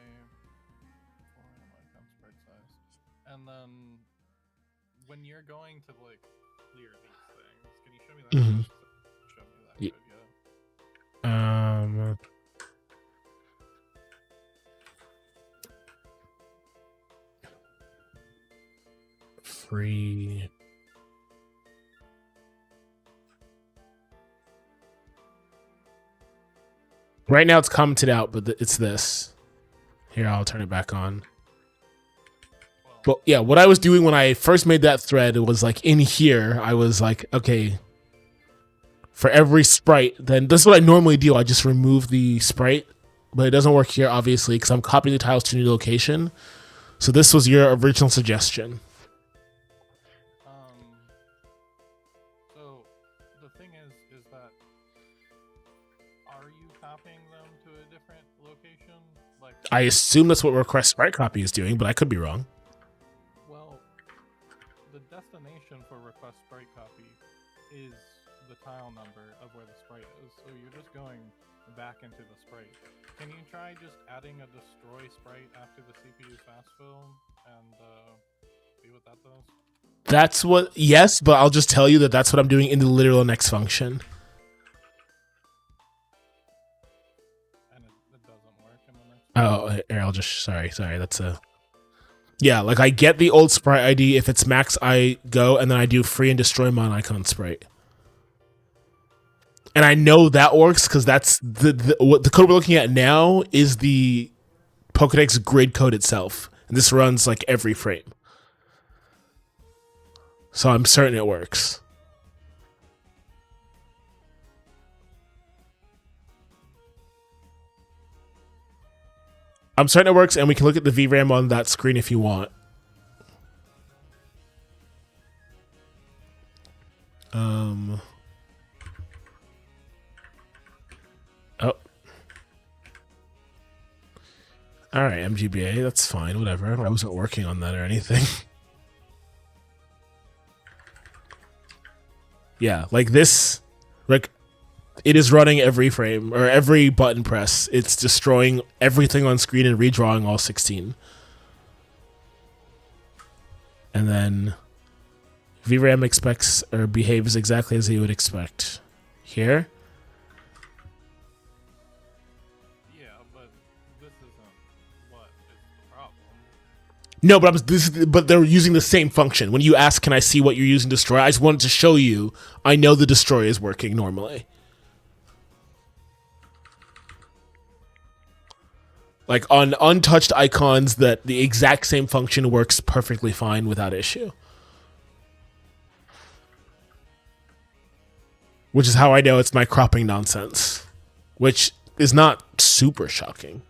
4 icon sprite size. And then when you're going to like clear these things, can you show me that? Mhm. Show me that Ye- code yet. Free. Right now it's commented out, but it's this. Here, I'll turn it back on. Well, But yeah, what I was doing when I first made that thread, it was like in here, I was like, okay, for every sprite, then this is what I normally do. I just remove the sprite, but it doesn't work here, obviously, because I'm copying the tiles to a new location. So this was your original suggestion. so the thing is that are you copying them to a different location? Like, I assume that's what request sprite copy is doing, but I could be wrong. well, the destination for request sprite copy is the tile number of where the sprite is. So you're just going back into the sprite. Can you try just adding a destroy sprite after the CPU fast fill and see what that does? That's what, yes, but I'll just tell you that that's what I'm doing in the literal next function. And it doesn't work in the next. Oh, here, I'll just, sorry, that's a, yeah, like I get the old sprite ID. If it's max, I go, and then I do free and destroy mon icon sprite. And I know that works because that's what the code we're looking at now is the Pokédex grid code itself. And this runs like every frame. So I'm certain it works. I'm certain it works, and we can look at the VRAM on that screen if you want. Oh. Alright, MGBA, that's fine, whatever. I wasn't working on that or anything. Yeah, like this, like, it is running every frame, or every button press. It's destroying everything on screen and redrawing all 16. And then VRAM expects or behaves exactly as you would expect. Here, Yeah, but this isn't what is the problem. no, but but they're using the same function. When you ask, "Can I see what you're using to destroy?" I just wanted to show you. I know the destroy is working normally. Like on untouched icons, that the exact same function works perfectly fine without issue. Which is how I know it's my cropping nonsense, which is not super shocking.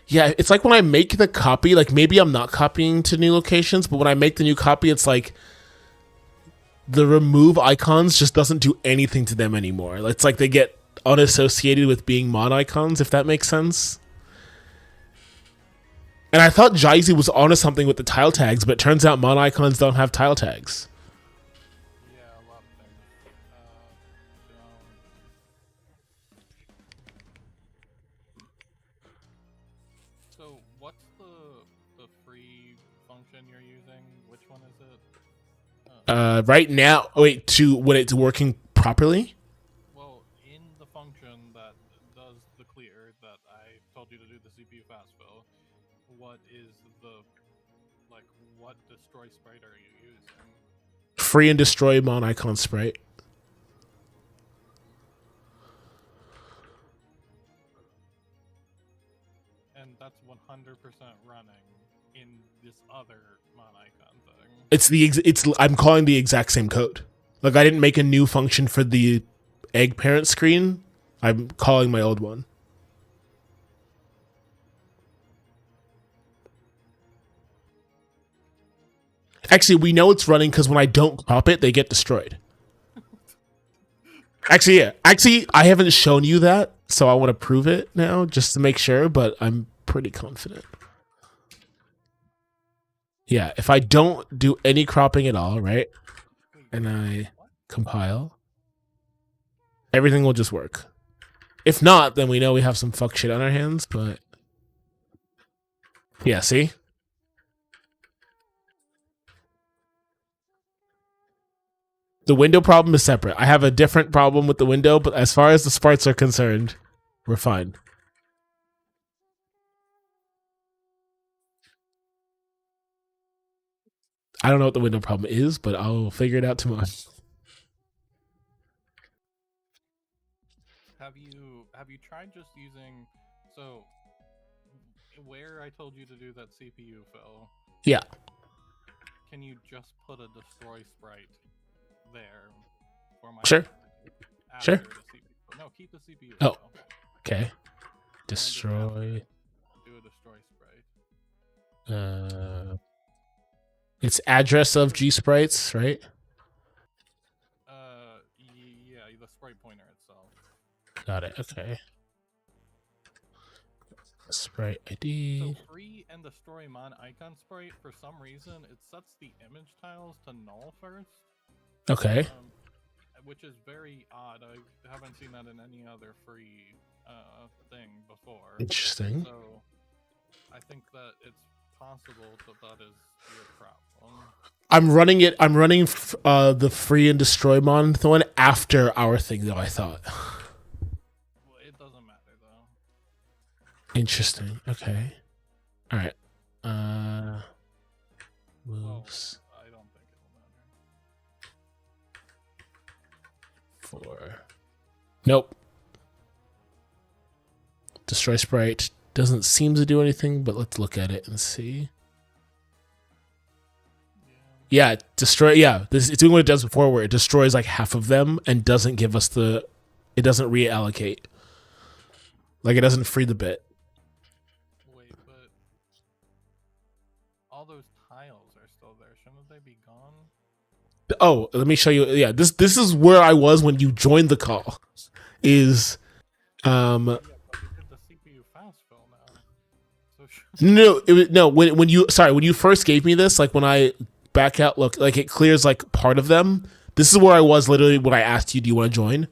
Yeah, it's like when I make the copy, like maybe I'm not copying to new locations, but when I make the new copy, it's like the remove icons just doesn't do anything to them anymore. It's like they get unassociated with being mod icons, if that makes sense. And I thought Jaizy was onto something with the tile tags, but it turns out mod icons don't have tile tags. Yeah, a lot of things. So what's the free function you're using? Which one is it? Right now, wait, to when it's working properly? Well, in the function that does the clear that I told you to do the CPU fast fill, what is what destroy sprite are you using? Free and destroy mon icon sprite. And that's 100% running. in this other mon icon thing. I'm calling the exact same code. Like, I didn't make a new function for the egg parent screen. I'm calling my old one. Actually, we know it's running because when I don't crop it, they get destroyed. Actually, yeah. Actually, I haven't shown you that, so I want to prove it now just to make sure, but I'm pretty confident. Yeah, if I don't do any cropping at all, right, and I compile, everything will just work. If not, then we know we have some fuck shit on our hands, but... Yeah, see? The window problem is separate. I have a different problem with the window, but as far as the sprites are concerned, we're fine. I don't know what the window problem is, but I'll figure it out tomorrow. Have you tried just using where I told you to do that CPU fill? Yeah. Can you just put a destroy sprite there for my Sure. Sure. the CPU? No, keep the CPU. Oh. fill. Okay. Destroy. Do a destroy sprite. It's address of G sprites, right? Yeah, the sprite pointer itself. Got it. Okay. Sprite ID. So free and destroy mon icon sprite, for some reason, it sets the image tiles to null first. Okay. Which is very odd. I haven't seen that in any other free thing before. Interesting. So I think that it's possible that is your problem. I'm running the free and destroy mon one after our thing, though, I thought. Well, it doesn't matter, though. Interesting. Okay. All right. Moves. I don't think it'll matter. 4. Nope. Destroy sprite doesn't seem to do anything, but let's look at it and see. Yeah, destroy. Yeah, it's doing what it does before, where it destroys like half of them and doesn't give us it doesn't reallocate. Like, it doesn't free the bit. Wait, but all those tiles are still there. Shouldn't they be gone? Oh, let me show you. Yeah, this is where I was when you joined the call. Is Yeah, but we did the CPU fast fill now. So when you first gave me this, like when I back out, look, like it clears like part of them. This is where I was literally when I asked you, do you want to join?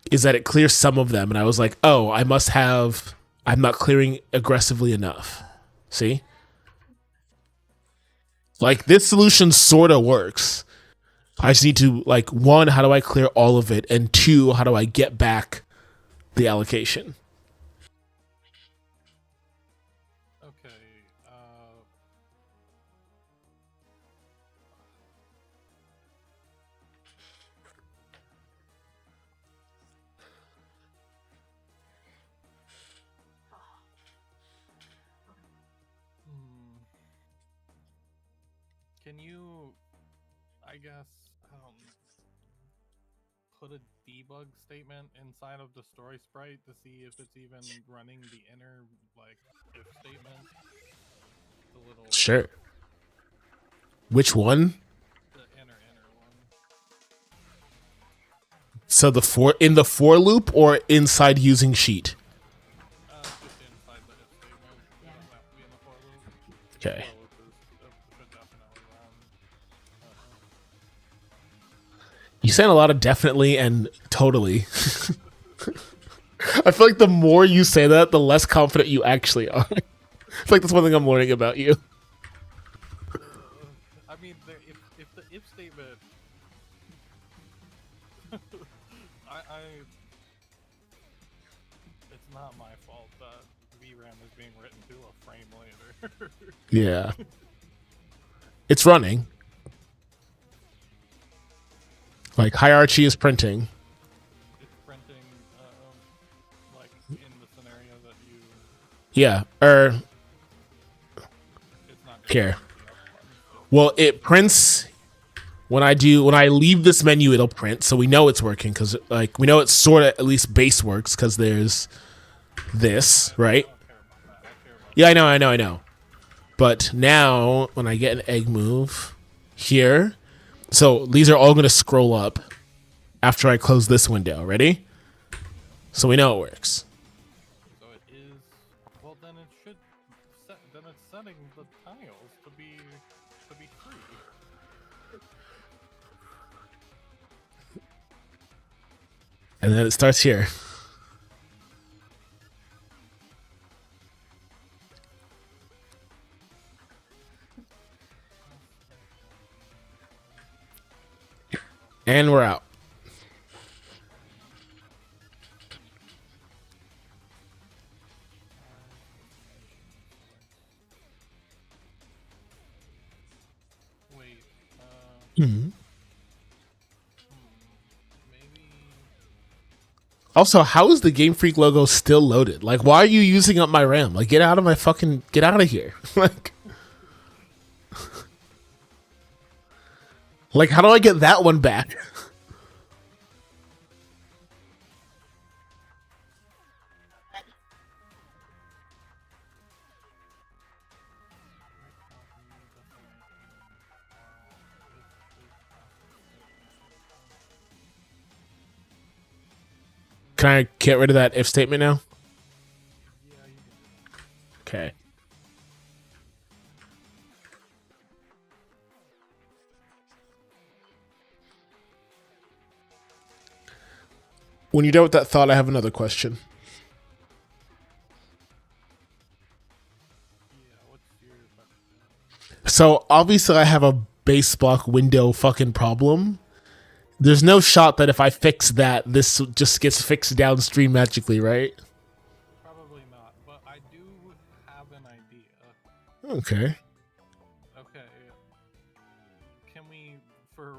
Is that it clears some of them, and I was like, oh, I'm not clearing aggressively enough. See? Like, this solution sort of works. I just need to, like, 1, how do I clear all of it? And 2, how do I get back the allocation? okay. Can you, I guess, put a debug statement inside of destroy sprite to see if it's even running the inner, like, if statement? The little... Sure. Which one? The inner one. So in the for loop or inside using sheet? Just inside the if statement. It doesn't have to be in the for loop. Okay. For loop should definitely run. You saying a lot of definitely and totally. I feel like the more you say that, the less confident you actually are. I feel like that's one thing I'm learning about you. I mean, if the if statement, it's not my fault that VRAM is being written to a frame later. Yeah. It's running. Like, hierarchy is printing. It's printing, like, in the scenario that you... Yeah, Here. Well, it prints when I leave this menu, it'll print, so we know it's working because like we know it's sort of at least base works because there's this, right? Yeah, I know. But now when I get an egg move here, so these are all going to scroll up after I close this window. Ready? So we know it works. So it is. Well, then it should. Then it's setting the tiles to be free. And then it starts here. And we're out. Wait. Mhm. Maybe. Also, how is the Game Freak logo still loaded? Like, why are you using up my RAM? Like, get out of here. Like, how do I get that one back? Can I get rid of that if statement now? Okay. When you're done with that thought, I have another question. So obviously I have a base block window fucking problem. There's no shot that if I fix that, this just gets fixed downstream magically, right? Probably not, but I do have an idea. Okay. Okay. Can we, for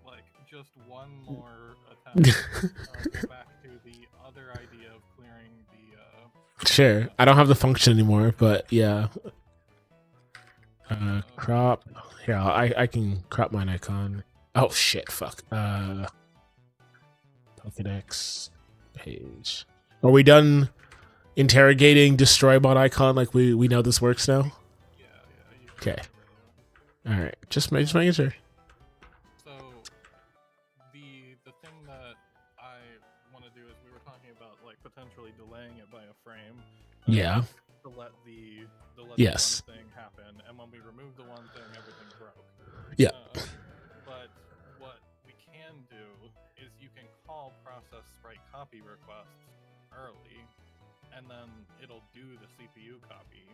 like just one more attempt, go back to the other idea of clearing the Sure. I don't have the function anymore, but yeah. Crop. Here, I can crop mine icon. Oh shit, fuck. Pokédex page. Are we done interrogating destroy mod icon like we know this works now? Yeah. Okay. Alright. Just making sure. So the thing that I want to do is we were talking about like potentially delaying it by a frame. Yeah. To let the Yes. one thing happen, and when we remove the one thing, everything broke. Yeah. But what we can do is you can call process sprite copy requests early, and then it'll do the CPU copy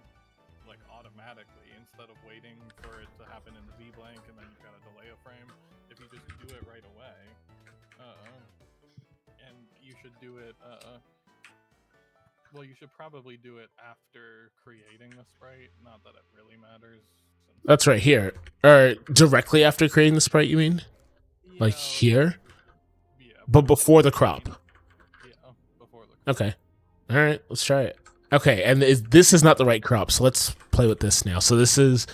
like automatically instead of waiting for it to happen in the V blank and then you gotta delay a frame. If you just do it right away, and you should do it. Well, you should probably do it after creating the sprite. Not that it really matters. That's right here. Or directly after creating the sprite, you mean? Yeah, Like here? Yeah. But before the crop. Yeah, before the crop. Okay. Alright, let's try it. Okay, and this is not the right crop, so let's play with this now. So this is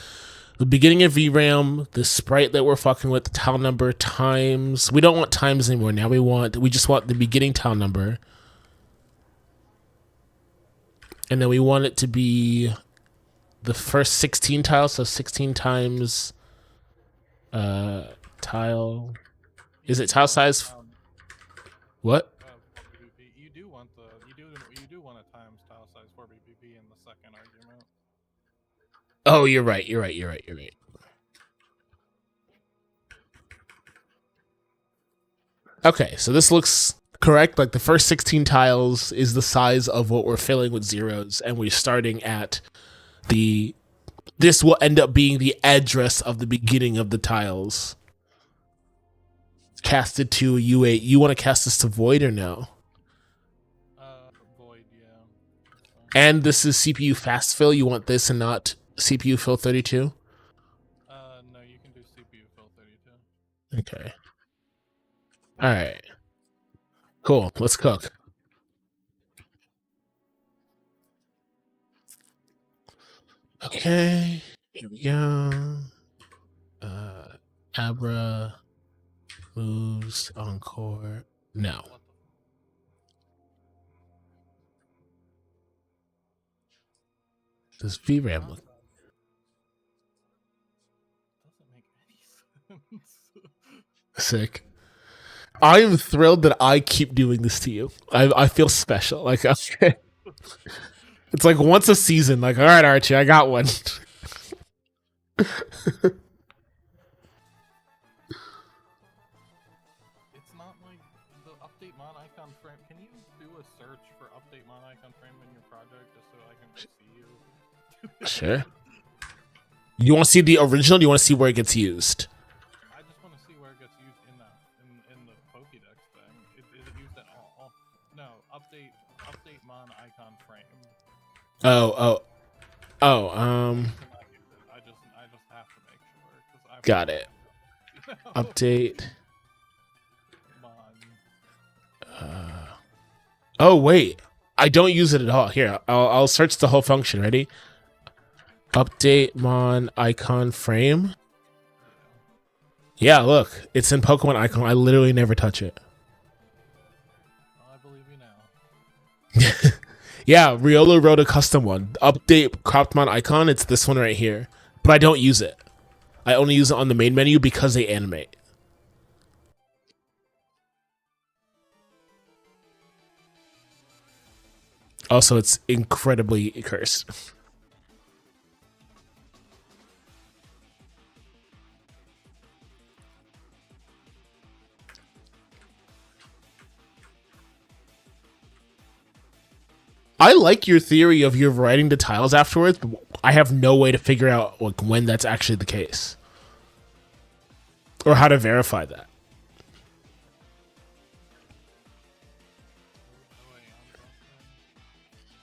the beginning of VRAM, the sprite that we're fucking with, the tile number, times. We don't want times anymore. Now we just want the beginning tile number. And then we want it to be the first 16 tiles, so 16 times tile. Is it tile size? What? You do want a times tile size 4BPP in the second argument. Oh, you're right. Okay, so this looks correct. Like the first 16 tiles is the size of what we're filling with zeros, and we're starting at this will end up being the address of the beginning of the tiles. Casted to U8. You want to cast this to void or no? Void, yeah. And this is CPU fast fill. You want this and not CPU fill 32? No, you can do CPU fill 32. Okay. All right. Cool. Let's cook. Okay. Here we go. Abra moves encore. No. What the Does VRAM look doesn't make any sense. sick? I am thrilled that I keep doing this to you. I feel special. Like, okay. It's like once a season. Like, all right, Archie, I got one. It's not like the update mon icon frame. Can you do a search for update mon icon frame in your project just so I can see you? Sure. You want to see the original? Or do you want to see where it gets used? I just want to see where it gets used in that in the Pokédex thing. Is it used at all? No, update mon icon frame. Oh. I just have to make sure because I Got it. Update. mon. Oh wait, I don't use it at all. Here, I'll search the whole function. Ready? Update mon icon frame. Yeah, look, it's in Pokemon icon. I literally never touch it. Well, I believe you now. Yeah, Riolo wrote a custom one. Update cropped mon icon. It's this one right here, but I don't use it. I only use it on the main menu because they animate. Also, it's incredibly cursed. I like your theory of you writing the tiles afterwards, but I have no way to figure out like when that's actually the case. Or how to verify that.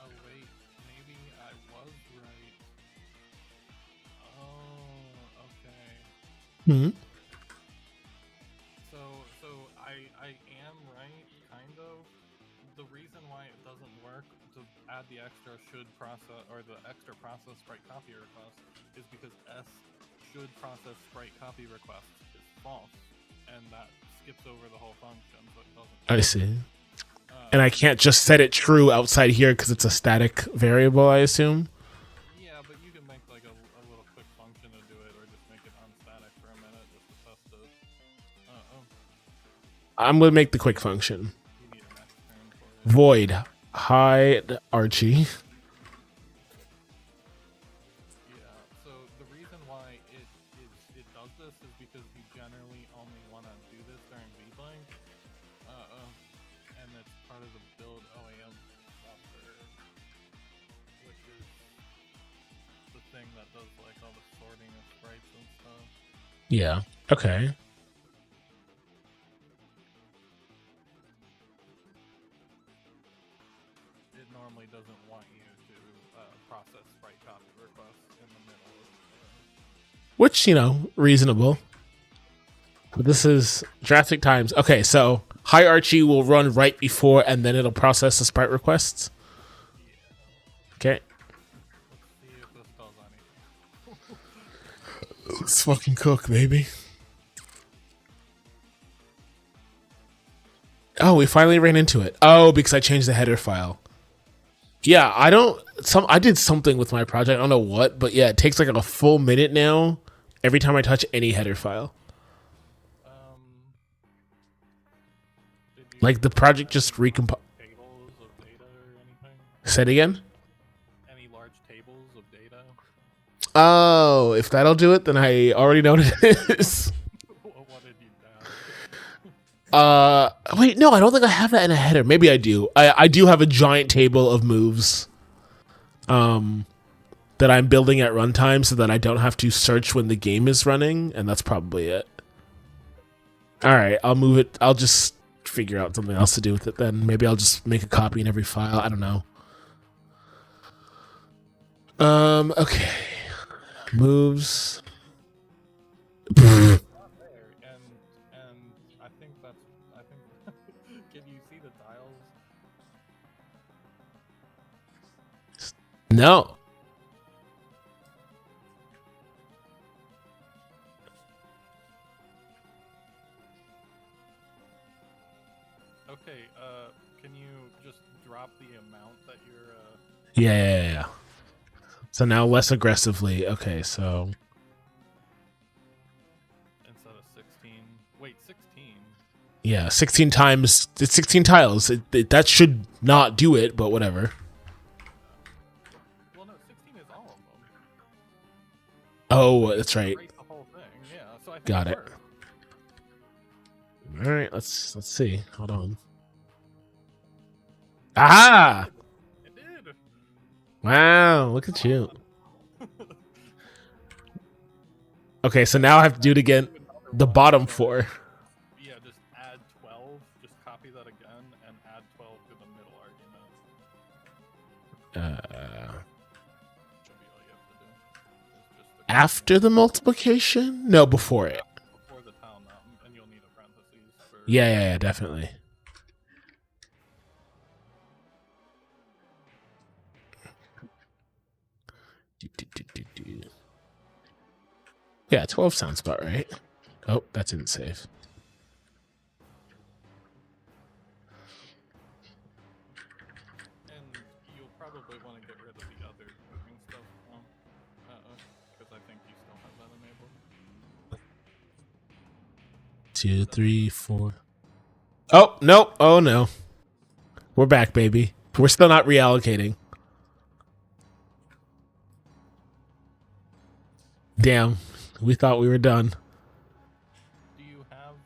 Oh wait, maybe I was right. Oh, okay. Hmm. So I am right, kind of. The reason why it doesn't work to add the extra should process or the extra process sprite copy request is because S should process sprite copy request is false, and that skips over the whole function, so it doesn't. I see. And I can't just set it true outside here because it's a static variable, I assume. Yeah, but you can make like a little quick function to do it, or just make it unstatic for a minute just to test it. I'm going to make the quick function. You need an X term for it. Void hide Archie. Yeah, so the reason why it does this is because you generally only want to do this during VBlank, and it's part of the build OAM software, which is the thing that does like all the sorting of sprites and stuff. Yeah. Okay. It normally doesn't want you to process sprite copy requests in the middle of Which, reasonable. But this is drastic times. Okay, so Hi Archie will run right before and then it'll process the sprite requests. Okay. let's see if this does anything. Let's fucking cook, baby. Oh, we finally ran into it. Oh, because I changed the header file. Yeah, I did something with my project. I don't know what, but yeah, it takes like a full minute now every time I touch any header file. Did you Like the project just recompile. tables of data or anything? Say it again. Any large tables of data? Oh, if that'll do it, then I already know what it is. What did you down? Wait, no, I don't think I have that in a header. Maybe I do. I do have a giant table of moves. That I'm building at runtime so that I don't have to search when the game is running, and that's probably it. All right, I'll move it. I'll just figure out something else to do with it then. Maybe I'll just make a copy in every file. I don't know. Okay. Moves. Not there, and I think can you see the tiles? No. Okay, can you just drop the amount that you're, Yeah. So now less aggressively. Okay, so instead of 16, wait, 16? yeah, 16 times, it's 16 tiles. That should not do it, but whatever. Well, no, 16 is all of them. Oh, that's right. Write the whole thing, yeah, so I think Got it. works. All right, let's see. Hold on. Ah! It did! Wow, look at you. Okay, so now I have to do it again. The bottom 4. Yeah, just add 12, just copy that again, and add 12 to the middle argument. Should be all you have to do. It's just the After the multiplication? No, before it. before the tile mountain, and you'll need a parentheses for... Yeah, definitely. Yeah, 12 sounds about right. Oh, that didn't save. And you'll probably want to get rid of the other cooking stuff, because I think you still have that enabled. 2, 3, 4. Oh, no. Oh, no. We're back, baby. We're still not reallocating. Damn. We thought we were done. Do you have,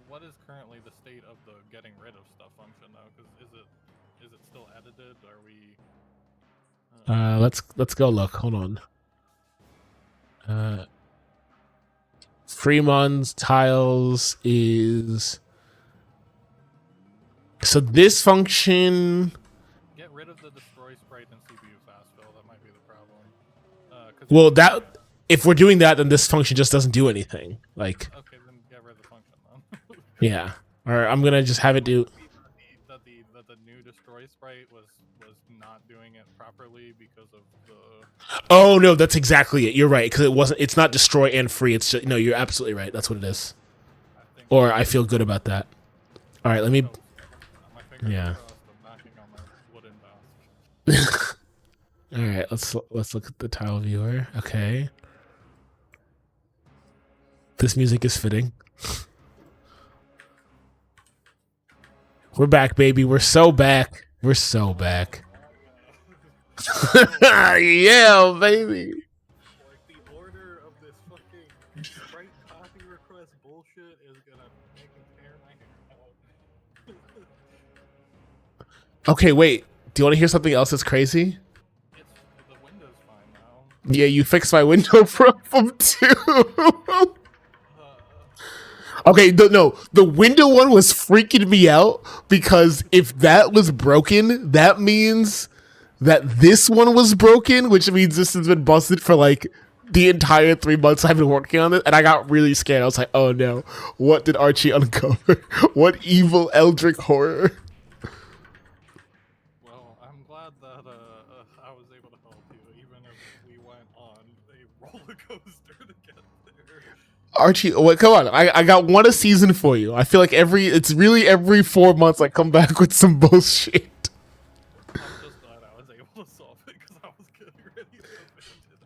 what is currently the state of the getting rid of stuff function, though? Because is it still edited? Are we... Let's go look. Hold on. Freemon's tiles is... So this function... Get rid of the destroy sprite and CPU fast fill. That might be the problem. Well, that... If we're doing that, then this function just doesn't do anything. Like, Okay, then get rid of the function, then. yeah. Or I'm gonna just have it do... That the new destroy sprite was not doing it properly because of the... Oh, no, that's exactly it. You're right, because it's not destroy and free. It's just... No, you're absolutely right. That's what it is. Or I feel good about that. All right, let me... My fingers Yeah. are crossed. I'm knocking on my wooden desk. All right, let's look at the tile viewer. Okay. This music is fitting. We're back, baby. We're so back. We're so back. Yeah, baby. Like, the order of this fucking sprite copy request bullshit is gonna make me tear my hair out. Okay, wait. Do you want to hear something else that's crazy? The window's fine now. Yeah, you fixed my window problem too. Okay, no, the window one was freaking me out because if that was broken, that means that this one was broken, which means this has been busted for like the entire 3 months I've been working on it, and I got really scared. I was like, oh no, what did Archie uncover? What evil eldritch horror? Well, I'm glad that I was able to help you, even if we went on a roller coaster to get there. Archie, wait, come on. I got one a season for you. I feel like it's really every 4 months I come back with some bullshit. I'm just glad I was able to solve it because I was getting ready to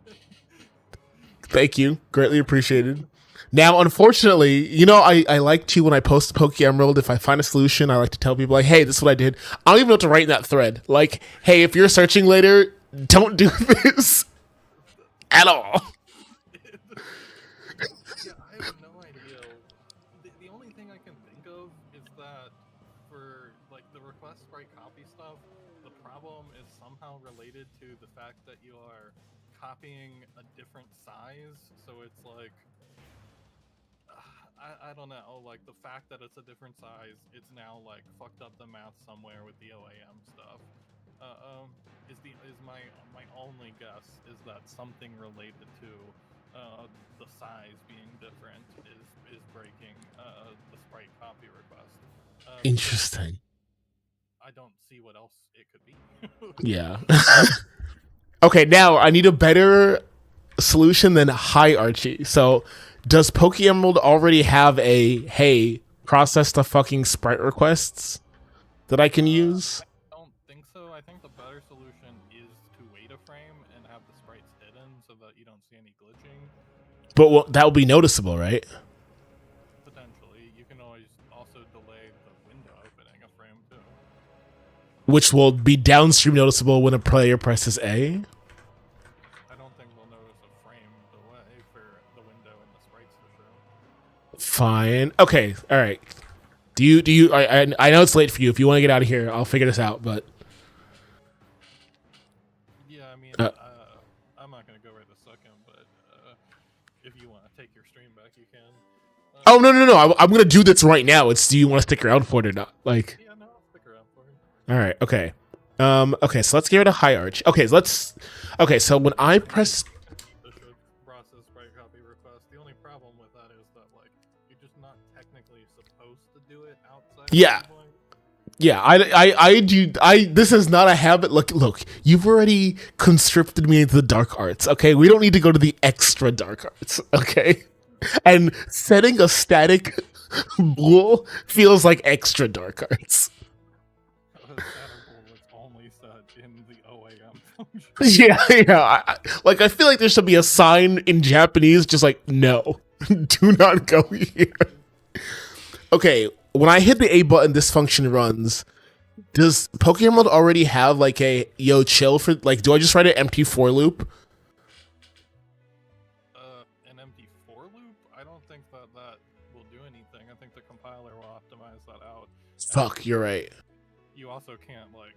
abandon it. Thank you. Greatly appreciated. Now, unfortunately, you know, I like to, when I post Poke Emerald, if I find a solution, I like to tell people, like, hey, this is what I did. I don't even know what to write in that thread. Like, hey, if you're searching later, don't do this at all. Yeah, I have no idea. The only thing I can think of is that for like the request sprite copy stuff, the problem is somehow related to the fact that you are copying a different size. So it's like, I don't know, like the fact that it's a different size, it's now like fucked up the math somewhere with the OAM stuff. Is my only guess is that something related to the size being different is breaking the sprite copy request. Interesting. I don't see what else it could be. Yeah. Okay, now I need a better solution than hierarchy. So does Pokémon already have a, hey, process the fucking sprite requests that I can use? I don't think so. I think the better solution is to wait a frame and have the sprites hidden so that you don't see any glitching. But that will be noticeable, right? Potentially. You can always also delay the window opening a frame too. Which will be downstream noticeable when a player presses A. I don't think they'll notice a frame delay for the window and the sprites for sure. Fine. Okay. All right. Do you? I know it's late for you. If you want to get out of here, I'll figure this out. But Yeah, I mean, I'm not gonna go right this second, but if you want to take your stream back, you can. oh no! I'm gonna do this right now. It's, do you want to stick around for it or not? Like, Yeah, no, I'll stick around for it. all right. Okay. Okay. So let's get rid of hierarchy. Okay. Okay. So when I press, This should process sprite copy request. The only problem with that is that like you're just not technically supposed to do it outside. Yeah. Of the point. yeah, I do. This is not a habit. Look. You've already conscripted me into the dark arts. Okay. We don't need to go to the extra dark arts. Okay. And setting a static bool feels like extra dark arts. That was only said in the OAM function. Yeah. I feel like there should be a sign in Japanese just like, no, do not go here. Okay, when I hit the A button, this function runs. Does Pokemon already have like a yo chill for, like, do I just write an empty for loop? An empty for loop? I don't think that will do anything. I think the compiler will optimize that out. Fuck, you're right. You also can't like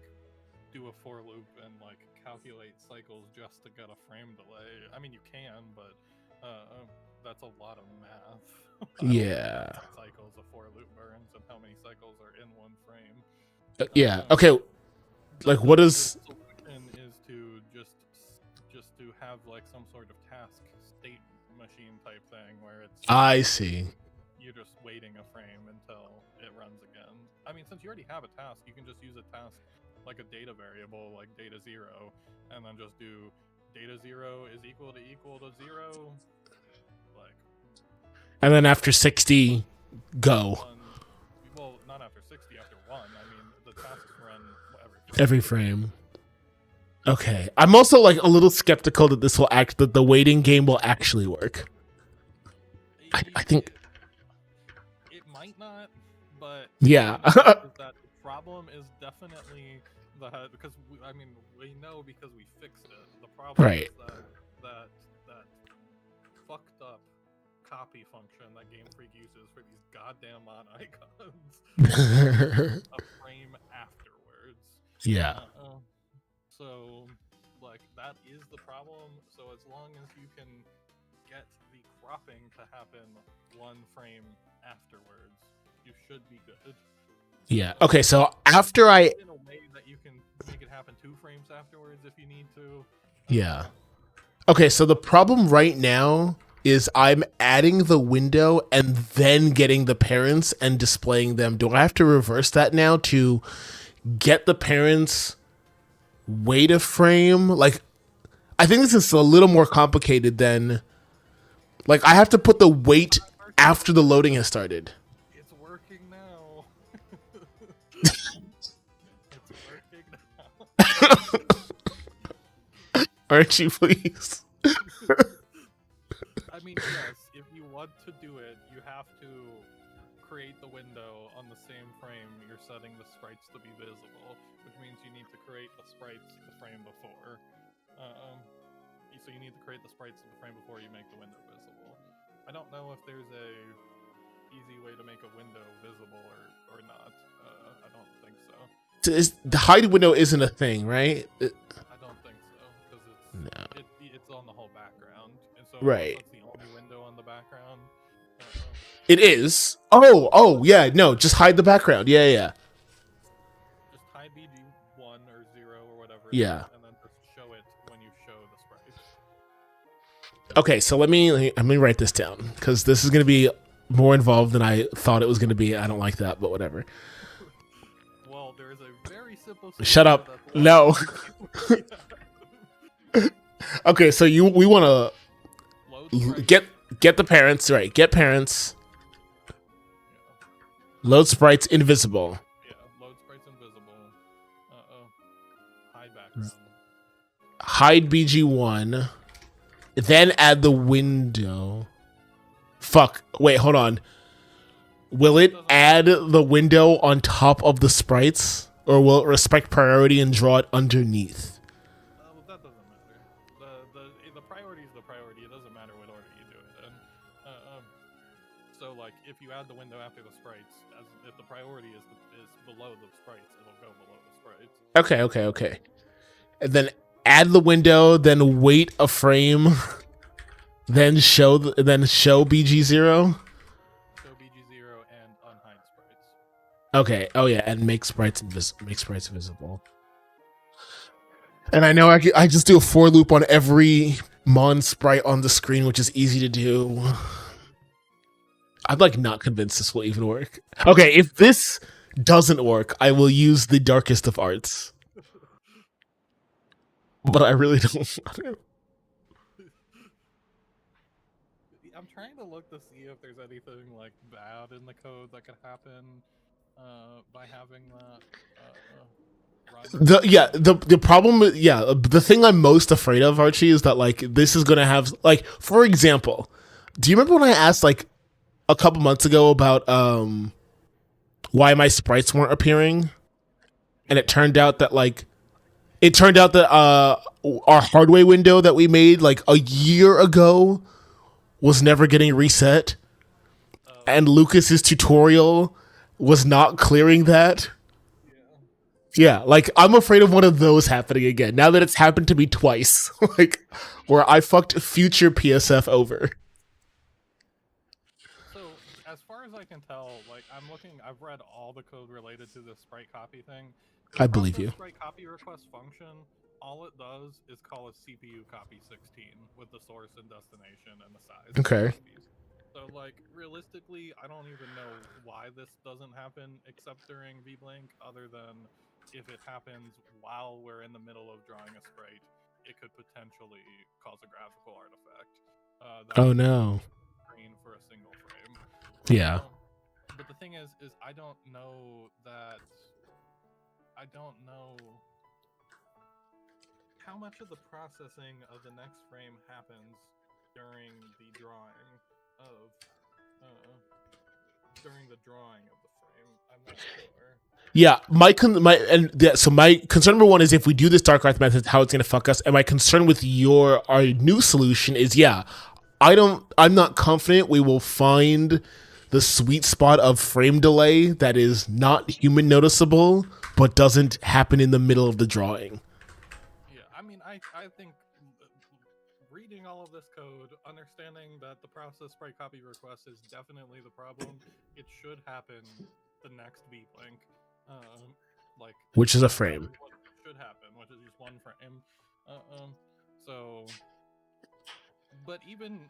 do a for loop and like calculate cycles just to get a frame delay. I mean, you can, but that's a lot of math. Yeah. Cycles a for loop burns and how many cycles are in one frame. Yeah. Okay. Like, what is? The solution is to just to have like some sort of task state machine type thing where it's I see. you're just waiting a frame until it runs again. I mean, since you already have a task, you can just use a task like a data variable, like data 0, and then just do data 0 is equal to 0. Like, And then after 60, go. well, not after 60, after 1. I mean, the tasks run Every frame. Okay. I'm also like a little skeptical that that the waiting game will actually work. I think. It might not, but Yeah. that the problem is definitely that because we know because we fixed it. The problem Right. is that fucked up copy function that Game Freak uses for these goddamn mod icons a frame afterwards. Yeah. So like that is the problem. So as long as you can get the cropping to happen 1 frame afterwards, you should be good. Yeah. Okay. So after I. In a way that you can make it happen 2 frames afterwards if you need to. Yeah. Okay. So the problem right now is I'm adding the window and then getting the parents and displaying them. Do I have to reverse that now to get the parents, wait a frame? Like, I think this is a little more complicated than, like, I have to put the wait after the loading has started. It's working now. It's working now. Archie, please. I mean, yes, if you want to do it, you have to create the window on the same frame you're setting the sprites to be visible, which means you need to create the sprites the frame before. So you need to create the sprites of the frame before you make the window visible. I don't know if there's a easy way to make a window visible or not. I don't think so. The hide window isn't a thing, right? I don't think so because it's on the whole background, and so Right. that's the only window on the background. It is. Oh, yeah. No, just hide the background. Yeah. Just hide BG1 or 0 or whatever. Yeah. And then just show it when you show the sprites. Okay, so let me write this down because this is going to be more involved than I thought it was going to be. I don't like that, but whatever. Well, there is a very simple. Shut up. No. Okay, so we want to Get the parents, right. Get parents. Yeah. Load sprites invisible. Yeah, load sprites invisible. Hide background. Hide BG1. Then add the window. Fuck. Wait, hold on. Will it add the window on top of the sprites? Or will it respect priority and draw it underneath? Well, that doesn't matter. The priority is the priority. It doesn't matter what order you do it in. So, like, if you add the window after the sprites, if the priority is below the sprites, it'll go below the sprites. Okay. And then add the window, then wait a frame, then show BG0. Show BG0 and unhide sprites. Okay. Oh yeah, and make sprites visible. And I know I just do a for loop on every mon sprite on the screen, which is easy to do. I'm like not convinced this will even work. Okay, if this doesn't work, I will use the darkest of arts. But I really don't want to. I'm trying to look to see if there's anything like bad in the code that could happen by having that. The problem, the thing I'm most afraid of, Archie, is that like this is gonna have like, for example, do you remember when I asked like a couple months ago about why my sprites weren't appearing, and it turned out that our hardware window that we made like a year ago was never getting reset, and Lucas's tutorial was not clearing that. Yeah, like I'm afraid of one of those happening again. Now that it's happened to me twice, like where I fucked future PSF over. So as far as I can tell, like I've read all the code related to the sprite copy thing. I believe you. Sprite copy request function, all it does is call a CPU copy 16 with the source and destination and the size. Okay. So like realistically, I don't even know why this doesn't happen except during VBlink, other than if it happens while we're in the middle of drawing a sprite, it could potentially cause a graphical artifact. Oh no. Screen for a single frame. Yeah. But the thing is I don't know how much of the processing of the next frame happens during the drawing of the frame. I'm not sure. Yeah, my concern number one is if we do this dark art method, how it's gonna fuck us. And my concern with our new solution is, I'm not confident we will find the sweet spot of frame delay that is not human noticeable, but doesn't happen in the middle of the drawing. Yeah, I mean, I think reading all of this code, understanding that the process sprite copy request is definitely the problem, it should happen the next VBlink. Which is a frame. Should happen, which is just one frame. So, but even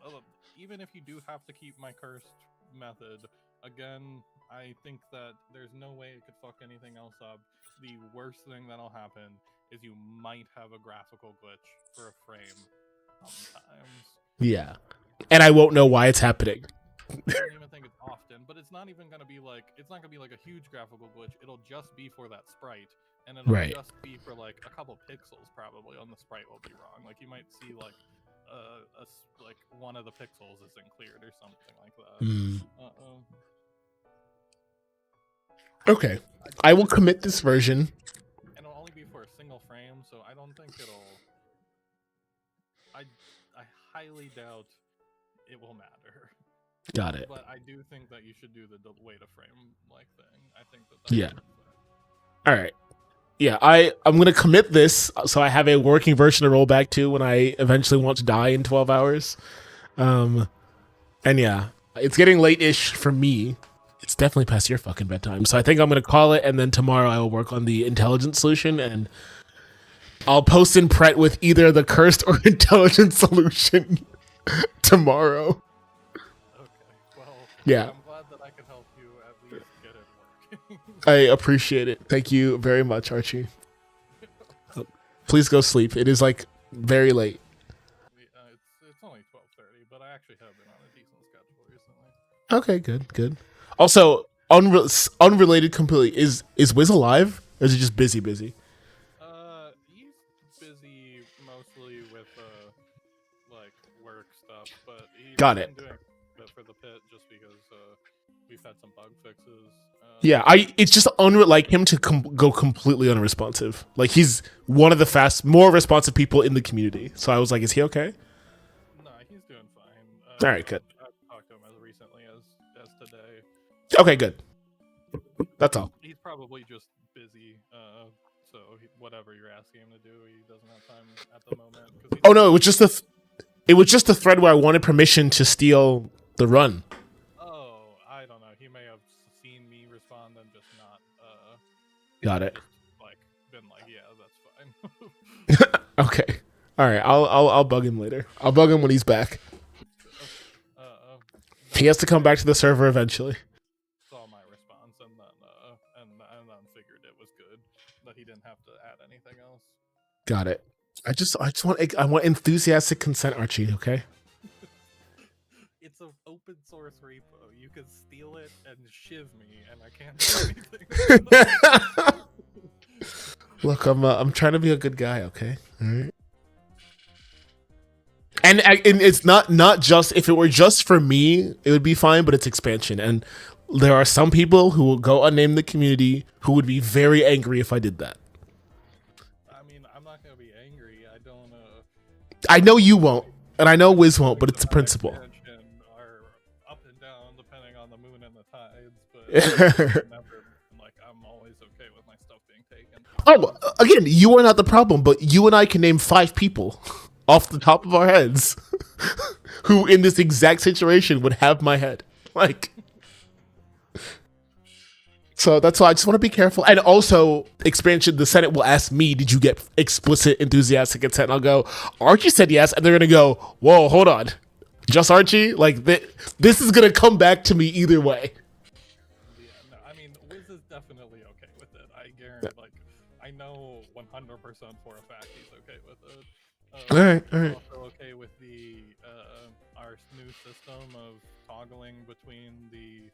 if you do have to keep my cursed method, again, I think that there's no way it could fuck anything else up. The worst thing that'll happen is you might have a graphical glitch for a frame sometimes. Yeah, and I won't know why it's happening. I don't even think it's often, but it's not even gonna be like a huge graphical glitch. It'll just be for that sprite, and it'll just be for like a couple pixels probably on the sprite will be wrong. Like you might see like one of the pixels isn't cleared or something like that. Okay, I will commit this version. And it'll only be for a single frame, so I don't think it'll. I highly doubt it will matter. Got it. But I do think that you should do the wait a frame like thing. I think that's All right. Yeah, I'm going to commit this so I have a working version to roll back to when I eventually want to die in 12 hours. And yeah, it's getting late-ish for me. It's definitely past your fucking bedtime. So I think I'm going to call it, and then tomorrow I will work on the intelligent solution, and I'll post in Pret with either the cursed or intelligent solution tomorrow. Yeah. I'm glad that I could help you at least get it working. I appreciate it. Thank you very much, Archie. Please go sleep. It is like very late. It's only 12:30, but I Okay, good. Also, unrelated completely. Is Wiz alive, or is he just busy? He's busy mostly with like work stuff, but he's Got been it. doing it for the pit just because we've had some bug fixes. Yeah, it's just like him to go completely unresponsive. Like he's one of the more responsive people in the community. So I was like, is he okay? No, he's doing fine. All right, good. I've talked to him as recently as today. Okay, good. That's all. He's probably just busy. So whatever you're asking him to do, he doesn't have time at the moment. Oh no, it was just a thread where I wanted permission to steal the run. Oh, I don't know. He may have seen me respond and just not. Got it. Just, like been like, yeah, that's fine. Okay. All right. I'll bug him later. I'll bug him when he's back. He has to come back to the server eventually. Saw my response and then figured it was good that he didn't have to add anything else. Got it. I want enthusiastic consent, Archie. Okay. It's an open source repo. You can steal it and shiv me, and I can't do anything. Look, I'm trying to be a good guy. Okay. All right. And it's not just, if it were just for me, it would be fine, but it's expansion. And there are some people who will go unnamed in the community who would be very angry if I did that. I mean, I'm not going to be angry. I don't... I know you won't, and I know Wiz won't, but it's the principle. Are up and down depending on the moon and the tides, but never, like, I'm always okay with my stuff being taken. Oh, again, you are not the problem, but you and I can name 5 people off the top of our heads who in this exact situation would have my head. Like, so that's why I just want to be careful. And also, expansion, the Senate will ask me, did you get explicit enthusiastic consent? And I'll go, Archie said yes. And they're going to go, whoa, hold on. Just Archie? Like, this is going to come back to me either way. Yeah, no, I mean, Wiz is definitely okay with it. I guarantee, like, I know 100% for a fact he's okay with it. All right. Also okay with our new system of toggling between the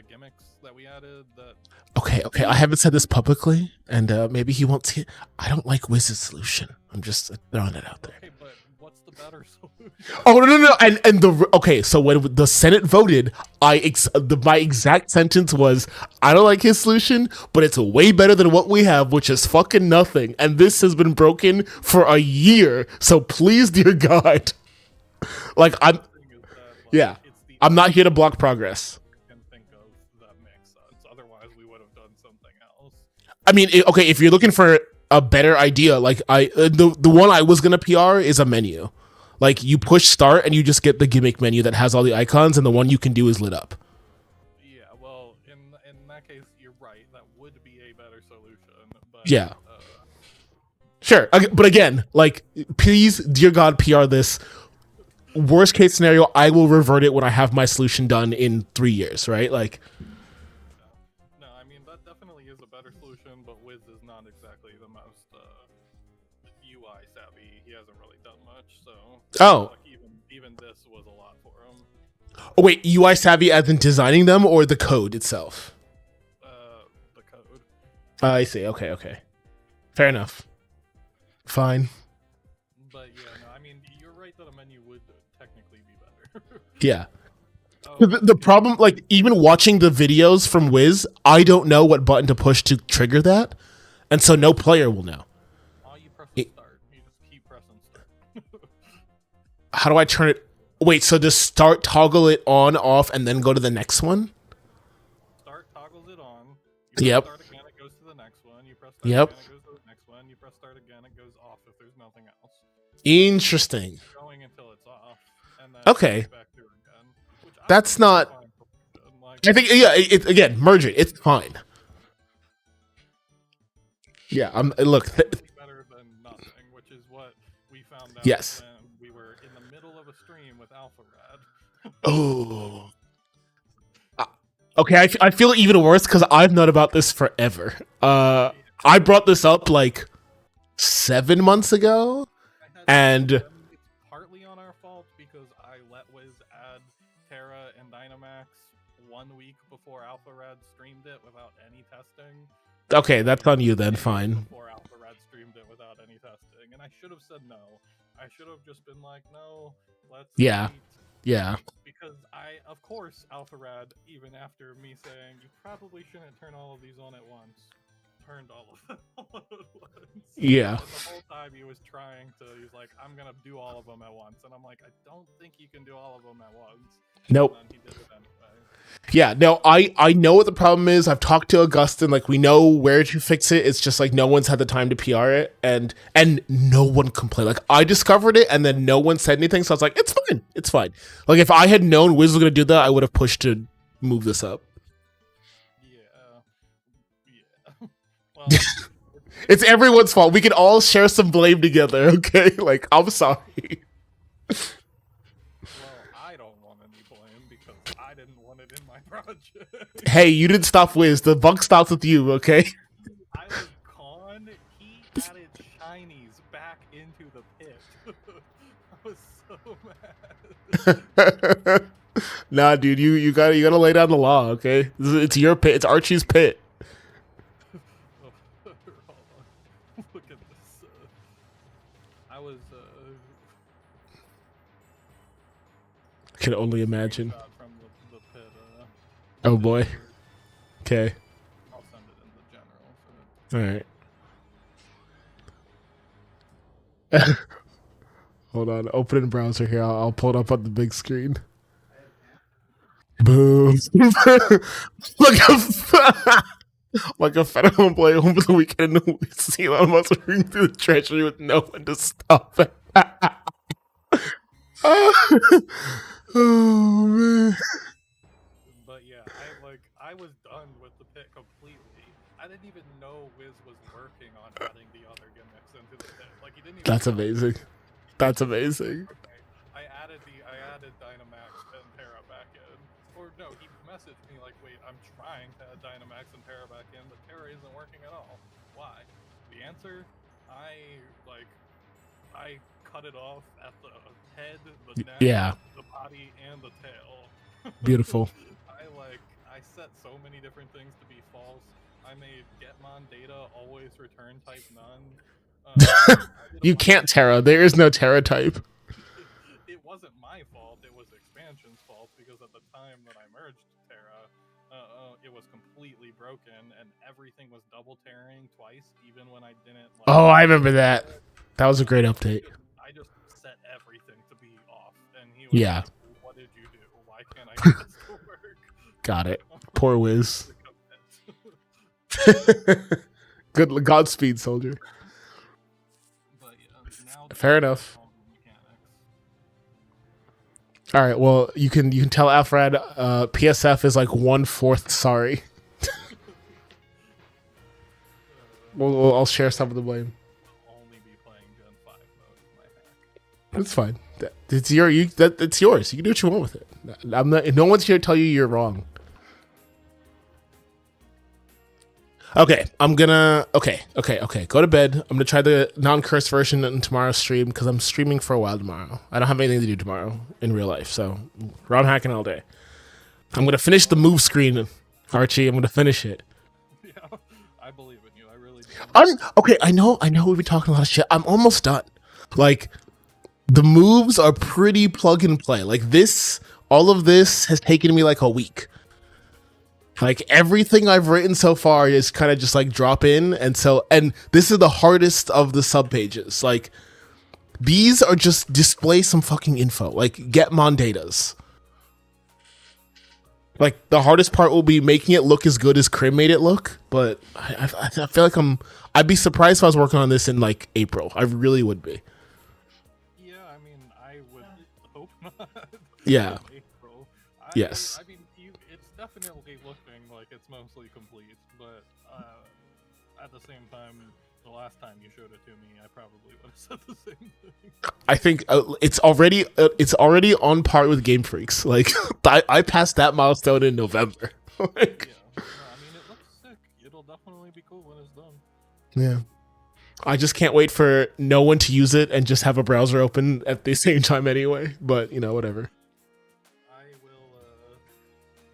gimmicks that we added. Okay. I haven't said this publicly, and maybe he won't see it. I don't like Wiz's solution. I'm just throwing it out there. Okay, but what's the better solution? Oh no! So when the Senate voted, my exact sentence was, I don't like his solution, but it's way better than what we have, which is fucking nothing. And this has been broken for a year. So please, dear God, like I'm not here to block progress. I mean, okay, if you're looking for a better idea, like the one I was gonna PR is a menu. Like you push start and you just get the gimmick menu that has all the icons, and the one you can do is lit up. Yeah, well, in that case, you're right. That would be a better solution. But, yeah. Sure, but again, like, please, dear God, PR this. Worst case scenario, I will revert it when I have my solution done in 3 years, right? Like. No, I mean that definitely is a better solution, but Wiz is not exactly the most UI savvy. He hasn't really done much, so. Oh. Like even this was a lot for him. Oh wait, UI savvy as in designing them or the code itself? The code. I see. Okay. Fair enough. Fine. But yeah, no, I mean, you're right that a menu would technically be better. Yeah. The problem, like, even watching the videos from Wiz, I don't know what button to push to trigger that, and so no player will know. You press start. You just keep pressing start. How do I turn it? Wait, so just start, toggle it on, off, and then go to the next one? Start toggles it on. Yep. Start again, it goes to the next one. You press start again, it goes to the next one. You press start again, it goes off if there's nothing else. Interesting. Going until it's off, and then okay. Back through again, which that's not. I think again, merge it. It's fine. Yeah, look. Better than nothing, which is what we found out. Yes. When we were in the middle of a stream with AlphaRad. Oh. Okay, I feel even worse because I've known about this forever. I brought this up like 7 months ago, and it's partly on our fault because I let Wiz before AlphaRed streamed it without any testing. Okay, that's on you then. Fine. Before AlphaRed streamed it without any testing, and I should have said no. I should have just been like, no, let's Yeah. wait. Yeah. Because of course, AlphaRad, even after me saying you probably shouldn't turn all of these on at once, turned all of them on at once. Yeah. And the whole time he was he's like, I'm gonna do all of them at once, and I'm like, I don't think you can do all of them at once. Nope. And then he did it anyway. Yeah, no, I know what the problem is. I've talked to Augustin, like we know where to fix it. It's just like no one's had the time to PR it, and no one complained. Like I discovered it and then no one said anything, so I was like, it's fine. Like if I had known Wiz was gonna do that, I would have pushed to move this up. Yeah. Well, It's everyone's fault. We can all share some blame together, okay? Like I'm sorry. I don't want any blame because I didn't want it in my project. Hey, you didn't stop Wiz. The buck stops with you, okay? I was con. He added shinies back into the pit. I was so mad. Nah, dude, you gotta lay down the law, okay? It's your pit. It's Archie's pit. Hold on. Look at this. I was. I can only imagine. From the pit. Oh boy. Okay. I'll send it in the general. All right. Hold on. Open in browser here. I'll pull it up on the big screen. Boom. Like a federal employee over the weekend, we see Elon Musk ring through the treasury with no one to stop it. Oh man. But yeah, I was done with the pit completely. I didn't even know Wiz was working on adding the other gimmicks into the pit. Like he didn't even. That's amazing. That's amazing. Okay. I added Dynamax and Terra back in. Or no, he messaged me like, wait, I'm trying to add Dynamax and Terra back in, but Terra isn't working at all. Why? The answer, I cut it off at the head, the neck, the body, and the tail. Beautiful. I set so many different things to be false. I made Getmon data always return type none. You can't Terra. There is no Terra type. It wasn't my fault. It was expansion's fault because at the time that I merged Terra, it was completely broken and everything was double tearing twice, even when I didn't. Oh, I remember that. That was a great update. I just set everything to be off, and he was like, "What did you do? Why can't I get this to work?" Got it. Poor Wiz. Good Godspeed, soldier. But yeah, now fair enough. All right. Well, you can tell Alfred PSF is like 1/4 sorry. I'll share some of the blame. Only be playing Gen 5 mode with my hack. That's fine. It's it's yours. You can do what you want with it. I'm not. No one's here to tell you you're wrong. Okay, I'm gonna. Okay. Go to bed. I'm gonna try the non-cursed version in tomorrow's stream because I'm streaming for a while tomorrow. I don't have anything to do tomorrow in real life, so I'm hacking all day. I'm gonna finish the move screen, Archie. I'm gonna finish it. Yeah, I believe in you. I really do. Okay. I know. We've been talking a lot of shit. I'm almost done. Like, the moves are pretty plug and play. Like this, all of this has taken me like a week. Like everything I've written so far is kind of just like drop in, and this is the hardest of the sub pages. Like these are just display some fucking info. Like get Mondatas. Like the hardest part will be making it look as good as Crim made it look. But I feel like I'd be surprised if I was working on this in like April. I really would be. Yeah, I mean, I would hope not. Yeah. April. Yes. I mean, it's definitely looking like it's mostly complete, but at the same time, the last time you showed it to me, I probably would have said the same thing. I think it's already on par with Game Freaks. Like I passed that milestone in November. Yeah, no, I mean, it looks sick. It'll definitely be cool when it's done. Yeah. I just can't wait for no one to use it and just have a browser open at the same time anyway. But, whatever. I will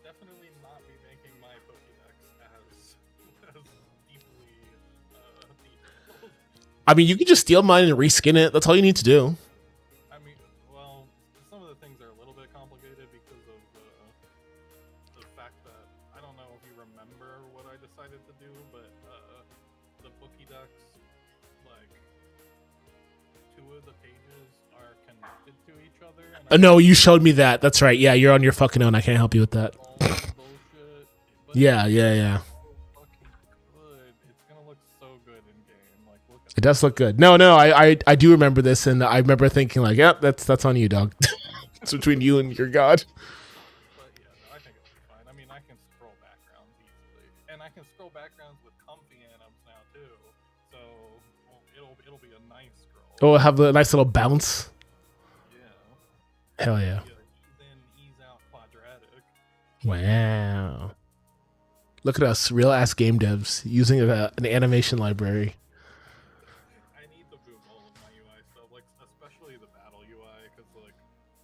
definitely not be making I mean, you can just steal mine and reskin it. That's all you need to do. I mean, well, some of the things are a little bit complicated because of the fact that I don't know if you remember what I decided to do, but the Pokédex, like, 2 of the pages are connected to each other. And No, you showed me that. That's right. Yeah, you're on your fucking own. I can't help you with that. all that bullshit, but Yeah. it's so fucking good. It's gonna look so good in game. Like, look at It does look good. No, I do remember this, and I remember thinking like, yep, that's on you, dog. It's between you and your god. But yeah, no, I think it'll be fine. I mean, I can scroll backgrounds easily, and I can scroll backgrounds with comfy animals now too. So it'll be a nice scroll. Oh, have a nice little bounce. Yeah. Hell yeah. Ease in, ease out, quadratic. Wow. Look at us, real ass game devs using an animation library. I need to boom all of my UI stuff, like especially the battle UI, because like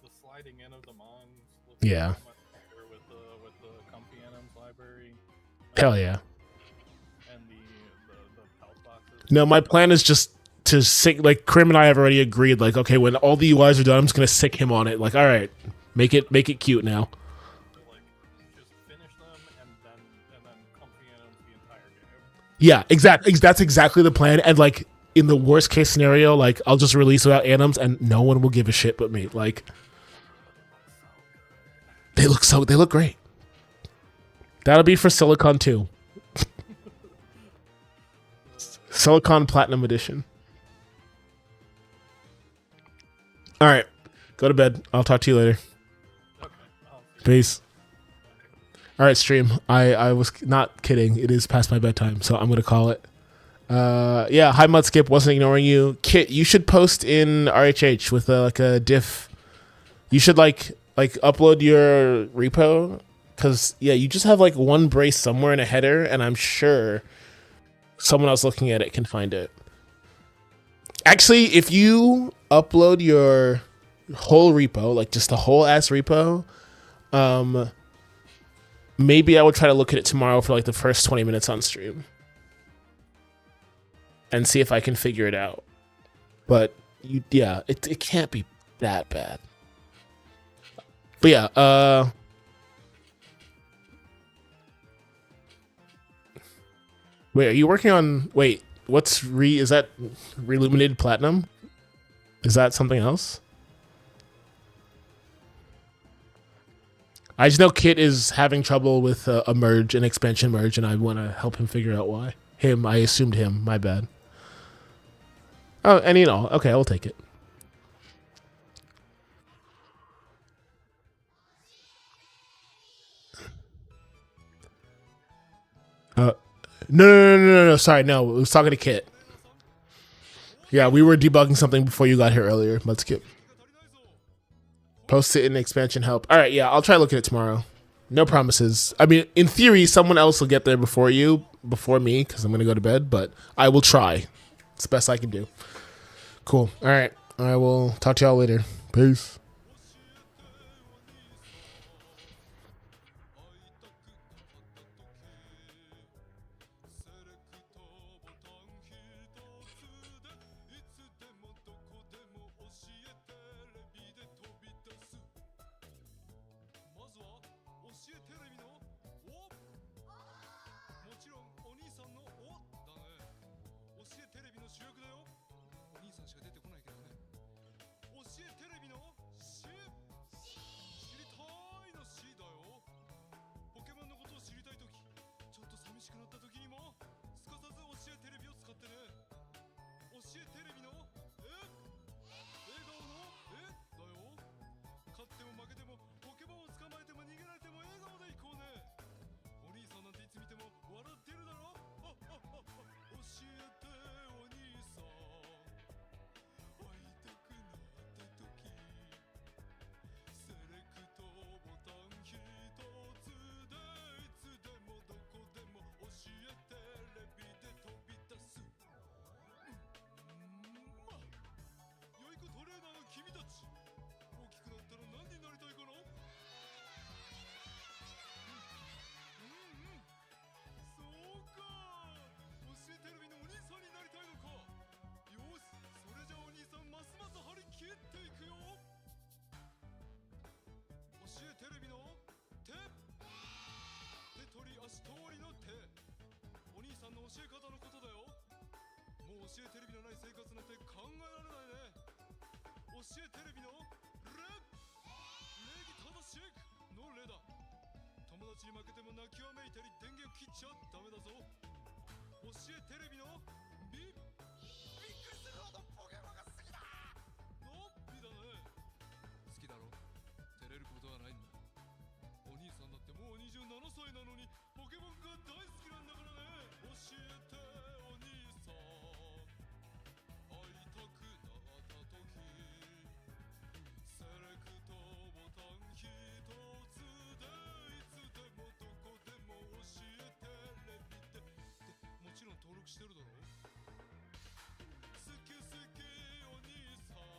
the sliding in of the mons looks Yeah. so much better with the comfy animals library. Hell yeah. And the health boxes. No, my plan is just to sick. Like Krim and I have already agreed. Like, okay, when all the UIs are done, I'm just gonna sick him on it. Like, all right, make it cute now. Like just finish them and then comfy animals the entire game. Yeah, exactly. That's exactly the plan. And like in the worst case scenario, like I'll just release without anims, and no one will give a shit but me. Like, they look great. That'll be for Silicon 2. Silicon Platinum Edition. All right, go to bed. I'll talk to you later. Okay. Peace. All right, stream. I was not kidding. It is past my bedtime, so I'm gonna call it. Yeah. Hi, Mudskip. Wasn't ignoring you. Kit, you should post in RHH with like a diff. You should like upload your repo, because yeah, you just have like one brace somewhere in a header, and I'm sure someone else looking at it can find it. Actually, if you upload your whole repo, like just the whole ass repo, maybe I would try to look at it tomorrow for like the first 20 minutes on stream and see if I can figure it out. But yeah, it can't be that bad. But yeah, wait, are you working on, wait, is that Reluminated Platinum? Is that something else? I just know Kit is having trouble with a merge, an expansion merge, and I want to help him figure out why. I assumed him, my bad. Oh, and okay, I'll take it. No, sorry, no, I was talking to Kit. Yeah, we were debugging something before you got here earlier. Let's skip. Post it in expansion help. All right, yeah, I'll try to look at it tomorrow. No promises. I mean, in theory, someone else will get there before me, because I'm going to go to bed, but I will try. It's the best I can do. Cool. All right, I will talk to y'all later. Peace. 教えテレビのない生活なんて考えられないね。教えテレビの礼儀正しくの礼だ。友達に負けても泣きわめいたり電源を切っちゃダメだぞ。教えテレビの美。びっくりするほどポケモンが好きだ。の美だね。好きだろ。照れることはないんだ。お兄さんだってもう27歳なのにポケモンが大好きなんだからね。教えてお兄さん、会いたくなった時セレクトボタン一つでいつでもどこでも教えてレビでもちろん登録してるだろ。好き好きお兄さん、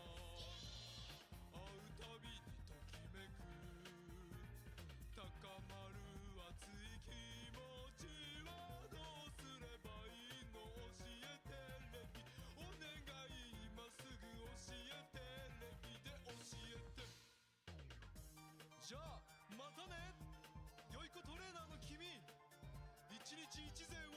会うたびにときめく高まる熱い気持ちはどうすればいいの。教えてレビお願い今すぐ教えてレビで教えて。じゃあまたね。良い子トレーナーの君、一日一善